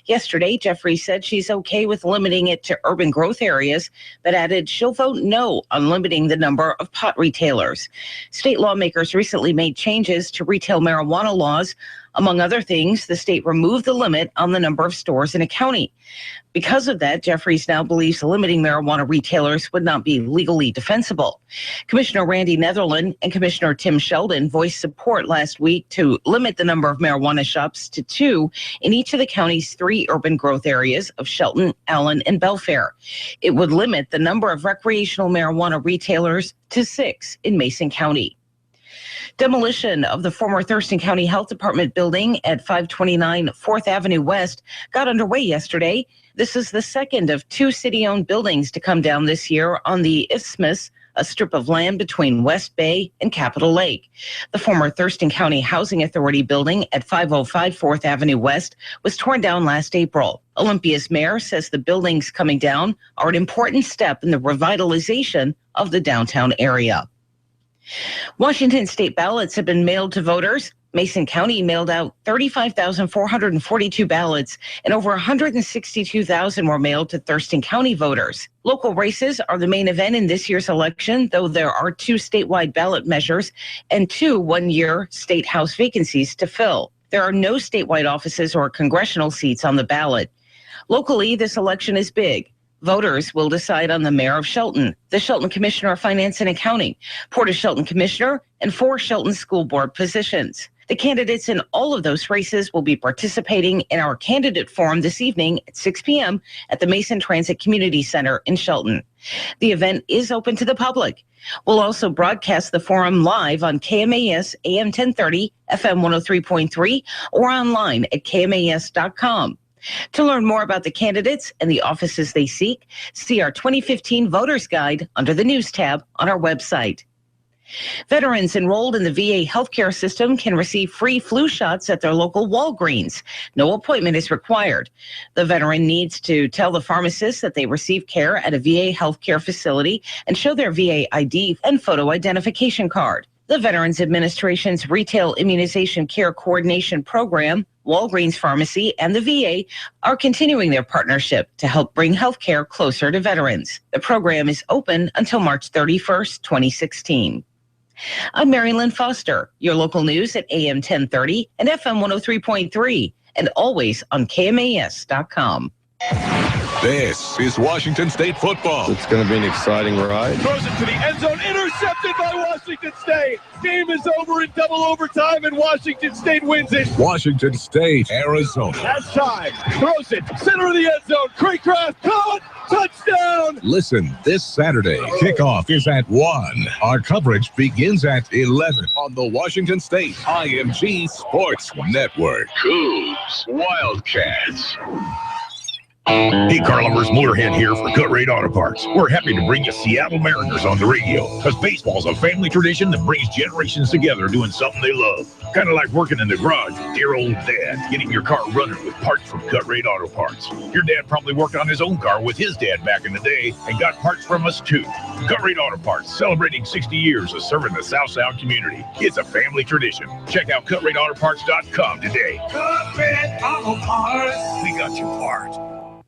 Yesterday, Jeffries said she's okay with limiting it to urban growth areas, but added she'll vote no on limiting the number of pot retailers. State lawmakers recently made changes to retail marijuana laws. Among other things, the state removed the limit on the number of stores in a county. Because of that, Jeffries now believes limiting marijuana retailers would not be legally defensible. Commissioner Randy Netherland and Commissioner Tim Sheldon voiced support last week to limit the number of marijuana shops to 2 in each of the county's 3 urban growth areas of Shelton, Allen, and Belfair. It would limit the number of recreational marijuana retailers to 6 in Mason County. Demolition of the former Thurston County Health Department building at 529 4th Avenue West got underway yesterday. This is the second of 2 city-owned buildings to come down this year on the Isthmus, a strip of land between West Bay and Capitol Lake. The former Thurston County Housing Authority building at 505 4th Avenue West was torn down last April. Olympia's mayor says the buildings coming down are an important step in the revitalization of the downtown area. Washington state ballots have been mailed to voters. Mason County mailed out 35,442 ballots, and over 162,000 were mailed to Thurston County voters. Local races are the main event in this year's election, though there are 2 statewide ballot measures and 2 one-year state house vacancies to fill. There are no statewide offices or congressional seats on the ballot. Locally, this election is big. Voters will decide on the mayor of Shelton, the Shelton Commissioner of Finance and Accounting, Port of Shelton Commissioner, and 4 Shelton School Board positions. The candidates in all of those races will be participating in our candidate forum this evening at 6 p.m. at the Mason Transit Community Center in Shelton. The event is open to the public. We'll also broadcast the forum live on KMAS AM 1030, FM 103.3, or online at KMAS.com. To learn more about the candidates and the offices they seek, see our 2015 Voters Guide under the News tab on our website. Veterans enrolled in the VA healthcare system can receive free flu shots at their local Walgreens. No appointment is required. The veteran needs to tell the pharmacist that they receive care at a VA healthcare facility and show their VA ID and photo identification card. The Veterans Administration's Retail Immunization Care Coordination Program, Walgreens Pharmacy, and the VA are continuing their partnership to help bring healthcare closer to veterans. The program is open until March 31st, 2016. I'm Mary Lynn Foster, your local news at AM 1030 and FM 103.3, and always on KMAS.com. This is Washington State football. It's going to be an exciting ride. Throws it to the end zone, intercepted by Washington State. Game is over in double overtime, and Washington State wins it. Washington State, Arizona. That's time. Throws it, center of the end zone. Craycraft, caught, touchdown. Listen this Saturday. Kickoff is at 1. Our coverage begins at 11 on the Washington State IMG Sports Network. Cougs, Wildcats. Hey, car lovers, Motorhead here for Cut Rate Auto Parts. We're happy to bring you Seattle Mariners on the radio, because baseball's a family tradition that brings generations together doing something they love. Kind of like working in the garage with dear old dad, getting your car running with parts from Cut Rate Auto Parts. Your dad probably worked on his own car with his dad back in the day and got parts from us too. Cut Rate Auto Parts, celebrating 60 years of serving the South Sound community. It's a family tradition. Check out CutRateAutoParts.com today. Cut Rate Auto Parts. We got your part.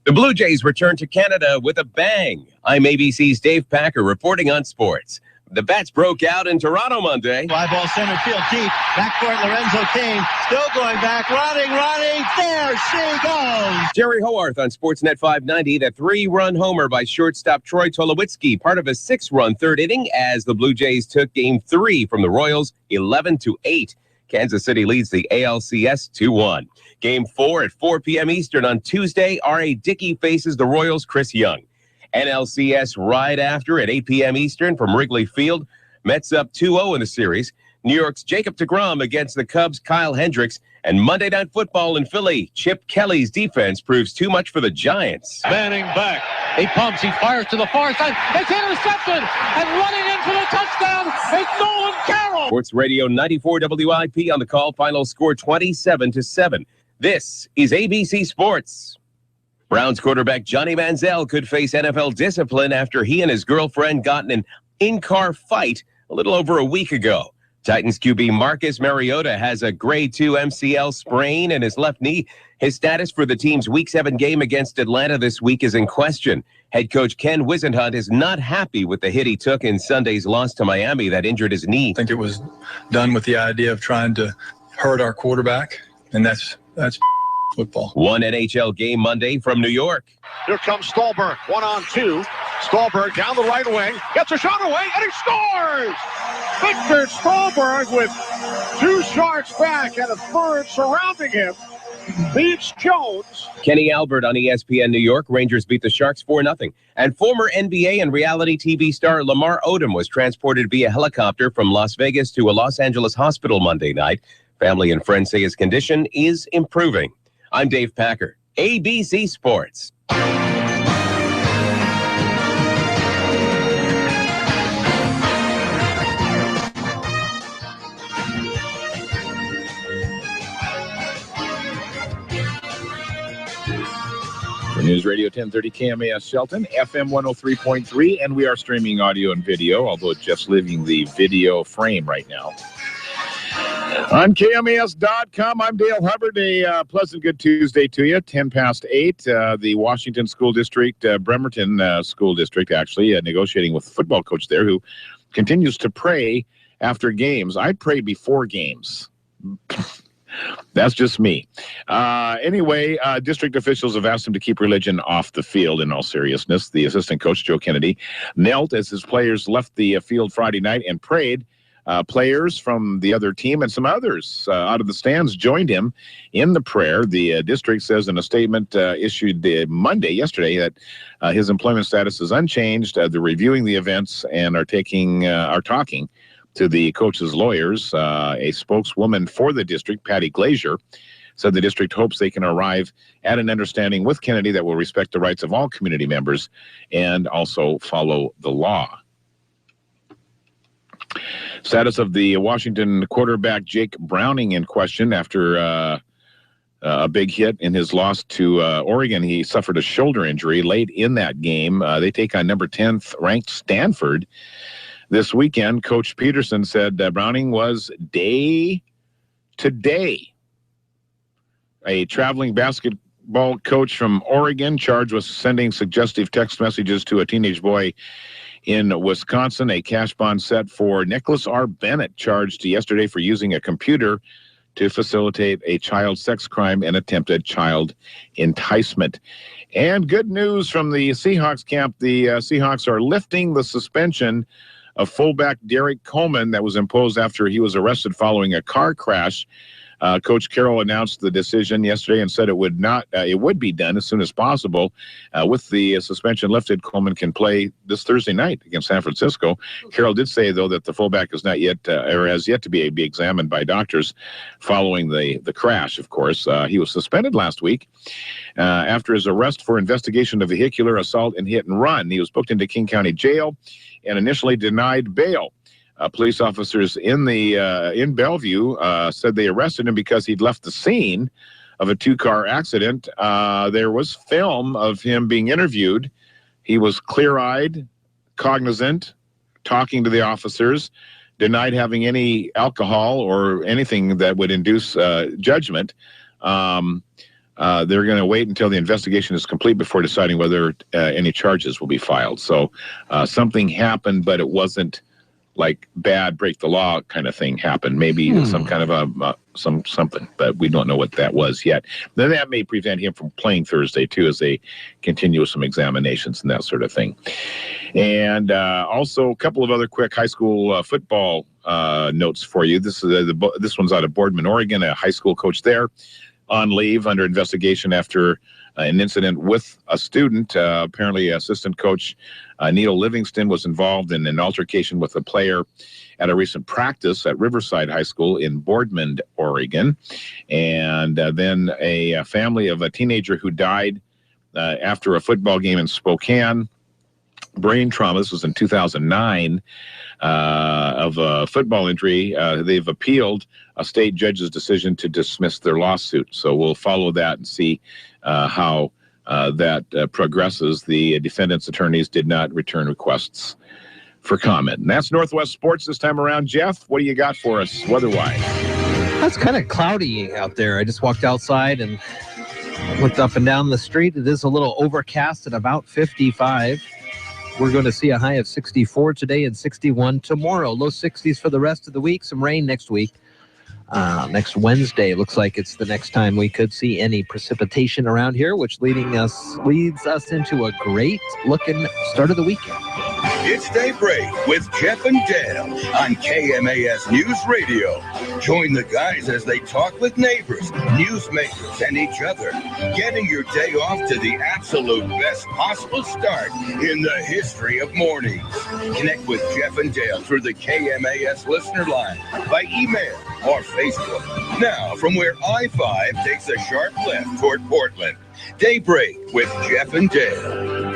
The Blue Jays return to Canada with a bang. I'm ABC's Dave Packer reporting on sports. The Bats broke out in Toronto Monday. Fly ball center field deep. Backcourt Lorenzo Kane still going back. Running. There she goes. Jerry Howarth on Sportsnet 590. The 3-run homer by shortstop Troy Tulowitzki, part of a 6-run third inning as the Blue Jays took Game 3 from the Royals 11-8. Kansas City leads the ALCS 2-1. Game 4 at 4 p.m. Eastern on Tuesday. R.A. Dickey faces the Royals' Chris Young. NLCS right after at 8 p.m. Eastern from Wrigley Field. Mets up 2-0 in the series. New York's Jacob deGrom against the Cubs' Kyle Hendricks. And Monday Night Football in Philly. Chip Kelly's defense proves too much for the Giants. Manning back. He pumps. He fires to the far side. It's intercepted. And running in for the touchdown is Nolan Carroll. Sports Radio 94 WIP on the call. Final score 27-7. This is ABC Sports. Browns quarterback Johnny Manziel could face NFL discipline after he and his girlfriend got in an in-car fight a little over a week ago. Titans QB Marcus Mariota has a grade 2 MCL sprain in his left knee. His status for the team's Week 7 game against Atlanta this week is in question. Head coach Ken Wisenhunt is not happy with the hit he took in Sunday's loss to Miami that injured his knee. I think it was done with the idea of trying to hurt our quarterback, and that's football. One NHL game Monday from New York. Here comes Stolberg, 1-on-2. Stolberg down the right wing, gets a shot away, and he scores! Victor Stolberg with 2 Sharks back and a third surrounding him. Beats Jones. Kenny Albert on ESPN New York. Rangers beat the Sharks 4-0. And former NBA and reality TV star Lamar Odom was transported via helicopter from Las Vegas to a Los Angeles hospital Monday night. Family and friends say his condition is improving. I'm Dave Packer, ABC Sports. News Radio 1030 KMAS Shelton, FM 103.3, and we are streaming audio and video, although Jeff's leaving the video frame right now. On KMAS.com, I'm Dale Hubbard. A pleasant good Tuesday to you, 8:10. The Washington School District, Bremerton School District, actually, negotiating with the football coach there who continues to pray after games. I pray before games. That's just me. Anyway, district officials have asked him to keep religion off the field in all seriousness. The assistant coach, Joe Kennedy, knelt as his players left the field Friday night and prayed. Players from the other team and some others out of the stands joined him in the prayer. The district says in a statement issued yesterday, that his employment status is unchanged. They're reviewing the events and are talking to the coach's lawyers. A spokeswoman for the district, Patty Glazier, said the district hopes they can arrive at an understanding with Kennedy that will respect the rights of all community members and also follow the law. Status of the Washington quarterback Jake Browning in question after a big hit in his loss to Oregon. He suffered a shoulder injury late in that game. They take on number 10th ranked Stanford this weekend. Coach Peterson said Browning was day to day. A traveling basketball coach from Oregon charged with sending suggestive text messages to a teenage boy in Wisconsin. A cash bond set for Nicholas R. Bennett, charged yesterday for using a computer to facilitate a child sex crime and attempted child enticement. And good news from the Seahawks camp. The Seahawks are lifting the suspension of fullback Derek Coleman that was imposed after he was arrested following a car crash. Coach Carroll announced the decision yesterday and said it would be done as soon as possible. With the suspension lifted, Coleman can play this Thursday night against San Francisco. Carroll did say, though, that the fullback is not yet or has yet to be examined by doctors following the crash. Of course, he was suspended last week after his arrest for investigation of vehicular assault and hit and run. He was booked into King County Jail and initially denied bail. Police officers in Bellevue said they arrested him because he'd left the scene of a two-car accident. There was film of him being interviewed. He was clear-eyed, cognizant, talking to the officers, denied having any alcohol or anything that would induce judgment. They're going to wait until the investigation is complete before deciding whether any charges will be filed. So something happened, but it wasn't like bad break the law kind of thing happened. Maybe some kind of something, but we don't know what that was yet. Then that may prevent him from playing Thursday too, as they continue with some examinations and that sort of thing. And also a couple of other quick high school football notes for you. This one's out of Boardman, Oregon. A high school coach there on leave under investigation after an incident with a student. Apparently, assistant coach Neil Livingston was involved in an altercation with a player at a recent practice at Riverside High School in Boardman, Oregon. And then a family of a teenager who died after a football game in Spokane. Brain trauma. This was in 2009 of a football injury. They've appealed a state judge's decision to dismiss their lawsuit. So we'll follow that and see how that progresses. The defendant's attorneys did not return requests for comment. And that's Northwest Sports this time around. Jeff, what do you got for us weather-wise? That's kind of cloudy out there. I just walked outside and looked up and down the street. It is a little overcast at about 55. We're going to see a high of 64 today and 61 tomorrow. Low 60s for the rest of the week. Some rain next week. Next Wednesday looks like it's the next time we could see any precipitation around here, which leads us into a great looking start of the weekend. It's Daybreak with Jeff and Dale on KMAS News Radio. Join the guys as they talk with neighbors, newsmakers, and each other, getting your day off to the absolute best possible start in the history of mornings. Connect with Jeff and Dale through the KMAS listener line by email or Facebook. Now, from where I-5 takes a sharp left toward Portland, Daybreak with Jeff and Dale.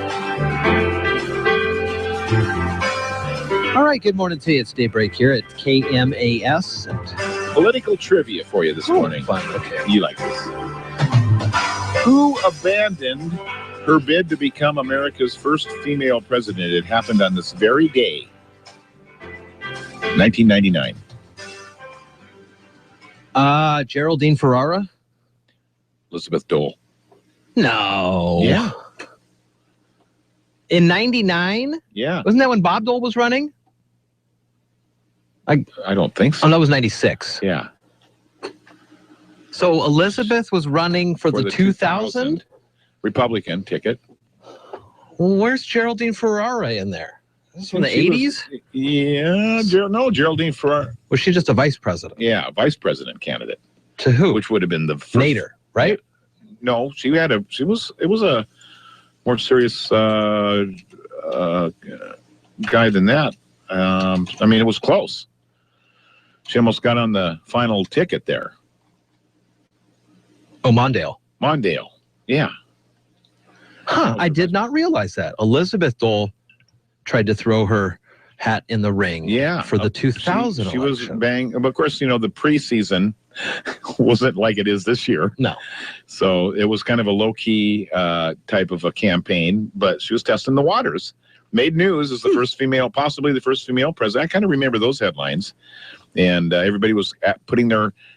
All right, good morning to you. It's Daybreak here at KMAS. And political trivia for you this morning. Fun. Okay. You like this. Who abandoned her bid to become America's first female president? It happened on this very day, 1999. Geraldine Ferrara? Elizabeth Dole. No. Yeah. In 99? Yeah. Wasn't that when Bob Dole was running? I don't think so. Oh, that was 96. Yeah. So Elizabeth was running for the 2000? Republican ticket. Well, where's Geraldine Ferrara in there? This is from the 80s? No, Geraldine Ferrara. Was she just a vice president? Yeah, vice president candidate. To who? Which would have been the first. Nader, right? No, it was a more serious guy than that. I mean, it was close. She almost got on the final ticket there. Oh, Mondale. Yeah. Huh, I did not realize that. Elizabeth Dole tried to throw her hat in the ring. Yeah, for the 2000 she was election. bang. But of course, the preseason wasn't like it is this year. No. So it was kind of a low-key type of a campaign, but she was testing the waters. Made news as the first female, possibly the first female president. I kind of remember those headlines. And everybody was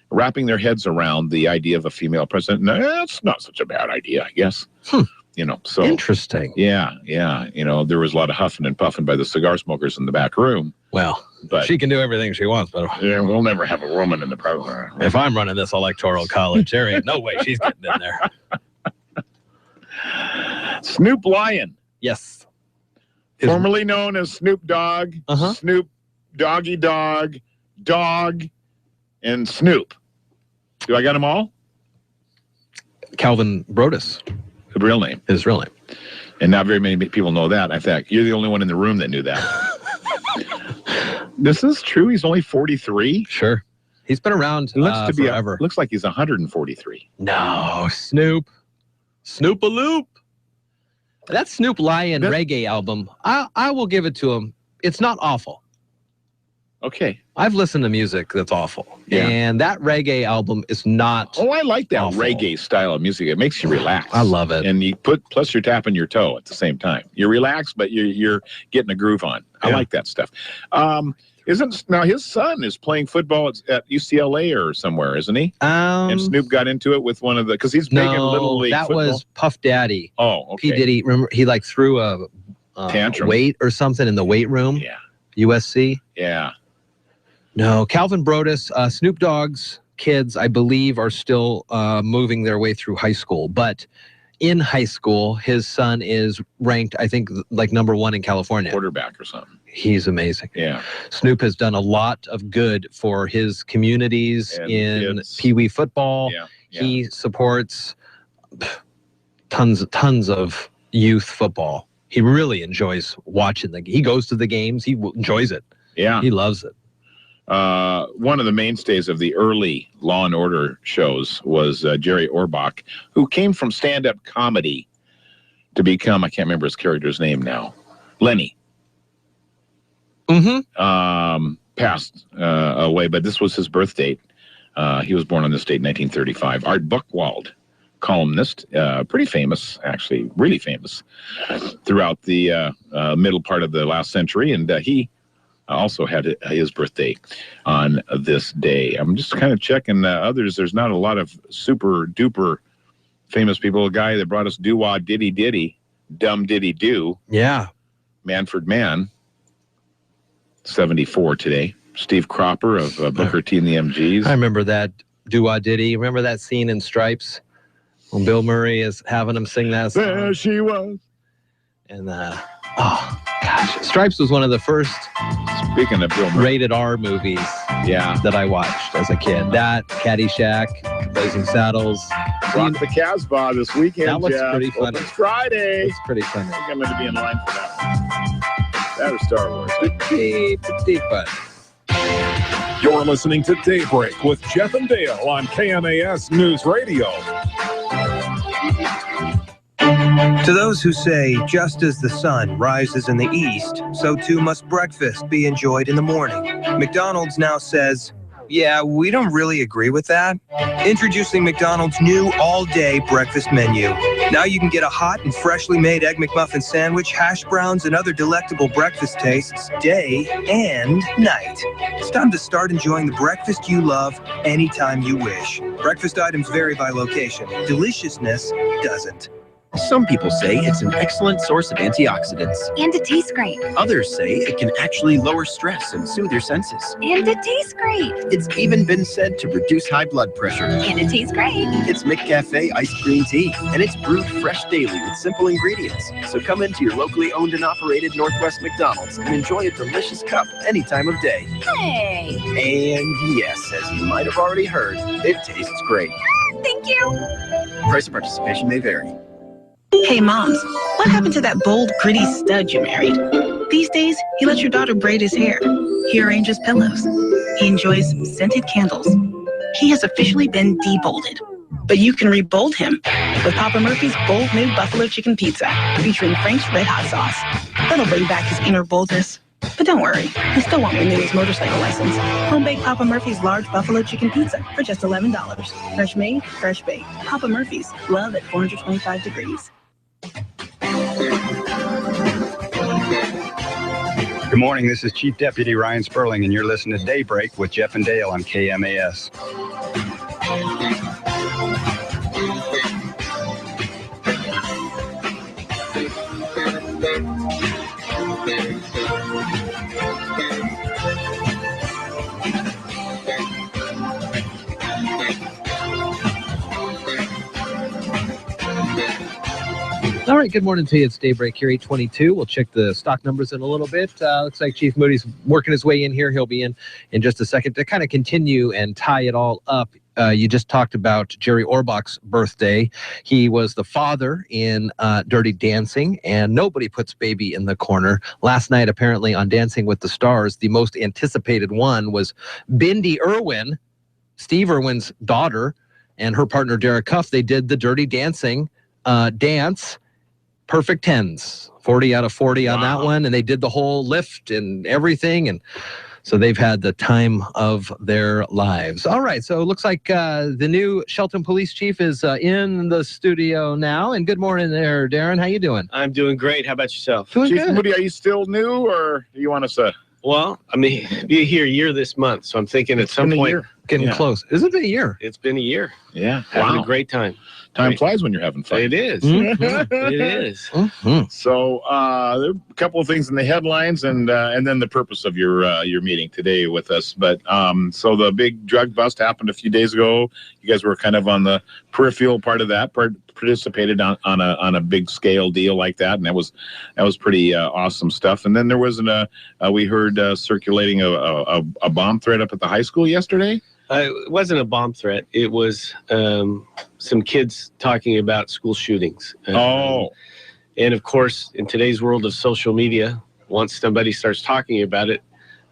wrapping their heads around the idea of a female president. No, it's not such a bad idea, I guess. So interesting. Yeah. There was a lot of huffing and puffing by the cigar smokers in the back room. Well, but she can do everything she wants, but yeah, we'll never have a woman in the program. If I'm running this electoral college, there ain't no way she's getting in there. Snoop Lion. Yes. Formerly known as Snoop Dogg, Snoop Doggy Dog, Dog, and Snoop. Do I got them all? Calvin Brodus. The real name. His real name. And not very many people know that. In fact, you're the only one in the room that knew that. This is true. He's only 43. Sure. He's been around forever. Looks like he's 143. No, Snoop. Snoop-a-loop. That Snoop Lion reggae album, I will give it to him. It's not awful. Okay. I've listened to music that's awful. Yeah. And that reggae album is not I like that awful. reggae style of music. It makes you relax. I love it. And plus you're tapping your toe at the same time. You're relaxed, but you're getting a groove on. I like that stuff. Now his son is playing football at UCLA or somewhere, isn't he? And Snoop got into it with one of because he's big in Little League that football. was Puff Daddy. Oh, okay. P. Diddy, remember, he threw a tantrum, weight or something in the weight room. Yeah. USC. Yeah. No, Calvin Brodus, Snoop Dogg's kids, I believe, are still moving their way through high school. But in high school, his son is ranked, I think, like #1 in California. Quarterback or something. He's amazing. Yeah. Snoop has done a lot of good for his communities in Pee Wee football. Yeah. He supports tons of youth football. He really enjoys watching he goes to the games. He enjoys it. Yeah. He loves it. One of the mainstays of the early Law and Order shows was Jerry Orbach, who came from stand-up comedy to become, I can't remember his character's name now, Lenny. Passed away, but this was his birth date. He was born on this date in 1935. Art Buchwald, columnist, pretty famous, actually, really famous throughout the middle part of the last century, and he also had his birthday on this day. I'm just kind of checking others. There's not a lot of super duper famous people. A guy that brought us doo-wah diddy diddy, dum diddy do. Yeah. Manfred Mann, 74 today. Steve Cropper of Booker T and the MGs. I remember that doo-wah diddy. Remember that scene in Stripes when Bill Murray is having him sing that song? There she was. And oh gosh, Stripes was one of the first. Speaking of Bill Murray, rated R movies, that I watched as a kid. That Caddyshack, Blazing Saddles. Rock the Casbah this weekend. That looks Jeff. pretty funny. It's Friday. It's pretty funny. I think I'm going to be in line for that one. That or Star Wars. Pretty fun. You're listening to Daybreak with Jeff and Dale on KMAS News Radio. To those who say, just as the sun rises in the east, so too must breakfast be enjoyed in the morning, McDonald's now says, yeah, we don't really agree with that. Introducing McDonald's new all-day breakfast menu. Now you can get a hot and freshly made Egg McMuffin sandwich, hash browns, and other delectable breakfast tastes day and night. It's time to start enjoying the breakfast you love anytime you wish. Breakfast items vary by location. Deliciousness doesn't. Some people say it's an excellent source of antioxidants. And it tastes great. Others say it can actually lower stress and soothe your senses. And it tastes great. It's even been said to reduce high blood pressure. And it tastes great. It's McCafe Iced Green Tea, and it's brewed fresh daily with simple ingredients. So come into your locally owned and operated Northwest McDonald's and enjoy a delicious cup any time of day. Hey! And yes, as you might have already heard, it tastes great. Thank you. Price of participation may vary. Hey moms, what happened to that bold, gritty stud you married? These days, he lets your daughter braid his hair. He arranges pillows. He enjoys scented candles. He has officially been debolded. But you can rebold him with Papa Murphy's bold new buffalo chicken pizza featuring Frank's Red Hot sauce. That'll bring back his inner boldness. But don't worry, he still won't renew his motorcycle license. Home-baked Papa Murphy's large buffalo chicken pizza for just $11. Fresh made, fresh baked. Papa Murphy's, love at 425 degrees. Good morning, this is Chief Deputy Ryan Sperling, and you're listening to Daybreak with Jeff and Dale on KMAS. All right, good morning to you. It's Daybreak here, 8:22. We'll check the stock numbers in a little bit. Looks like Chief Moody's working his way in here. He'll be in just a second to kind of continue and tie it all up. You just talked about Jerry Orbach's birthday. He was the father in Dirty Dancing, and nobody puts baby in the corner. Last night, apparently, on Dancing with the Stars, the most anticipated one was Bindi Irwin, Steve Irwin's daughter, and her partner, Derek Huff. They did the Dirty Dancing dance. Perfect 10s, 40 out of 40 on that one. And they did the whole lift and everything. And so they've had the time of their lives. All right. So it looks like the new Shelton Police Chief is in the studio now. And good morning there, Darren. How you doing? I'm doing great. How about yourself? Chief Moody, are you still new, or do you want us to? Well, I mean, be here a year this month. So I'm thinking at some point. Getting close. Has it been a year? It's been a year. Yeah. Having a great time. Time flies when you're having fun. It is. Mm-hmm. It is. Mm-hmm. So there are a couple of things in the headlines, and then the purpose of your meeting today with us. But so the big drug bust happened a few days ago. You guys were kind of on the peripheral part of that, participated on a big scale deal like that, and that was pretty awesome stuff. And then there was we heard circulating a bomb threat up at the high school yesterday. It wasn't a bomb threat. It was some kids talking about school shootings. And of course, in today's world of social media, once somebody starts talking about it,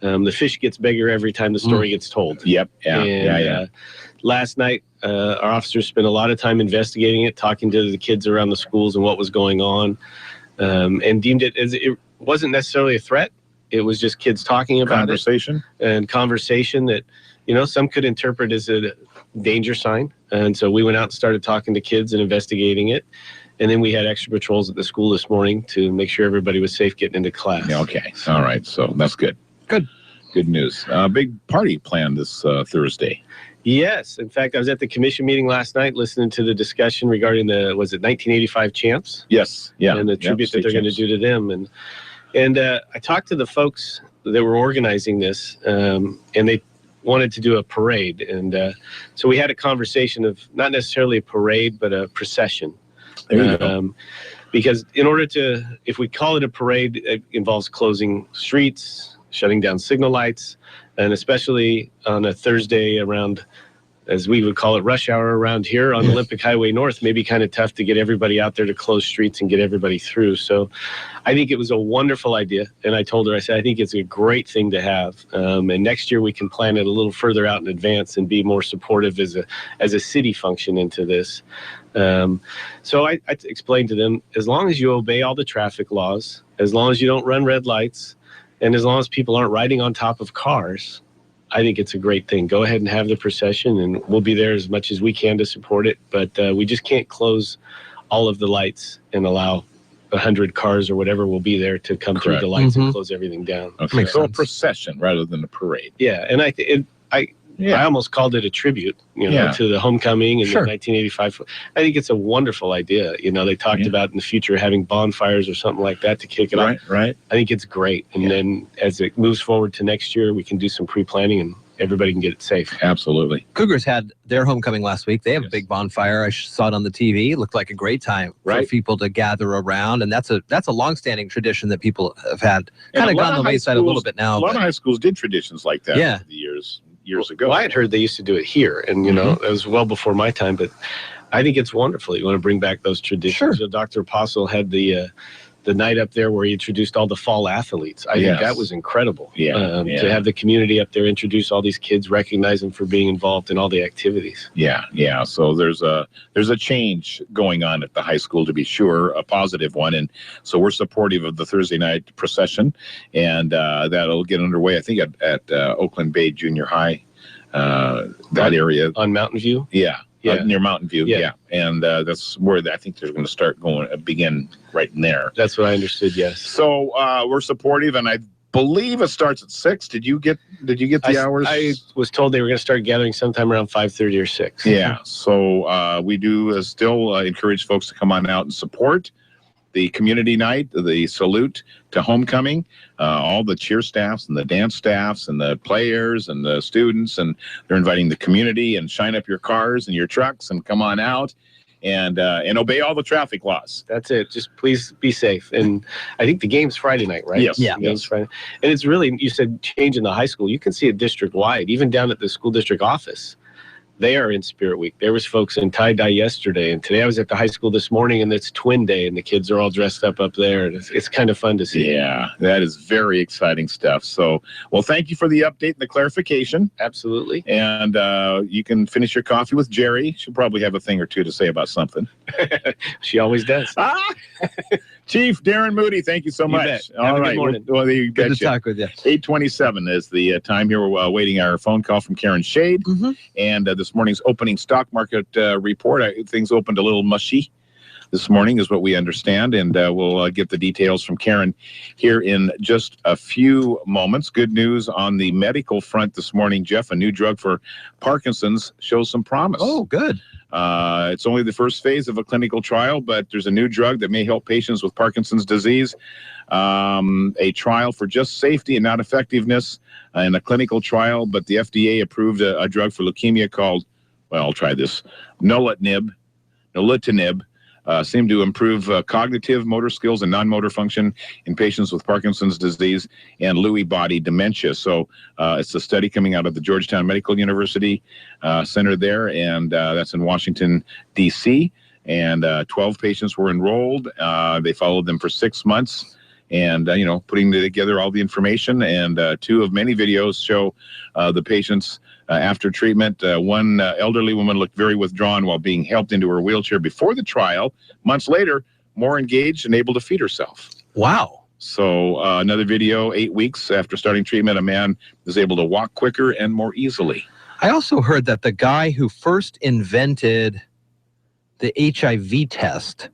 the fish gets bigger every time the story gets told. Yep. Yeah. Last night, our officers spent a lot of time investigating it, talking to the kids around the schools and what was going on, and deemed it as it wasn't necessarily a threat. It was just kids talking about conversation that, some could interpret as a danger sign. And so we went out and started talking to kids and investigating it. And then we had extra patrols at the school this morning to make sure everybody was safe getting into class. Yeah, okay. All right. So that's good. Good news. Big party planned this Thursday. Yes. In fact, I was at the commission meeting last night listening to the discussion regarding was it 1985 champs? Yes. Yeah. And the tribute that they're going to do to them. And I talked to the folks that were organizing this, and they wanted to do a parade. And so we had a conversation of not necessarily a parade, but a procession. There you go. Because if we call it a parade, it involves closing streets, shutting down signal lights, and especially on a Thursday around, as we would call it, rush hour around here on Olympic Highway North, maybe kind of tough to get everybody out there to close streets and get everybody through. So I think it was a wonderful idea. And I told her, I said, I think it's a great thing to have. And next year we can plan it a little further out in advance and be more supportive as a city function into this. So I explained to them, as long as you obey all the traffic laws, as long as you don't run red lights, and as long as people aren't riding on top of cars, I think it's a great thing. Go ahead and have the procession, and we'll be there as much as we can to support it. But we just can't close all of the lights and allow 100 cars or whatever will be there to come through the lights and close everything down. Okay. So a procession rather than a parade. Yeah, and I almost called it a tribute, to the homecoming and the 1985. I think it's a wonderful idea. They talked about in the future having bonfires or something like that to kick it off. Right. I think it's great. And then as it moves forward to next year, we can do some pre-planning and everybody can get it safe. Absolutely. Cougars had their homecoming last week. They have a big bonfire. I saw it on the TV. It looked like a great time for people to gather around. And that's a longstanding tradition that people have had. Kind of gone on the wayside a little bit now. A lot of high schools did traditions like that over the years ago. Well, I had heard they used to do it here, and it was well before my time, but I think it's wonderful. You want to bring back those traditions. So Dr. Apostle had the the night up there where he introduced all the fall athletes. I think that was incredible. To have the community up there introduce all these kids, recognize them for being involved in all the activities. Yeah. So there's a change going on at the high school, to be sure, a positive one. And so we're supportive of the Thursday night procession, and that'll get underway, I think, at Oakland Bay Junior High, that area. On Mountain View? Yeah. Near Mountain View, and that's where I think they're going to begin right in there. That's what I understood. Yes. So we're supportive, and I believe it starts at 6. Did you get the hours? I was told they were going to start gathering sometime around 5:30 or 6. Yeah. So we do still encourage folks to come on out and support the community night, the salute to homecoming, all the cheer staffs and the dance staffs and the players and the students, and they're inviting the community, and shine up your cars and your trucks and come on out and obey all the traffic laws. That's it. Just please be safe. And I think the game's Friday night, right? Yes. Yeah. Game's Friday. And it's really, you said change in the high school. You can see it district wide, even down at the school district office. They are in Spirit Week. There was folks in tie-dye yesterday, and today I was at the high school this morning, and it's Twin Day, and the kids are all dressed up there, and it's kind of fun to see. Yeah, that is very exciting stuff. So, well, thank you for the update and the clarification. Absolutely. And you can finish your coffee with Jerry. She'll probably have a thing or two to say about something. She always does. Chief Darren Moody, thank you so much. All right. Good morning. Good to talk with you. 8:27 is the time here. We're awaiting our phone call from Karen Shade. And this morning's opening stock market report, things opened a little mushy this morning is what we understand. And we'll get the details from Karen here in just a few moments. Good news on the medical front this morning, Jeff. A new drug for Parkinson's shows some promise. Oh, good. It's only the first phase of a clinical trial, but there's a new drug that may help patients with Parkinson's disease. A trial for just safety and not effectiveness in a clinical trial, but the FDA approved a drug for leukemia called, well, I'll try this, nolitinib, seemed to improve cognitive, motor skills, and non-motor function in patients with Parkinson's disease and Lewy body dementia. So it's a study coming out of the Georgetown Medical University Center there, and that's in Washington, D.C., and 12 patients were enrolled. They followed them for 6 months. And, putting together all the information, and 2 of many videos show the patients after treatment. One elderly woman looked very withdrawn while being helped into her wheelchair before the trial. Months later, more engaged and able to feed herself. Wow. So another video, 8 weeks after starting treatment, a man was able to walk quicker and more easily. I also heard that the guy who first invented the HIV test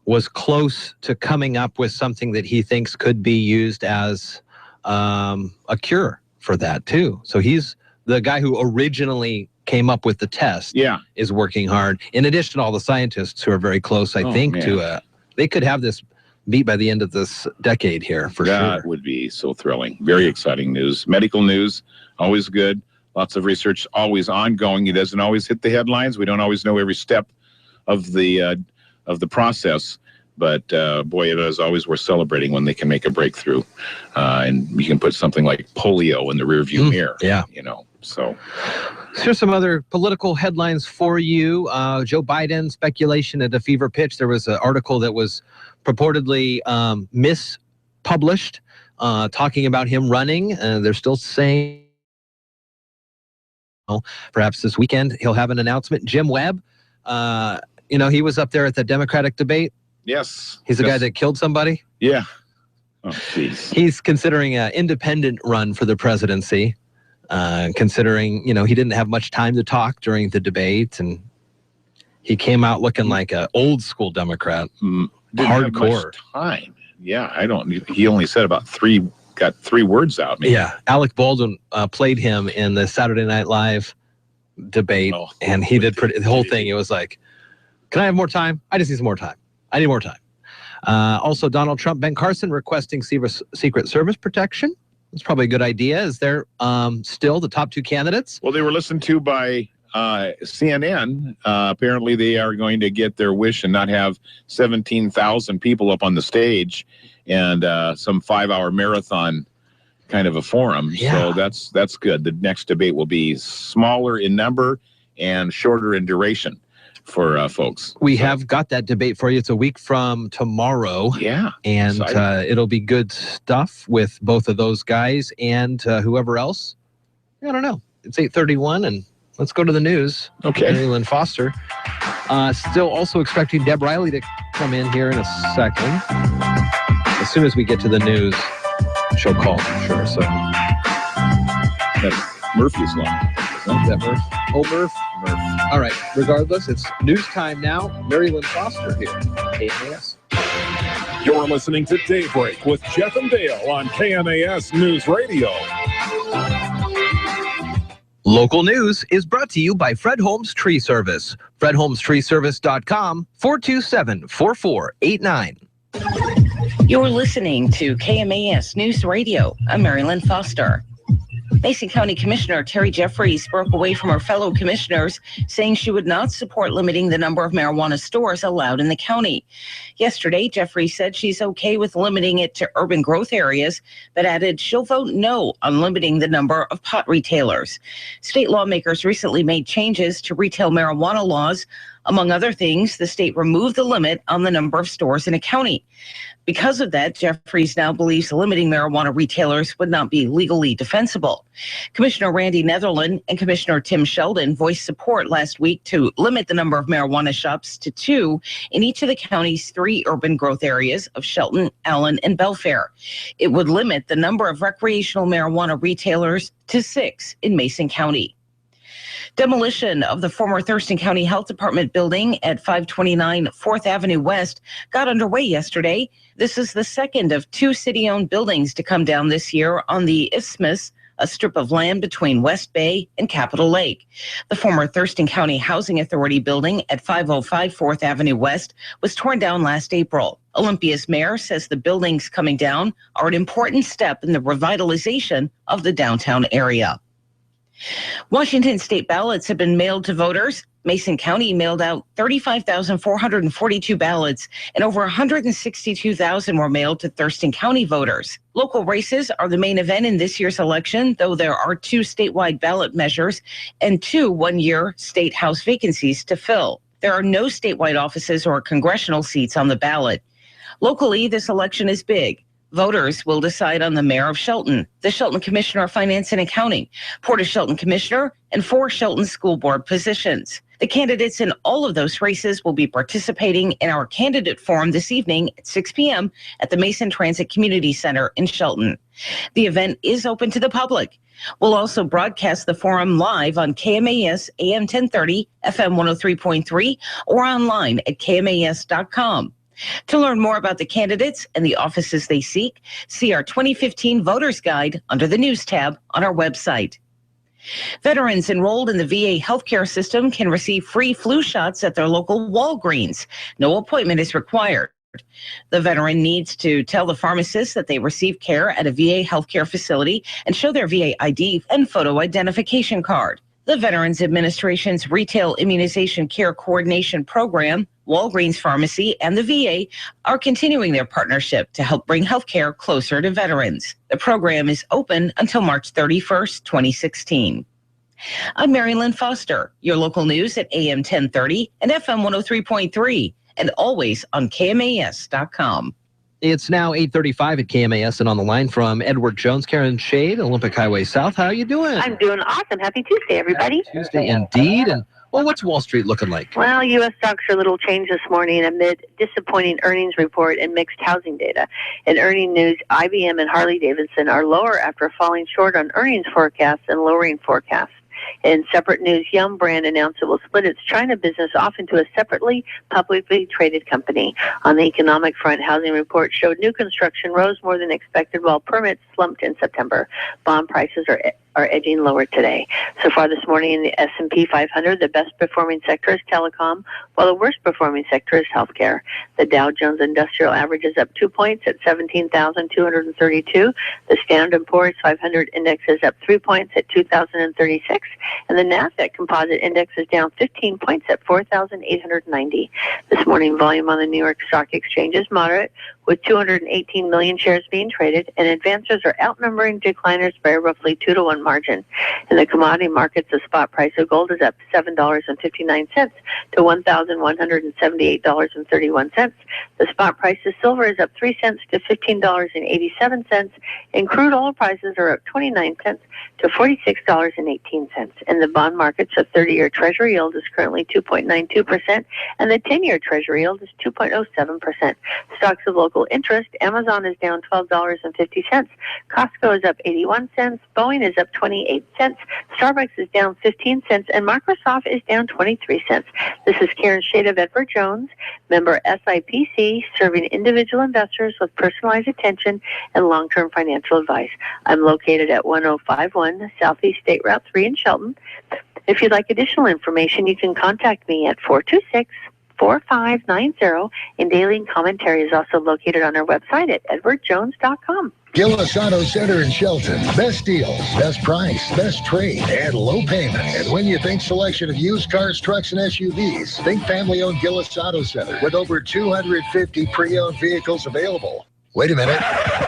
was close to coming up with something that he thinks could be used as a cure for that too. So he's the guy who originally came up with the test. Is working hard. In addition to all the scientists who are very close, I think, to they could have this beat by the end of this decade here for sure. That would be so thrilling. Very exciting news. Medical news, always good. Lots of research, always ongoing. It doesn't always hit the headlines. We don't always know every step of the process. But boy, it is always worth celebrating when they can make a breakthrough, and you can put something like polio in the rearview mirror. Yeah, So here's some other political headlines for you. Joe Biden speculation at a fever pitch. There was an article that was purportedly mispublished, talking about him running. They're still saying perhaps this weekend he'll have an announcement. Jim Webb, he was up there at the Democratic debate. Yes. He's the guy that killed somebody? Yeah. Oh, jeez. He's considering an independent run for the presidency, considering, he didn't have much time to talk during the debate, and he came out looking like an old school Democrat. Hardcore. Time. Yeah, he only said about got 3 words out. Maybe. Yeah. Alec Baldwin played him in the Saturday Night Live debate, and he did the whole thing. It was like, can I have more time? I just need some more time. I need more time. Also, Donald Trump, Ben Carson requesting Secret Service protection. That's probably a good idea. Is there still the top 2 candidates? Well, they were listened to by CNN. Apparently, they are going to get their wish and not have 17,000 people up on the stage and some 5-hour marathon kind of a forum. Yeah. So that's good. The next debate will be smaller in number and shorter in duration. for folks. We have got that debate for you. It's a week from tomorrow. Yeah. And it'll be good stuff with both of those guys and whoever else. I don't know. It's 8:31, and let's go to the news. Okay. Mary Lynn Foster. Still also expecting Deb Riley to come in here in a second. As soon as we get to the news, she'll call, I'm sure. So that's Murphy's Law. Is that Murph? Oh, Murph. All right. Regardless, it's news time now. Mary Lynn Foster here, KMAS. You're listening to Daybreak with Jeff and Dale on KMAS News Radio. Local news is brought to you by Fred Holmes Tree Service. FredHolmesTreeService.com, 427-4489. You're listening to KMAS News Radio. I'm Mary Lynn Foster. Mason County Commissioner Terry Jeffries broke away from her fellow commissioners, saying she would not support limiting the number of marijuana stores allowed in the county. Yesterday, Jeffries said she's okay with limiting it to urban growth areas, but added she'll vote no on limiting the number of pot retailers. State lawmakers recently made changes to retail marijuana laws. Among other things, the state removed the limit on the number of stores in a county. Because of that, Jeffries now believes limiting marijuana retailers would not be legally defensible. Commissioner Randy Netherland and Commissioner Tim Sheldon voiced support last week to limit the number of marijuana shops to 2 in each of the county's 3 urban growth areas of Shelton, Allen, and Belfair. It would limit the number of recreational marijuana retailers to 6 in Mason County. Demolition of the former Thurston County Health Department building at 529 4th Avenue West got underway yesterday. This is the second of 2 city-owned buildings to come down this year on the Isthmus, a strip of land between West Bay and Capitol Lake. The former Thurston County Housing Authority building at 505 4th Avenue West was torn down last April. Olympia's mayor says the buildings coming down are an important step in the revitalization of the downtown area. Washington state ballots have been mailed to voters. Mason County mailed out 35,442 ballots, and over 162,000 were mailed to Thurston County voters. Local races are the main event in this year's election, though there are 2 statewide ballot measures and 2 one-year state house vacancies to fill. There are no statewide offices or congressional seats on the ballot. Locally, this election is big. Voters will decide on the mayor of Shelton, the Shelton Commissioner of Finance and Accounting, Port of Shelton Commissioner, and 4 Shelton School Board positions. The candidates in all of those races will be participating in our candidate forum this evening at 6 p.m. at the Mason Transit Community Center in Shelton. The event is open to the public. We'll also broadcast the forum live on KMAS AM 1030, FM 103.3, or online at KMAS.com. To learn more about the candidates and the offices they seek, see our 2015 Voters Guide under the News tab on our website. Veterans enrolled in the VA healthcare system can receive free flu shots at their local Walgreens. No appointment is required. The veteran needs to tell the pharmacist that they received care at a VA healthcare facility and show their VA ID and photo identification card. The Veterans Administration's Retail Immunization Care Coordination Program, Walgreens Pharmacy, and the VA are continuing their partnership to help bring healthcare closer to veterans. The program is open until March 31st, 2016. I'm Mary Lynn Foster, your local news at AM 1030 and FM 103.3, and always on KMAS.com. It's now 8:35 at KMAS, and on the line from Edward Jones, Karen Shade, Olympic Highway South. How are you doing? I'm doing awesome. Happy Tuesday, everybody. Happy Tuesday indeed. And well, what's Wall Street looking like? Well, U.S. stocks are a little changed this morning amid disappointing earnings report and mixed housing data. In earnings news, IBM and Harley-Davidson are lower after falling short on earnings forecasts and lowering forecasts. In separate news, Yum Brand announced it will split its China business off into a separately publicly traded company. On the economic front, housing report showed new construction rose more than expected while permits slumped in September. Bond prices are edging lower today. So far this morning in the S&P 500, the best performing sector is telecom, while the worst performing sector is healthcare. The Dow Jones Industrial Average is up 2 points at 17,232. The Standard & Poor's 500 Index is up 3 points at 2,036. And the NASDAQ Composite Index is down 15 points at 4,890. This morning, volume on the New York Stock Exchange is moderate, with 218 million shares being traded, and advancers are outnumbering decliners by a roughly 2-to-1 margin. In the commodity markets, the spot price of gold is up $7.59 to $1,178.31. The spot price of silver is up 3 cents to $15.87, and crude oil prices are up 29 cents to $46.18. In the bond markets, the 30-year Treasury yield is currently 2.92%, and the 10-year Treasury yield is 2.07%. Stocks of local interest: Amazon is down $12.50. Costco is up 81 cents. Boeing is up 28 cents. Starbucks is down 15 cents, and Microsoft is down 23 cents. This is Karen Shade of Edward Jones, member SIPC, serving individual investors with personalized attention and long-term financial advice. I'm located at 1051 Southeast State Route 3 in Shelton. If you'd like additional information, you can contact me at 426-4590, and daily commentary is also located on our website at edwardjones.com. Gillis Auto Center in Shelton. Best deals, best price, best trade, and low payments. And when you think selection of used cars, trucks, and SUVs, think family-owned Gillis Auto Center with over 250 pre-owned vehicles available. Wait a minute.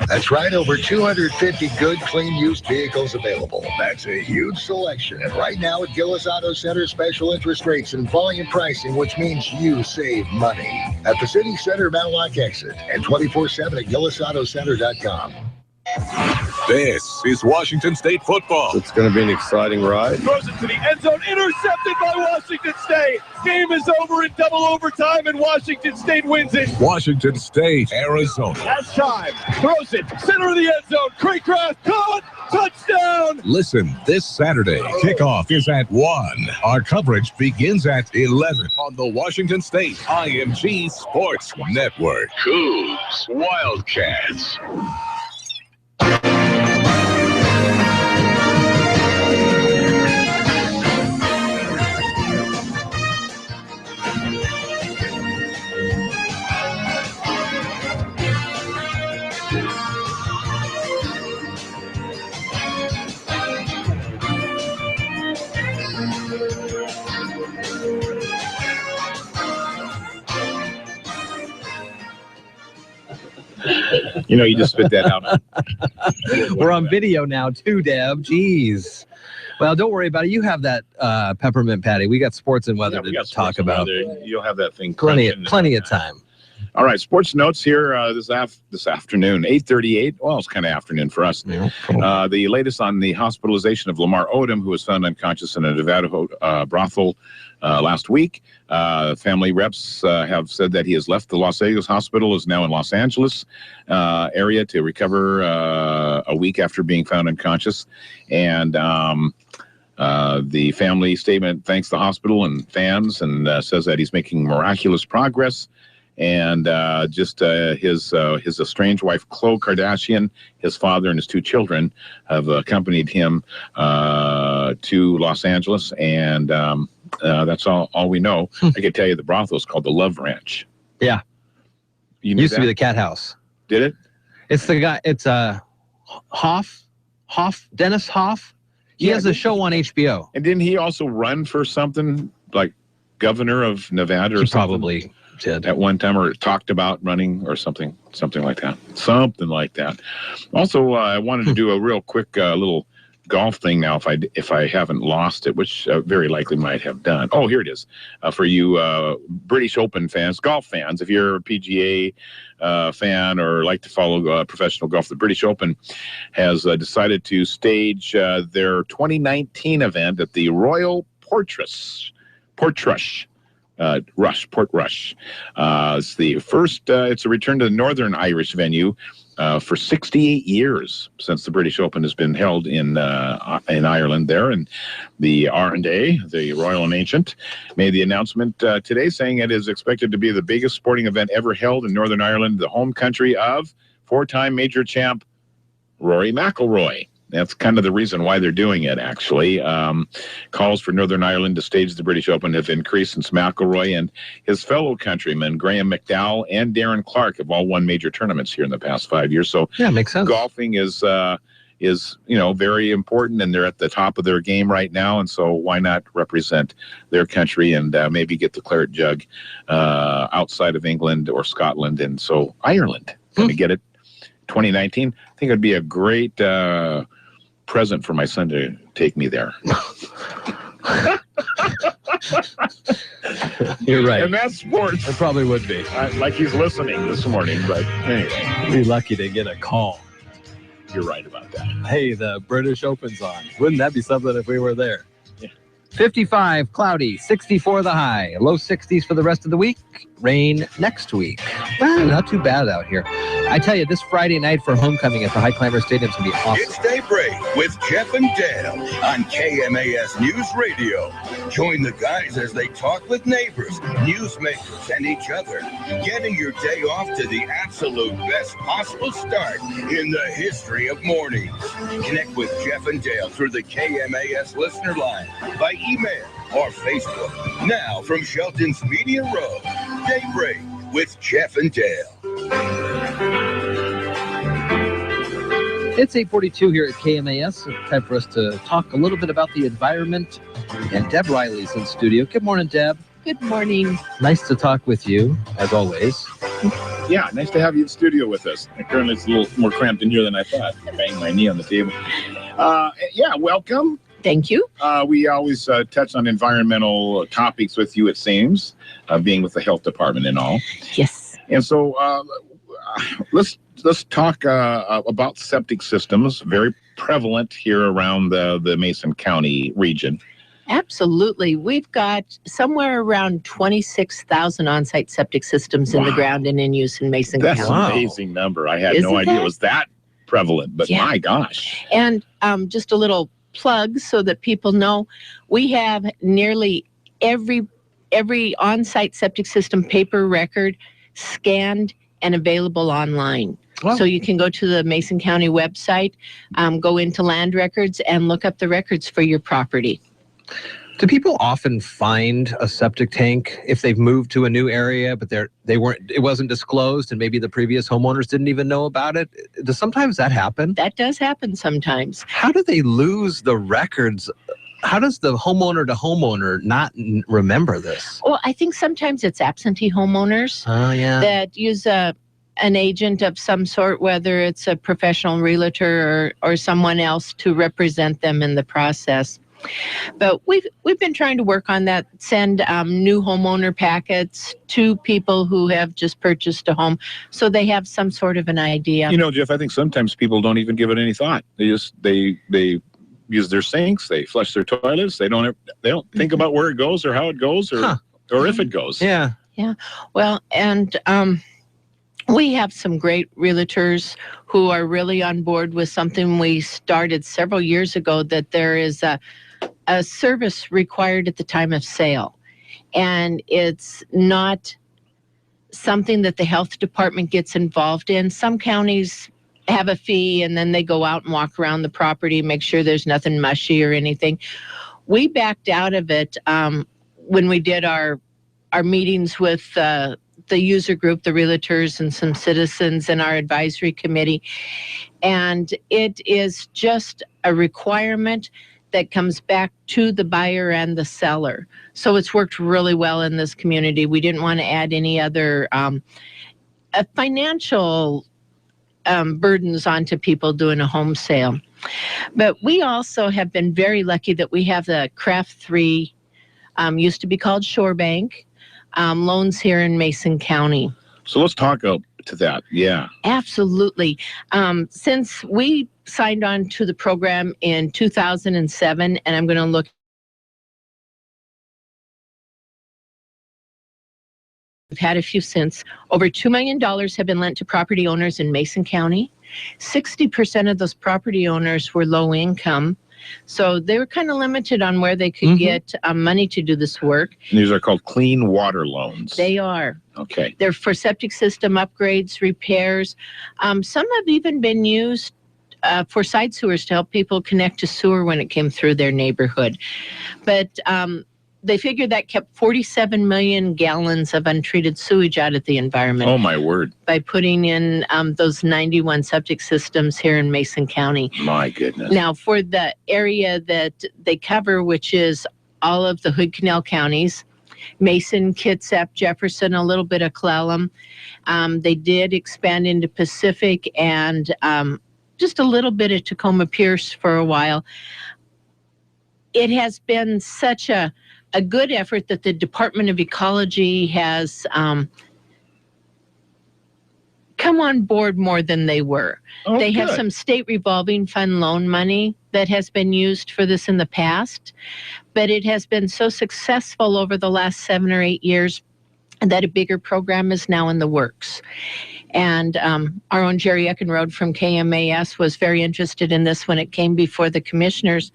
That's right, over 250 good, clean, used vehicles available. That's a huge selection. And right now at Gillis Auto Center, special interest rates and volume pricing, which means you save money. At the City Center Matlock exit and 24/7 at GillisAutoCenter.com. This is Washington State football. It's going to be an exciting ride. Throws it to the end zone, intercepted by Washington State. Game is over in double overtime, and Washington State wins it. Washington State, Arizona. Has time. Throws it. Center of the end zone. Craycraft. Caught. Touchdown. Listen this Saturday. Kickoff is at 1. Our coverage begins at 11 on the Washington State IMG Sports Network. Cougs, Wildcats. You know, you just spit that out. We're on video now too, Deb. Jeez. Well, don't worry about it. You have that peppermint patty. We got sports and weather to talk about. You'll have that thing. Plenty of time. All right, sports notes here this afternoon, 8:38. Well, it's kind of afternoon for us. Yeah. The latest on the hospitalization of Lamar Odom, who was found unconscious in a Nevada brothel last week. Family reps have said that he has left the Los Angeles hospital, is now in Los Angeles area to recover a week after being found unconscious. And the family statement thanks the hospital and fans and says that he's making miraculous progress. And his estranged wife, Khloe Kardashian, his father, and his 2 children have accompanied him to Los Angeles. And that's all we know. I can tell you the brothel is called the Love Ranch. Yeah. Used to be the Cat House. Did it? It's the guy. It's Dennis Hoff. He has a show on HBO. And didn't he also run for something like governor of Nevada or something? Probably did at one time, or talked about running or something like that. Also, I wanted to do a real quick little golf thing now, if I haven't lost it, which very likely might have done. Oh, here it is. For you British Open fans, golf fans, if you're a PGA fan or like to follow professional golf, the British Open has decided to stage their 2019 event at the Royal Portrush. It's the first. It's a return to the Northern Irish venue for 68 years since the British Open has been held in Ireland. There, and the R&A, the Royal and Ancient, made the announcement today, saying it is expected to be the biggest sporting event ever held in Northern Ireland, the home country of 4-time major champ Rory McIlroy. That's kind of the reason why they're doing it, actually. Calls for Northern Ireland to stage the British Open have increased since McIlroy and his fellow countrymen, Graham McDowell and Darren Clark, have all won major tournaments here in the past 5 years. So yeah, makes sense. Golfing is very important, and they're at the top of their game right now. And so why not represent their country and maybe get the claret jug outside of England or Scotland, and so Ireland. going to get it 2019. I think it'd be a great present for my son to take me there. You're right. And that's sports. It probably would be. Like he's listening this morning, but anyway. Be lucky to get a call. You're right about that. Hey, the British Open's on. Wouldn't that be something if we were there? Yeah. 55, cloudy, 64 the high, low 60s for the rest of the week. Rain next week. Well, not too bad out here. I tell you, this Friday night for homecoming at the High Climber Stadium is going to be awesome. It's Daybreak with Jeff and Dale on KMAS News Radio. Join the guys as they talk with neighbors, newsmakers, and each other, getting your day off to the absolute best possible start in the history of mornings. Connect with Jeff and Dale through the KMAS listener line, by email or Facebook. Now from Shelton's Media Row, Daybreak with Jeff and Dale. It's 8:42 here at KMAS. It's time for us to talk a little bit about the environment. And Deb Riley's in studio. Good morning, Deb. Good morning. Nice to talk with you, as always. Yeah, nice to have you in studio with us. Currently, it's a little more cramped in here than I thought. I banged my knee on the table. Yeah, welcome. Thank you. We always touch on environmental topics with you, it seems, being with the health department and all. Yes. And so let's talk about septic systems, very prevalent here around the Mason County region. Absolutely. We've got somewhere around 26,000 on-site septic systems in the ground and in use in Mason County. That's an amazing number. I had no idea it was that prevalent, but my gosh. And just a little plug so that people know, we have nearly every on-site septic system paper record scanned and available online. Wow. So you can go to the Mason County website, go into land records and look up the records for your property. Do people often find a septic tank if they've moved to a new area, but it wasn't disclosed and maybe the previous homeowners didn't even know about it? Does sometimes that happen? That does happen sometimes. How do they lose the records? How does the homeowner to homeowner not remember this? Well, I think sometimes it's absentee homeowners that use an agent of some sort, whether it's a professional realtor or someone else to represent them in the process. But we've been trying to work on that, send new homeowner packets to people who have just purchased a home so they have some sort of an idea. You know, Jeff, I think sometimes people don't even give it any thought. They use their sinks, they flush their toilets, they don't think about where it goes or how it goes or if it goes. Yeah. Well, and we have some great realtors who are really on board with something we started several years ago, that there is a service required at the time of sale. And it's not something that the health department gets involved in. Some counties have a fee and then they go out and walk around the property, make sure there's nothing mushy or anything. We backed out of it when we did our meetings with the user group, the realtors and some citizens and our advisory committee. And it is just a requirement that comes back to the buyer and the seller. So it's worked really well in this community. We didn't want to add any other financial burdens onto people doing a home sale. But we also have been very lucky that we have the Craft 3, used to be called Shore Bank, loans here in Mason County. So let's talk to that. Yeah. Absolutely. Since we signed on to the program in 2007, and I'm going to look. We've had a few since. Over $2 million have been lent to property owners in Mason County. 60% of those property owners were low income. So they were kind of limited on where they could get money to do this work. And these are called clean water loans. They are. Okay. They're for septic system upgrades, repairs. Some have even been used for side sewers to help people connect to sewer when it came through their neighborhood. But they figured that kept 47 million gallons of untreated sewage out of the environment. Oh, my word. By putting in those 91 septic systems here in Mason County. My goodness. Now, for the area that they cover, which is all of the Hood Canal counties, Mason, Kitsap, Jefferson, a little bit of Clallam. They did expand into Pacific and just a little bit of Tacoma Pierce for a while. It has been such a good effort that the Department of Ecology has come on board more than they were. Oh, they have good. some state revolving fund loan money that has been used for this in the past, but it has been so successful over the last 7 or 8 years that a bigger program is now in the works. And our own Jerry Eckenrode from KMAS was very interested in this when it came before the commissioners.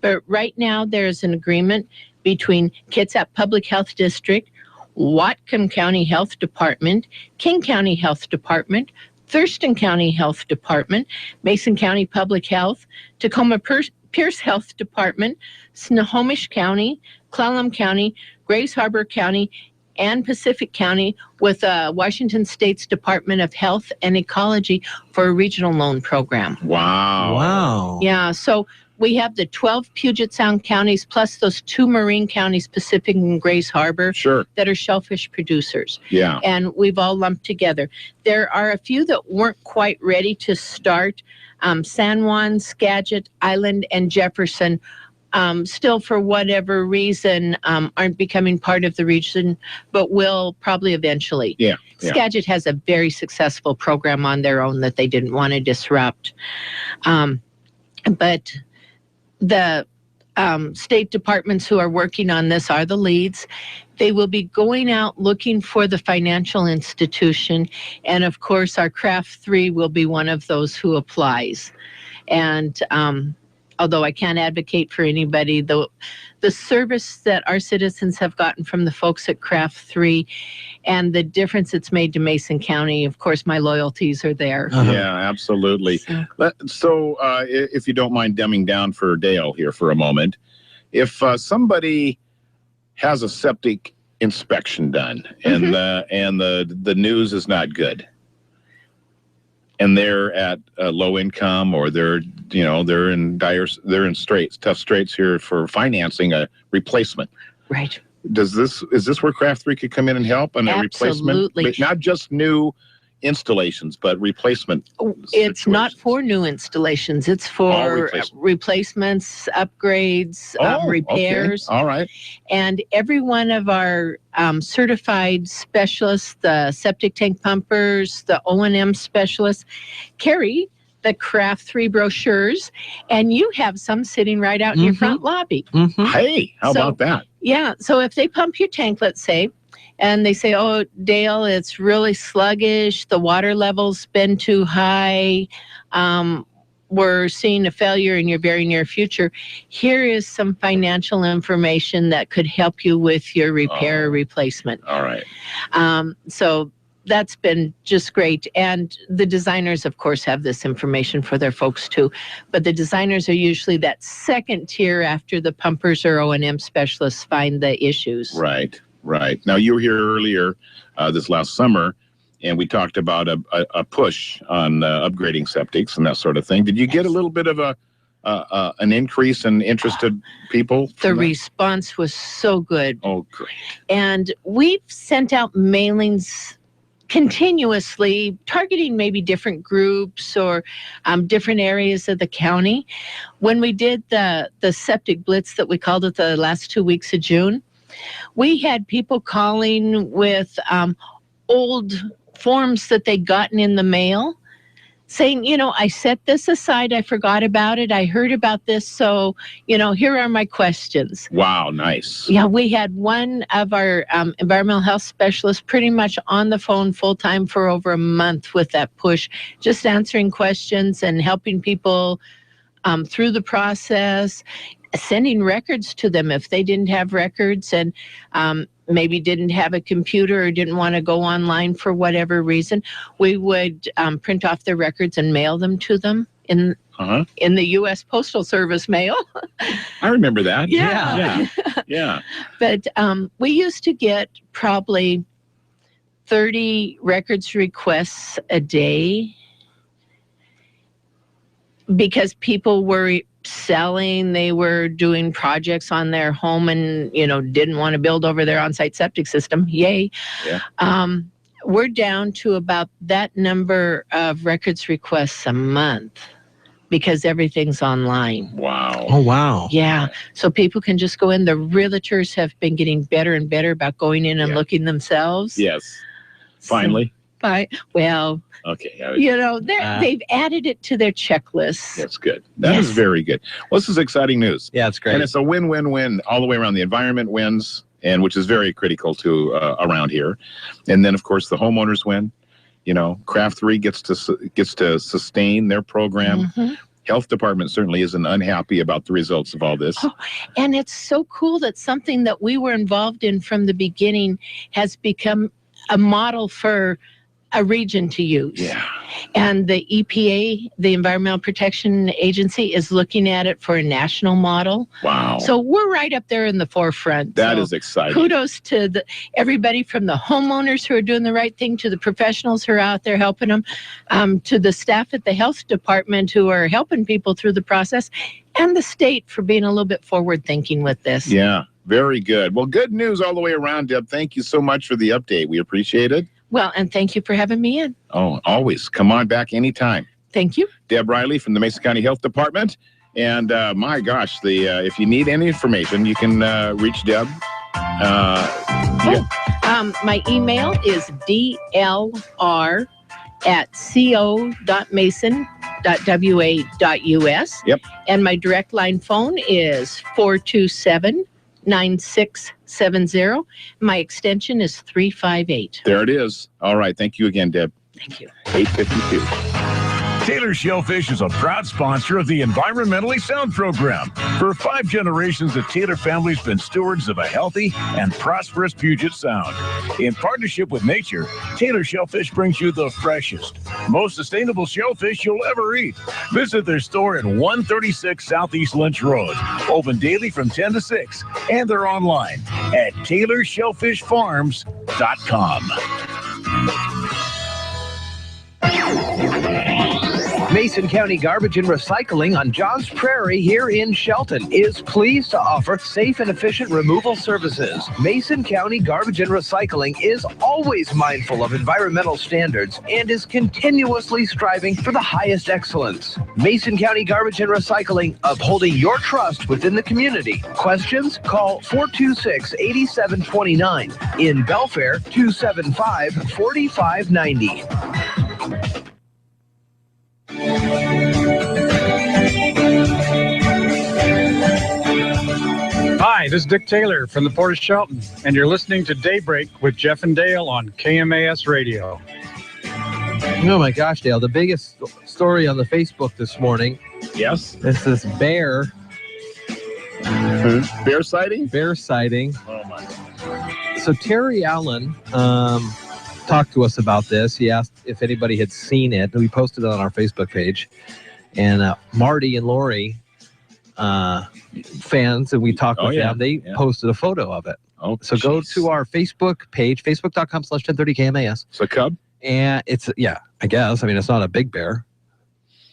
But right now there's an agreement between Kitsap Public Health District, Whatcom County Health Department, King County Health Department, Thurston County Health Department, Mason County Public Health, Tacoma Pierce Health Department, Snohomish County, Clallam County, Grays Harbor County, and Pacific County with Washington State's Department of Health and Ecology for a regional loan program. Wow. Wow. Yeah, so we have the 12 Puget Sound counties plus those 2 marine counties, Pacific and Grays Harbor, that are shellfish producers. Yeah. And we've all lumped together. There are a few that weren't quite ready to start. San Juan, Skagit, Island, and Jefferson still, for whatever reason, aren't becoming part of the region, but will probably eventually. Yeah. Skagit has a very successful program on their own that they didn't want to disrupt. But the state departments who are working on this are the leads. They will be going out looking for the financial institution. And of course, our Craft 3 will be one of those who applies. And although I can't advocate for anybody, the service that our citizens have gotten from the folks at Craft 3 and the difference it's made to Mason County, of course, my loyalties are there. Yeah, absolutely. So if you don't mind dumbing down for Dale here for a moment, if somebody has a septic inspection done and the news is not good, and they're at low income, or they're in tough straits here for financing a replacement. Right. Is this where Craft 3 could come in and help on a replacement? Absolutely. Not just new installations, but replacement. It's not for new installations. It's for replacements, upgrades, repairs. Okay. All right. And every one of our certified specialists, the septic tank pumpers, the O&M specialists, carry the Craft 3 brochures, and you have some sitting right out in your front lobby. Hey, how about that? Yeah. So if they pump your tank, let's say, and they say, oh, Dale, it's really sluggish. The water level's been too high. We're seeing a failure in your very near future. Here is some financial information that could help you with your repair or replacement. All right. So that's been just great. And the designers, of course, have this information for their folks too. But the designers are usually that second tier after the pumpers or O&M specialists find the issues. Right. Now, you were here earlier this last summer, and we talked about a push on upgrading septics and that sort of thing. Did you get a little bit of an increase in interested people? The response was so good. Oh, great. And we've sent out mailings continuously, targeting maybe different groups or different areas of the county. When we did the septic blitz that we called it the last 2 weeks of June, we had people calling with old forms that they'd gotten in the mail saying, I set this aside, I forgot about it, I heard about this, so, here are my questions. Wow, nice. Yeah, we had one of our environmental health specialists pretty much on the phone full-time for over a month with that push, just answering questions and helping people through the process, sending records to them if they didn't have records and maybe didn't have a computer or didn't want to go online for whatever reason. We would print off their records and mail them to them in the U.S. Postal Service mail. I remember that. Yeah. But we used to get probably 30 records requests a day because people were selling, they were doing projects on their home and, didn't want to build over their on-site septic system. Yay. Yeah. We're down to about that number of records requests a month because everything's online. Wow. Oh, wow. Yeah. So people can just go in. The realtors have been getting better and better about going in and looking themselves. Yes. Finally. Well, okay. They've added it to their checklist. That's good. That is very good. Well, this is exciting news. Yeah, it's great. And it's a win-win-win all the way around. The environment wins, and which is very critical to around here. And then, of course, the homeowners win. Craft 3 gets to sustain their program. Mm-hmm. Health department certainly isn't unhappy about the results of all this. Oh, and it's so cool that something that we were involved in from the beginning has become a model for a region to use. Yeah. And the EPA, the Environmental Protection Agency, is looking at it for a national model. Wow. So we're right up there in the forefront. That is exciting. Kudos to everybody from the homeowners who are doing the right thing, to the professionals who are out there helping them, to the staff at the health department who are helping people through the process, and the state for being a little bit forward thinking with this. Yeah, very good. Well, good news all the way around, Deb. Thank you so much for the update. We appreciate it. Well, and thank you for having me in. Oh, always. Come on back anytime. Thank you. Deb Riley from the Mason County Health Department. And my gosh, if you need any information, you can reach Deb. My email is dlr@co.mason.wa.us. Yep. And my direct line phone is 427-9670. My extension is 358. There it is. All right. Thank you again, Deb. Thank you. 852. Taylor Shellfish is a proud sponsor of the Environmentally Sound program. For 5 generations, the Taylor family's been stewards of a healthy and prosperous Puget Sound. In partnership with nature, Taylor Shellfish brings you the freshest, most sustainable shellfish you'll ever eat. Visit their store at 136 Southeast Lynch Road. Open daily from 10 to 6. And they're online at TaylorShellfishFarms.com. Mason County Garbage and Recycling on Johns Prairie here in Shelton is pleased to offer safe and efficient removal services. Mason County Garbage and Recycling is always mindful of environmental standards and is continuously striving for the highest excellence. Mason County Garbage and Recycling, upholding your trust within the community. Questions? Call 426-8729. In Belfair, 275-4590. Hi, this is Dick Taylor from the Port of Shelton, and you're listening to Daybreak with Jeff and Dale on KMAS Radio. Oh my gosh, Dale, the biggest story on the Facebook this morning. Yes. Is this bear. Bear sighting? Bear sighting. Oh my. So Terry Allen talked to us about this. He asked if anybody had seen it. We posted it on our Facebook page. And Marty and Lori, fans, and we talked with them. They posted a photo of it. Oh, so go to our Facebook page, facebook.com/1030KMAS. It's a cub? And it's, I guess. I mean, it's not a big bear.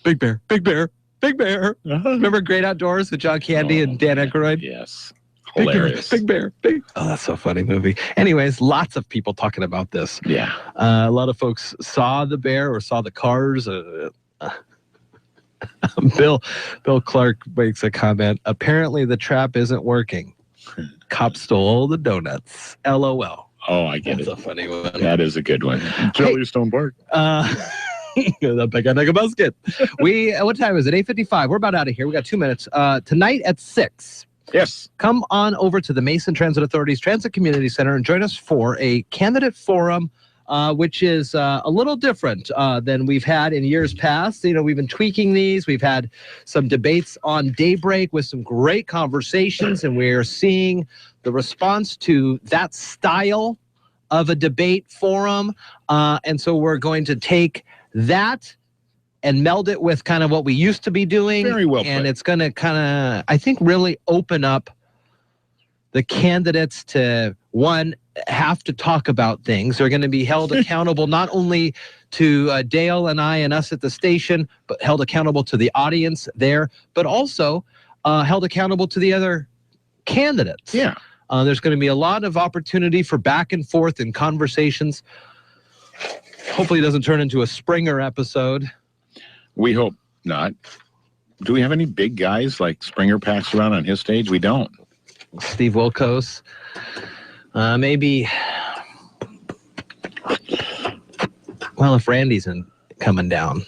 Big bear, big bear, big bear. Remember Great Outdoors with John Candy and Dan Aykroyd? Yes. Hilarious. Big bear, big. Oh, that's so funny movie. Anyways, lots of people talking about this. Yeah. A lot of folks saw the bear or saw the cars. Bill Clark makes a comment. Apparently, the trap isn't working. Cop stole the donuts. LOL. Oh, I get it. That's a funny one. That is a good one. Jellystone Park. The Peganaga Basket. What time is it? 8:55. We're about out of here. We got 2 minutes. Tonight at 6. Yes. Come on over to the Mason Transit Authority's Transit Community Center and join us for a candidate forum, which is a little different than we've had in years past. We've been tweaking these. We've had some debates on Daybreak with some great conversations, and we're seeing the response to that style of a debate forum. And so we're going to take that and meld it with kind of what we used to be doing. Very well put. And it's going to kind of, I think, really open up the candidates to one, have to talk about things. They're going to be held accountable not only to Dale and I and us at the station, but held accountable to the audience there, but also held accountable to the other candidates. Yeah. There's going to be a lot of opportunity for back and forth and conversations. Hopefully it doesn't turn into a Springer episode. We hope not. Do we have any big guys like Springer packs around on his stage? We don't. Steve Wilkos. Maybe. Well, if Randy's coming down,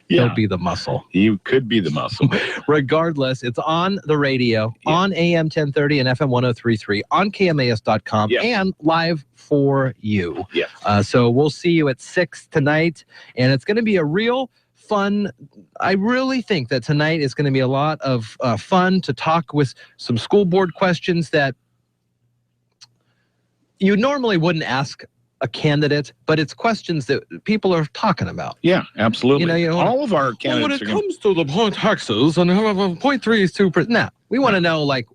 he'll be the muscle. He could be the muscle. Regardless, it's on the radio, on AM 1030 and FM 103.3, on KMAS.com, and live for you. Yeah. So we'll see you at 6 tonight, and it's going to be a real fun. I really think that tonight is going to be a lot of fun to talk with some school board questions that you normally wouldn't ask a candidate, but it's questions that people are talking about. Yeah, absolutely. All of our candidates. When it comes to the point taxes and 0.32%, nah, we want to know like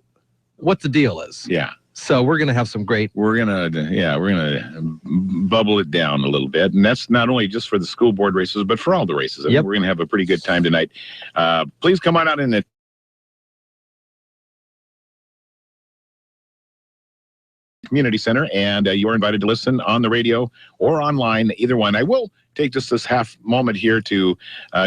what the deal is. Yeah. So we're going to have some great. We're gonna bubble it down a little bit, and that's not only just for the school board races, but for all the races. We're going to have a pretty good time tonight. Please come on out in the Community Center, and you are invited to listen on the radio or online, either one. I will take just this half moment here to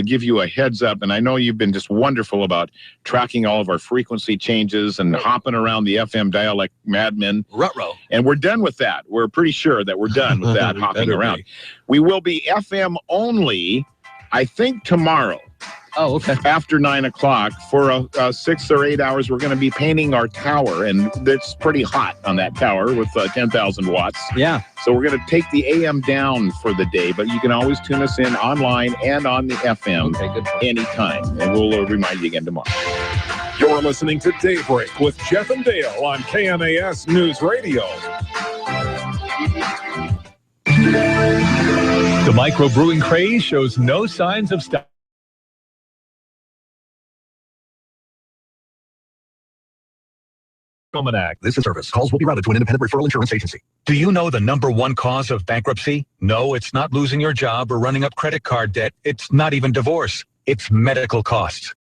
give you a heads up, and I know you've been just wonderful about tracking all of our frequency changes and hopping around the FM dial like madmen. Ruh-roh. And we're done with that. We're pretty sure that we're done with that hopping around. We will be FM only, I think, tomorrow. Oh, okay. After 9 o'clock for 6 or 8 hours, we're going to be painting our tower, and it's pretty hot on that tower with 10,000 watts. Yeah. So we're going to take the AM down for the day, but you can always tune us in online and on the FM anytime, and we'll remind you again tomorrow. You're listening to Daybreak with Jeff and Dale on KMAS News Radio. The microbrewing craze shows no signs of stopping. This is service. Calls will be routed to an independent referral insurance agency. Do you know the number one cause of bankruptcy? No, it's not losing your job or running up credit card debt. It's not even divorce. It's medical costs.